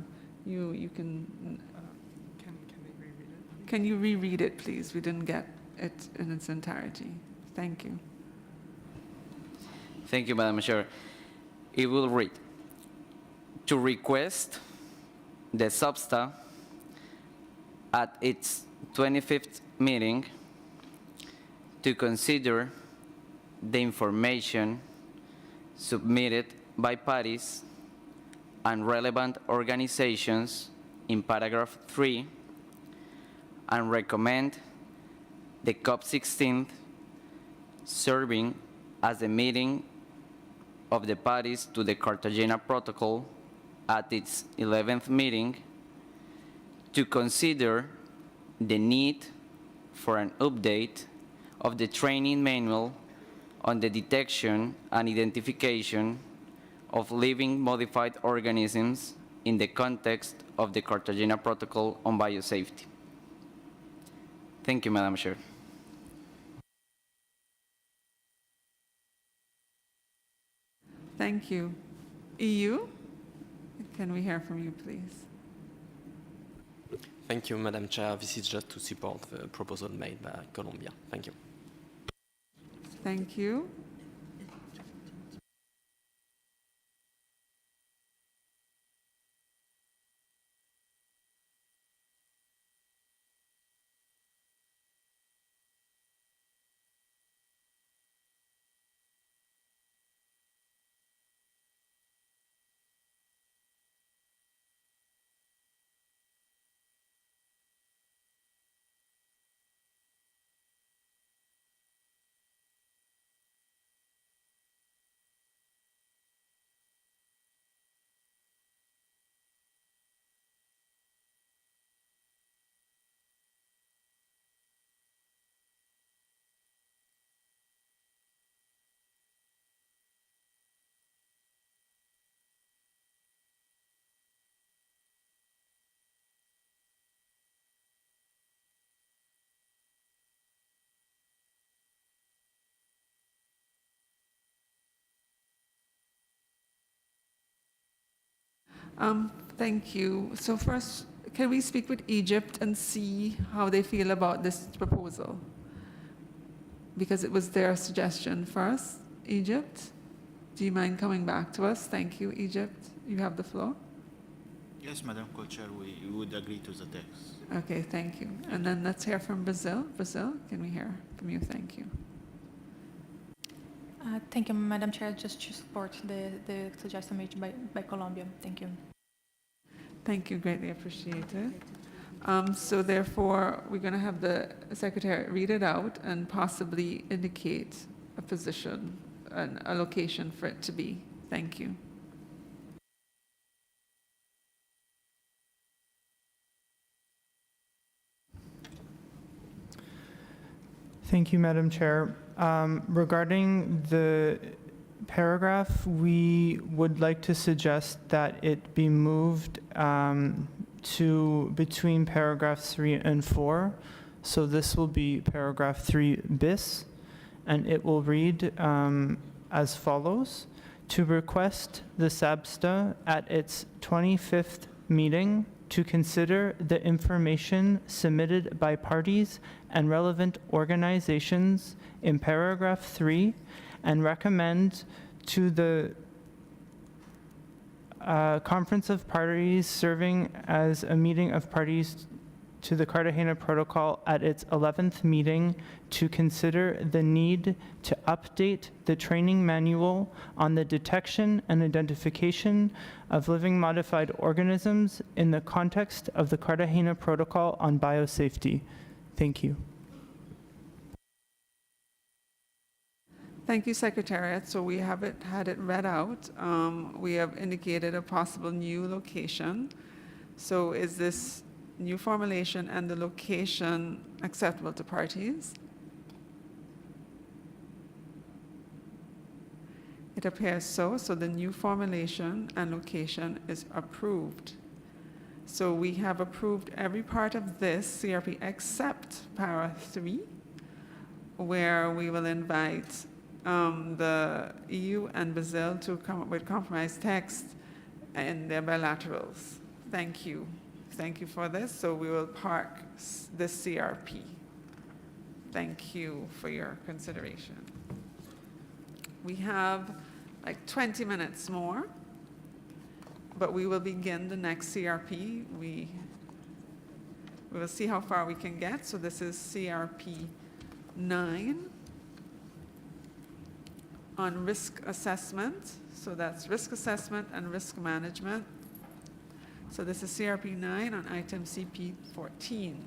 you can can you reread it, please? We didn't get it in its entirety. Thank you. Thank you, Madam Chair. It will read, to request the SUBSTA at its 25th meeting to consider the information submitted by parties and relevant organizations in paragraph 3 and recommend the COP16 serving as a meeting of the parties to the Cartagena Protocol at its 11th meeting to consider the need for an update of the training manual on the detection and identification of living modified organisms in the context of the Cartagena Protocol on Biosafety. Thank you, Madam Chair. Thank you. EU, can we hear from you, please? Thank you, Madam Chair. This is just to support the proposal made by Colombia. Thank you. Thank you. Thank you. So first, can we speak with Egypt and see how they feel about this proposal? Because it was their suggestion first. Egypt, do you mind coming back to us? Thank you, Egypt. You have the floor. Yes, Madam Co-Chair, we would agree to the text. Okay, thank you. And then let's hear from Brazil. Brazil, can we hear from you? Thank you. Thank you, Madam Chair. Just to support the suggestion made by Colombia. Thank you. Thank you, greatly appreciated. So therefore, we're going to have the Secretary read it out and possibly indicate a position, a location for it to be. Thank you. Thank you, Madam Chair. Regarding the paragraph, we would like to suggest that it be moved to between paragraphs 3 and 4. So this will be paragraph 3 bis, and it will read as follows: to request the SABSTA at its 25th meeting to consider the information submitted by parties and relevant organizations in paragraph 3 and recommend to the Conference of Parties serving as a meeting of parties to the Cartagena Protocol at its 11th meeting to consider the need to update the training manual on the detection and identification of living modified organisms in the context of the Cartagena Protocol on Biosafety. Thank you. Thank you, Secretariat. So we have had it read out. We have indicated a possible new location. So is this new formulation and the location acceptable to parties? It appears so. So the new formulation and location is approved. So we have approved every part of this CRP except para 3, where we will invite the EU and Brazil to come up with compromise text in their bilaterals. Thank you. Thank you for this. So we will park this CRP. Thank you for your consideration. We have like 20 minutes more, but we will begin the next CRP. We will see how far we can get. So this is CRP 9 on risk assessment. So that's risk assessment and risk management. So this is CRP 9 on item CP 14.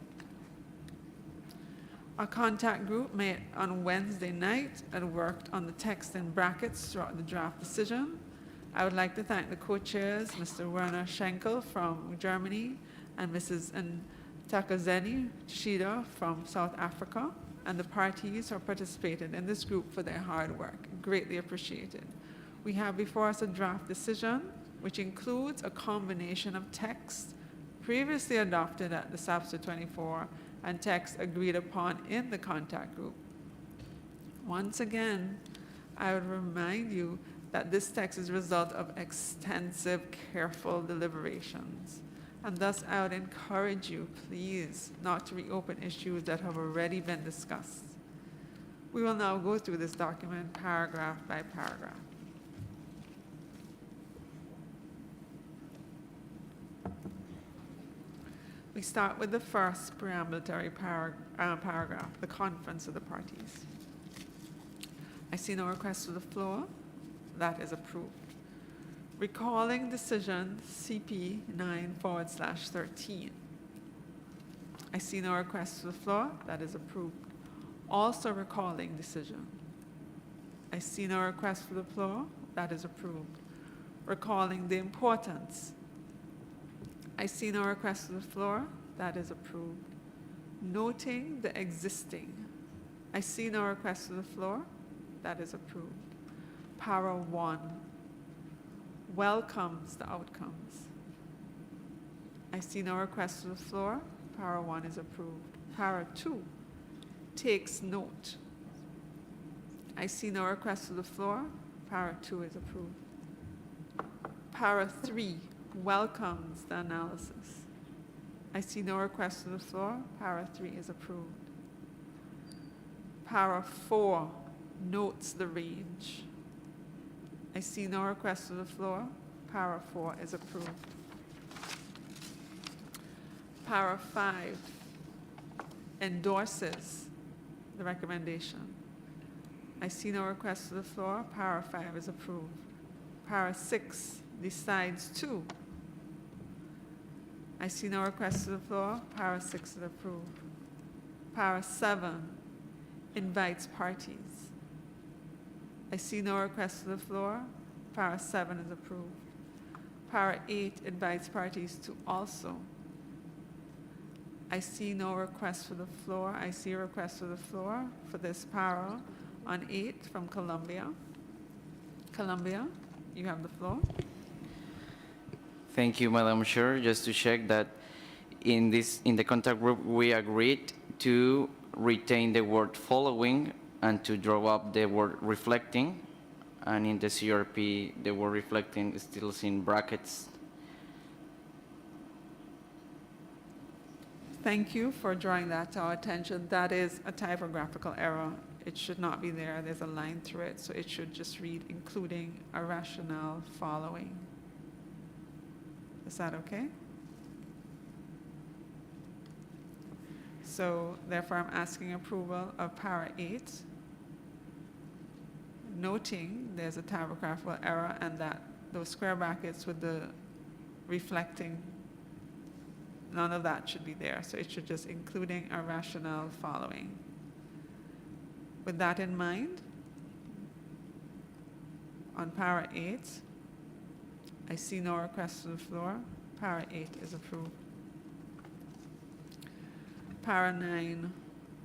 A contact group met on Wednesday night and worked on the text in brackets throughout the draft decision. I would like to thank the co-chairs, Mr. Werner Schenkel from Germany and Mrs. Takazeni Shida from South Africa. and the parties who participated in this group for their hard work. Greatly appreciated. We have before us a draft decision, which includes a combination of text previously adopted at the SAPSA 24 and text agreed upon in the contact group. Once again, I would remind you that this text is a result of extensive, careful deliberations. And thus, I would encourage you, please, not to reopen issues that have already been discussed. We will now go through this document paragraph by paragraph. We start with the first preambulatory paragraph, the conference of the parties. I see no request to the floor. That is approved. Recalling decision CP 9/13. I see no request to the floor. That is approved. Also recalling decision. I see no request for the floor. That is approved. Recalling the importance. I see no request to the floor. That is approved. Noting the existing. I see no request to the floor. That is approved. Para 1. Welcomes the outcomes. I see no request to the floor. Para 1 is approved. Para 2. Takes note. I see no request to the floor. Para 2 is approved. Para 3. Welcomes the analysis. I see no request to the floor. Para 3 is approved. Para 4. Notes the range. I see no request to the floor. Para 4 is approved. Para 5 endorses the recommendation. I see no request to the floor. Para 5 is approved. Para 6 decides to. I see no request to the floor. Para 6 is approved. Para 7 invites parties. I see no request to the floor. Para 7 is approved. Para 8 invites parties to also. I see no request for the floor. I see a request for the floor for this para on 8 from Colombia. Colombia, you have the floor. Thank you, Madam Chair. Just to check that in the contact group, we agreed to retain the word following and to draw up the word reflecting. And in the CRP, the word reflecting is still in brackets. Thank you for drawing that to our attention. That is a typographical error. It should not be there. There's a line through it, so it should just read including a rationale following. Is that okay? So therefore, I'm asking approval of para 8, noting there's a typographical error and that those square brackets with the reflecting, none of that should be there. So it should just including a rationale following. With that in mind, on para 8, I see no request to the floor. Para 8 is approved. Para 9,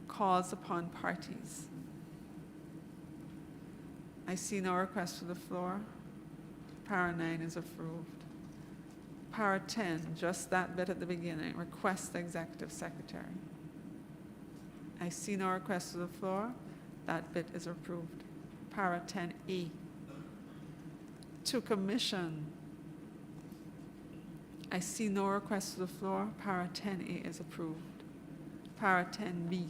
calls upon parties. I see no request to the floor. Para 9 is approved. Para 10, just that bit at the beginning, request the executive secretary. I see no request to the floor. That bit is approved. Para 10E, to commission. I see no request to the floor. Para 10A is approved. Para 10B,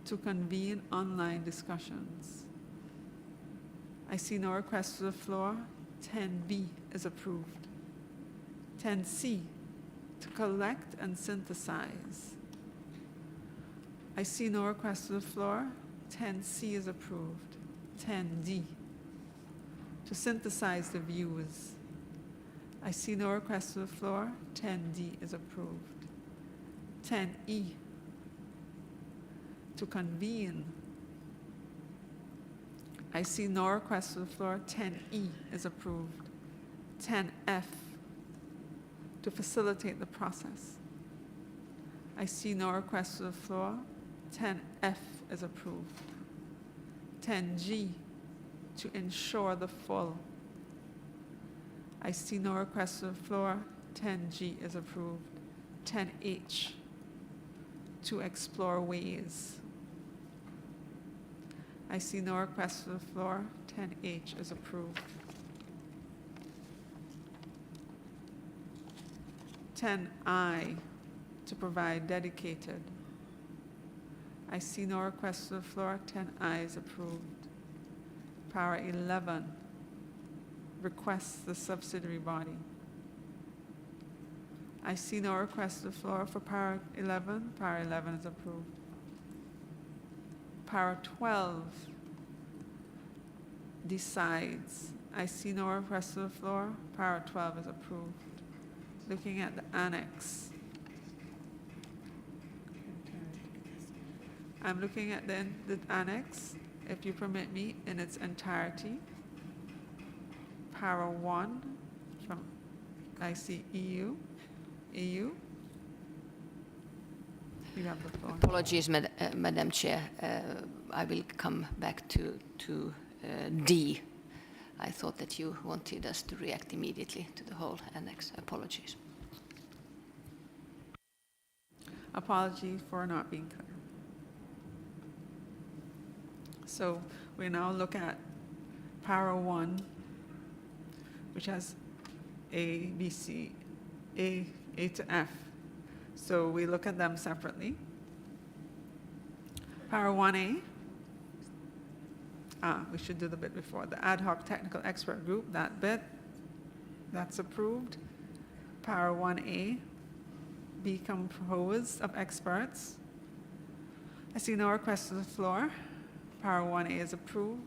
to convene online discussions. I see no request to the floor. 10B is approved. 10C, to collect and synthesize. I see no request to the floor. 10C is approved. 10D, to synthesize the views. I see no request to the floor. 10D is approved. 10E, to convene. I see no request to the floor. 10E is approved. 10F, to facilitate the process. I see no request to the floor. 10F is approved. 10G, to ensure the full. I see no request on the floor. 10G is approved. 10H, to explore ways. I see no request on the floor. 10H is approved. 10I, to provide dedicated. I see no request on the floor. 10I is approved. Para 11, requests the subsidiary body. I see no request on the floor for Para 11. Para 11 is approved. Para 12, decides. I see no request on the floor. Para 12 is approved. Looking at the annex. I'm looking at the annex, if you permit me, in its entirety. Para 1, from, I see EU. EU. You have the floor. Apologies, Madam Chair. I will come back to D. I thought that you wanted us to react immediately to the whole annex. Apologies. Apology for not being clear. So we now look at Para 1, which has A, B, C, A to F. So we look at them separately. Para 1A, we should do the bit before. The ad hoc technical expert group, that bit, that's approved. Para 1A, be composed of experts. I see no request to the floor. Para 1A is approved.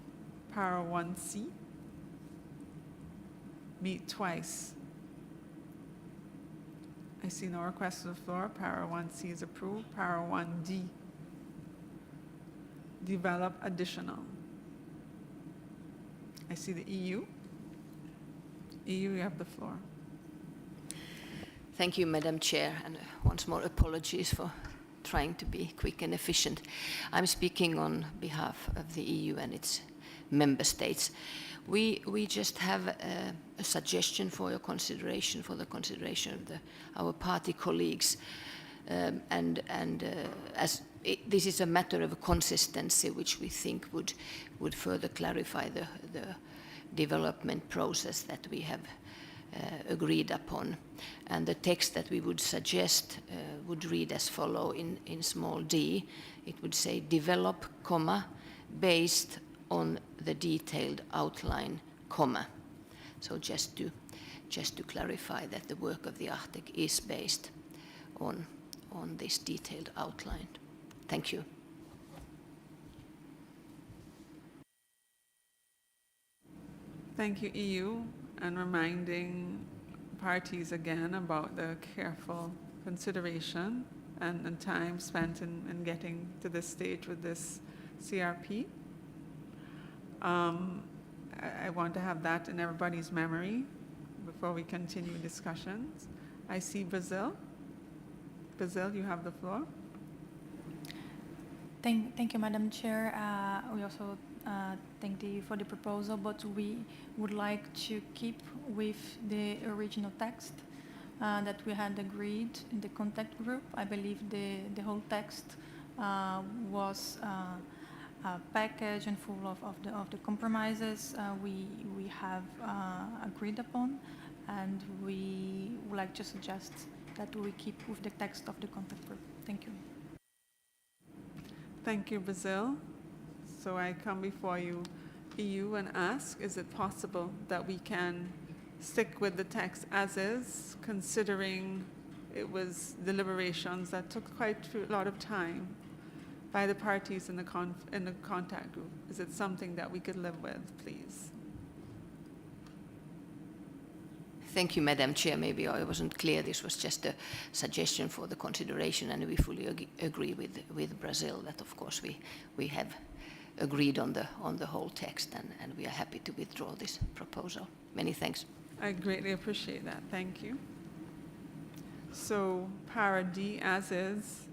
Para 1C, meet twice. I see no request to the floor. Para 1C is approved. Para 1D, develop additional. I see the EU. EU, you have the floor. Thank you, Madam Chair, and once more apologies for trying to be quick and efficient. I'm speaking on behalf of the EU and its member states. We just have a suggestion for your consideration, for the consideration of our party colleagues, as this is a matter of consistency, which we think would further clarify the development process that we have agreed upon. And the text that we would suggest would read as follow in small d. It would say develop, comma, based on the detailed outline, comma. So just to clarify that the work of the Arctic is based on this detailed outline. Thank you. Thank you, EU, and reminding parties again about the careful consideration and time spent in getting to this stage with this CRP. I want to have that in everybody's memory before we continue discussions. I see Brazil. Brazil, you have the floor. Thank you, Madam Chair. We also thank the for the proposal, but we would like to keep with the original text that we had agreed in the contact group. I believe the whole text was a package and full of the compromises we have agreed upon, and we would like to suggest that we keep with the text of the contact group. Thank you. Thank you, Brazil. So I come before you, EU, and ask, is it possible that we can stick with the text as is, considering it was deliberations that took quite a lot of time by the parties in the contact group? Is it something that we could live with, please? Thank you, Madam Chair. Maybe I wasn't clear. This was just a suggestion for the consideration, and we fully agree with Brazil that, of course, we have agreed on the whole text, and we are happy to withdraw this proposal. Many thanks. I greatly appreciate that. Thank you. So, Para D as is.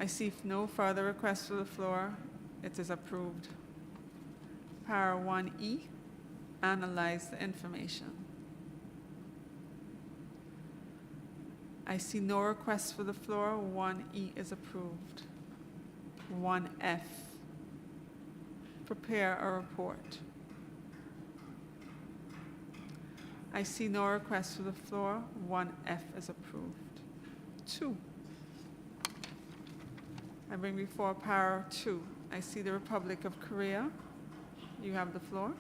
I see no further requests for the floor. It is approved. Para 1E, analyze the information. I see no requests for the floor. 1E is approved. 1F, prepare a report. I see no requests for the floor. 1F is approved. 2. I bring before Para 2. I see the Republic of Korea. You have the floor.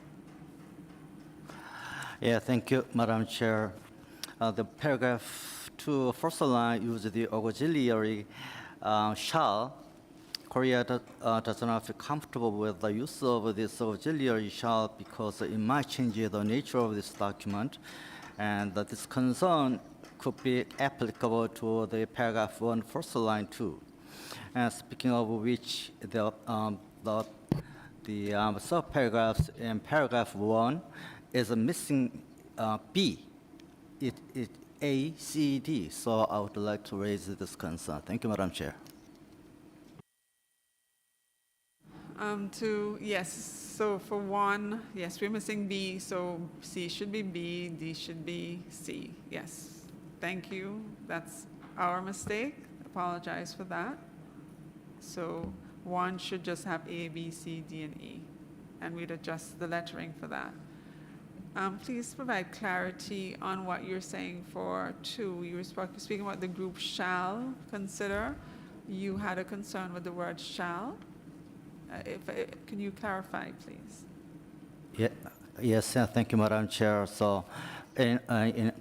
Yeah, thank you, Madam Chair. The paragraph 2, first line, use the auxiliary shall. Korea does not feel comfortable with the use of this auxiliary shall because it might change the nature of this document, and that this concern could be applicable to the paragraph 1, first line too. And speaking of which, the subparagraphs in paragraph 1 is missing B. It A, C, D. So I would like to raise this concern. Thank you, Madam Chair. Yes, so for 1, yes, we're missing B, so C should be B, D should be C. Yes, thank you. That's our mistake. Apologize for that. So 1 should just have A, B, C, D, and E, and we'd adjust the lettering for that. Please provide clarity on what you're saying for 2. You were speaking about the group shall consider. You had a concern with the word shall. Can you clarify, please? Yeah, yes, thank you, Madam Chair. So in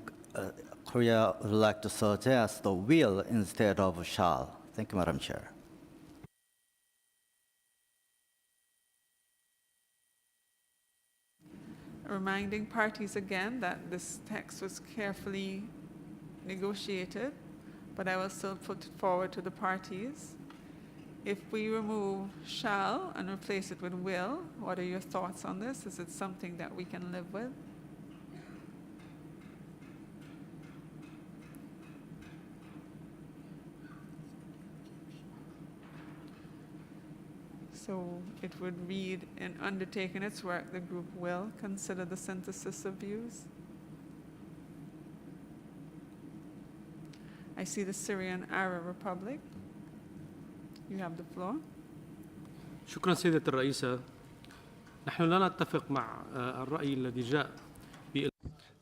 Korea would like to suggest the will instead of shall. Thank you, Madam Chair. Reminding parties again that this text was carefully negotiated, but I will still put it forward to the parties. If we remove shall and replace it with will, what are your thoughts on this? Is it something that we can live with? So it would read, in undertaking its work, the group will consider the synthesis of views. I see the Syrian Arab Republic. You have the floor. شكرا سيدة الرئيسة. نحن لا نتفق مع الرأي الذي جاء.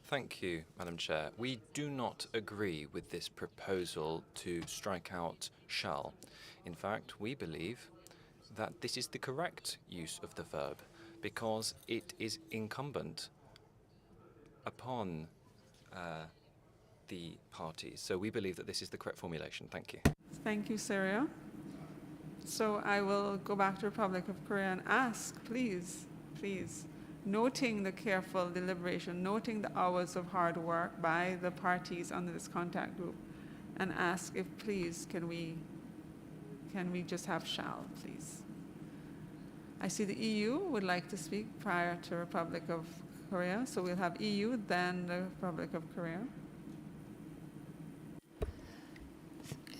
Thank you, Madam Chair. We do not agree with this proposal to strike out shall. In fact, we believe that this is the correct use of the verb because it is incumbent upon the parties. So we believe that this is the correct formulation. Thank you. Thank you, Syria. So I will go back to the Republic of Korea and ask, please, noting the careful deliberation, noting the hours of hard work by the parties under this contact group, and ask if, please, can we just have shall, please? I see the EU would like to speak prior to Republic of Korea, so we'll have EU, then the Republic of Korea.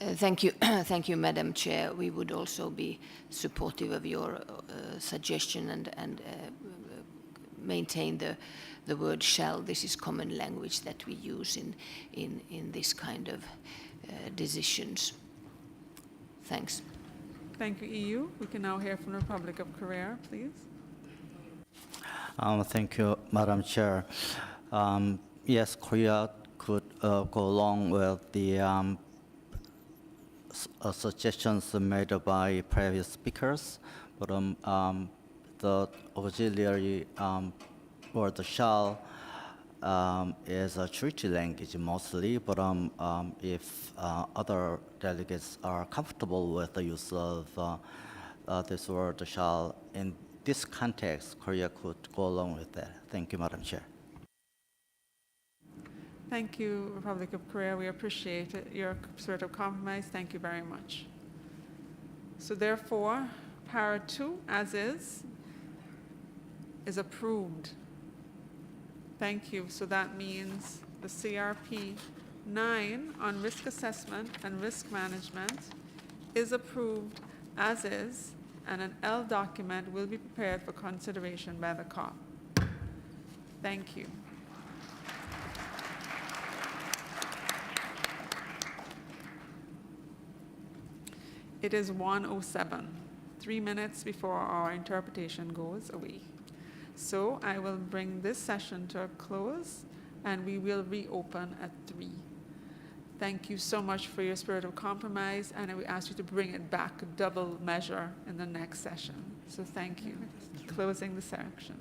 Thank you, thank you, Madam Chair. We would also be supportive of your suggestion and maintain the word shall. This is common language that we use in this kind of decisions. Thanks. Thank you, EU. We can now hear from the Republic of Korea, please. Thank you, Madam Chair. Yes, Korea could go along with the suggestions made by previous speakers, but the auxiliary word shall is a treaty language mostly, but if other delegates are comfortable with the use of this word shall in this context, Korea could go along with that. Thank you, Madam Chair. Thank you, Republic of Korea. We appreciate it, your spirit of compromise. Thank you very much. So therefore, Para 2, as is approved. Thank you. So that means the CRP 9 on risk assessment and risk management is approved as is, and an L document will be prepared for consideration by the COP. Thank you. It is 1:07, 3 minutes before our interpretation goes away. So I will bring this session to a close, and we will reopen at 3. Thank you so much for your spirit of compromise, and I will ask you to bring it back double measure in the next session. So thank you. Closing the section.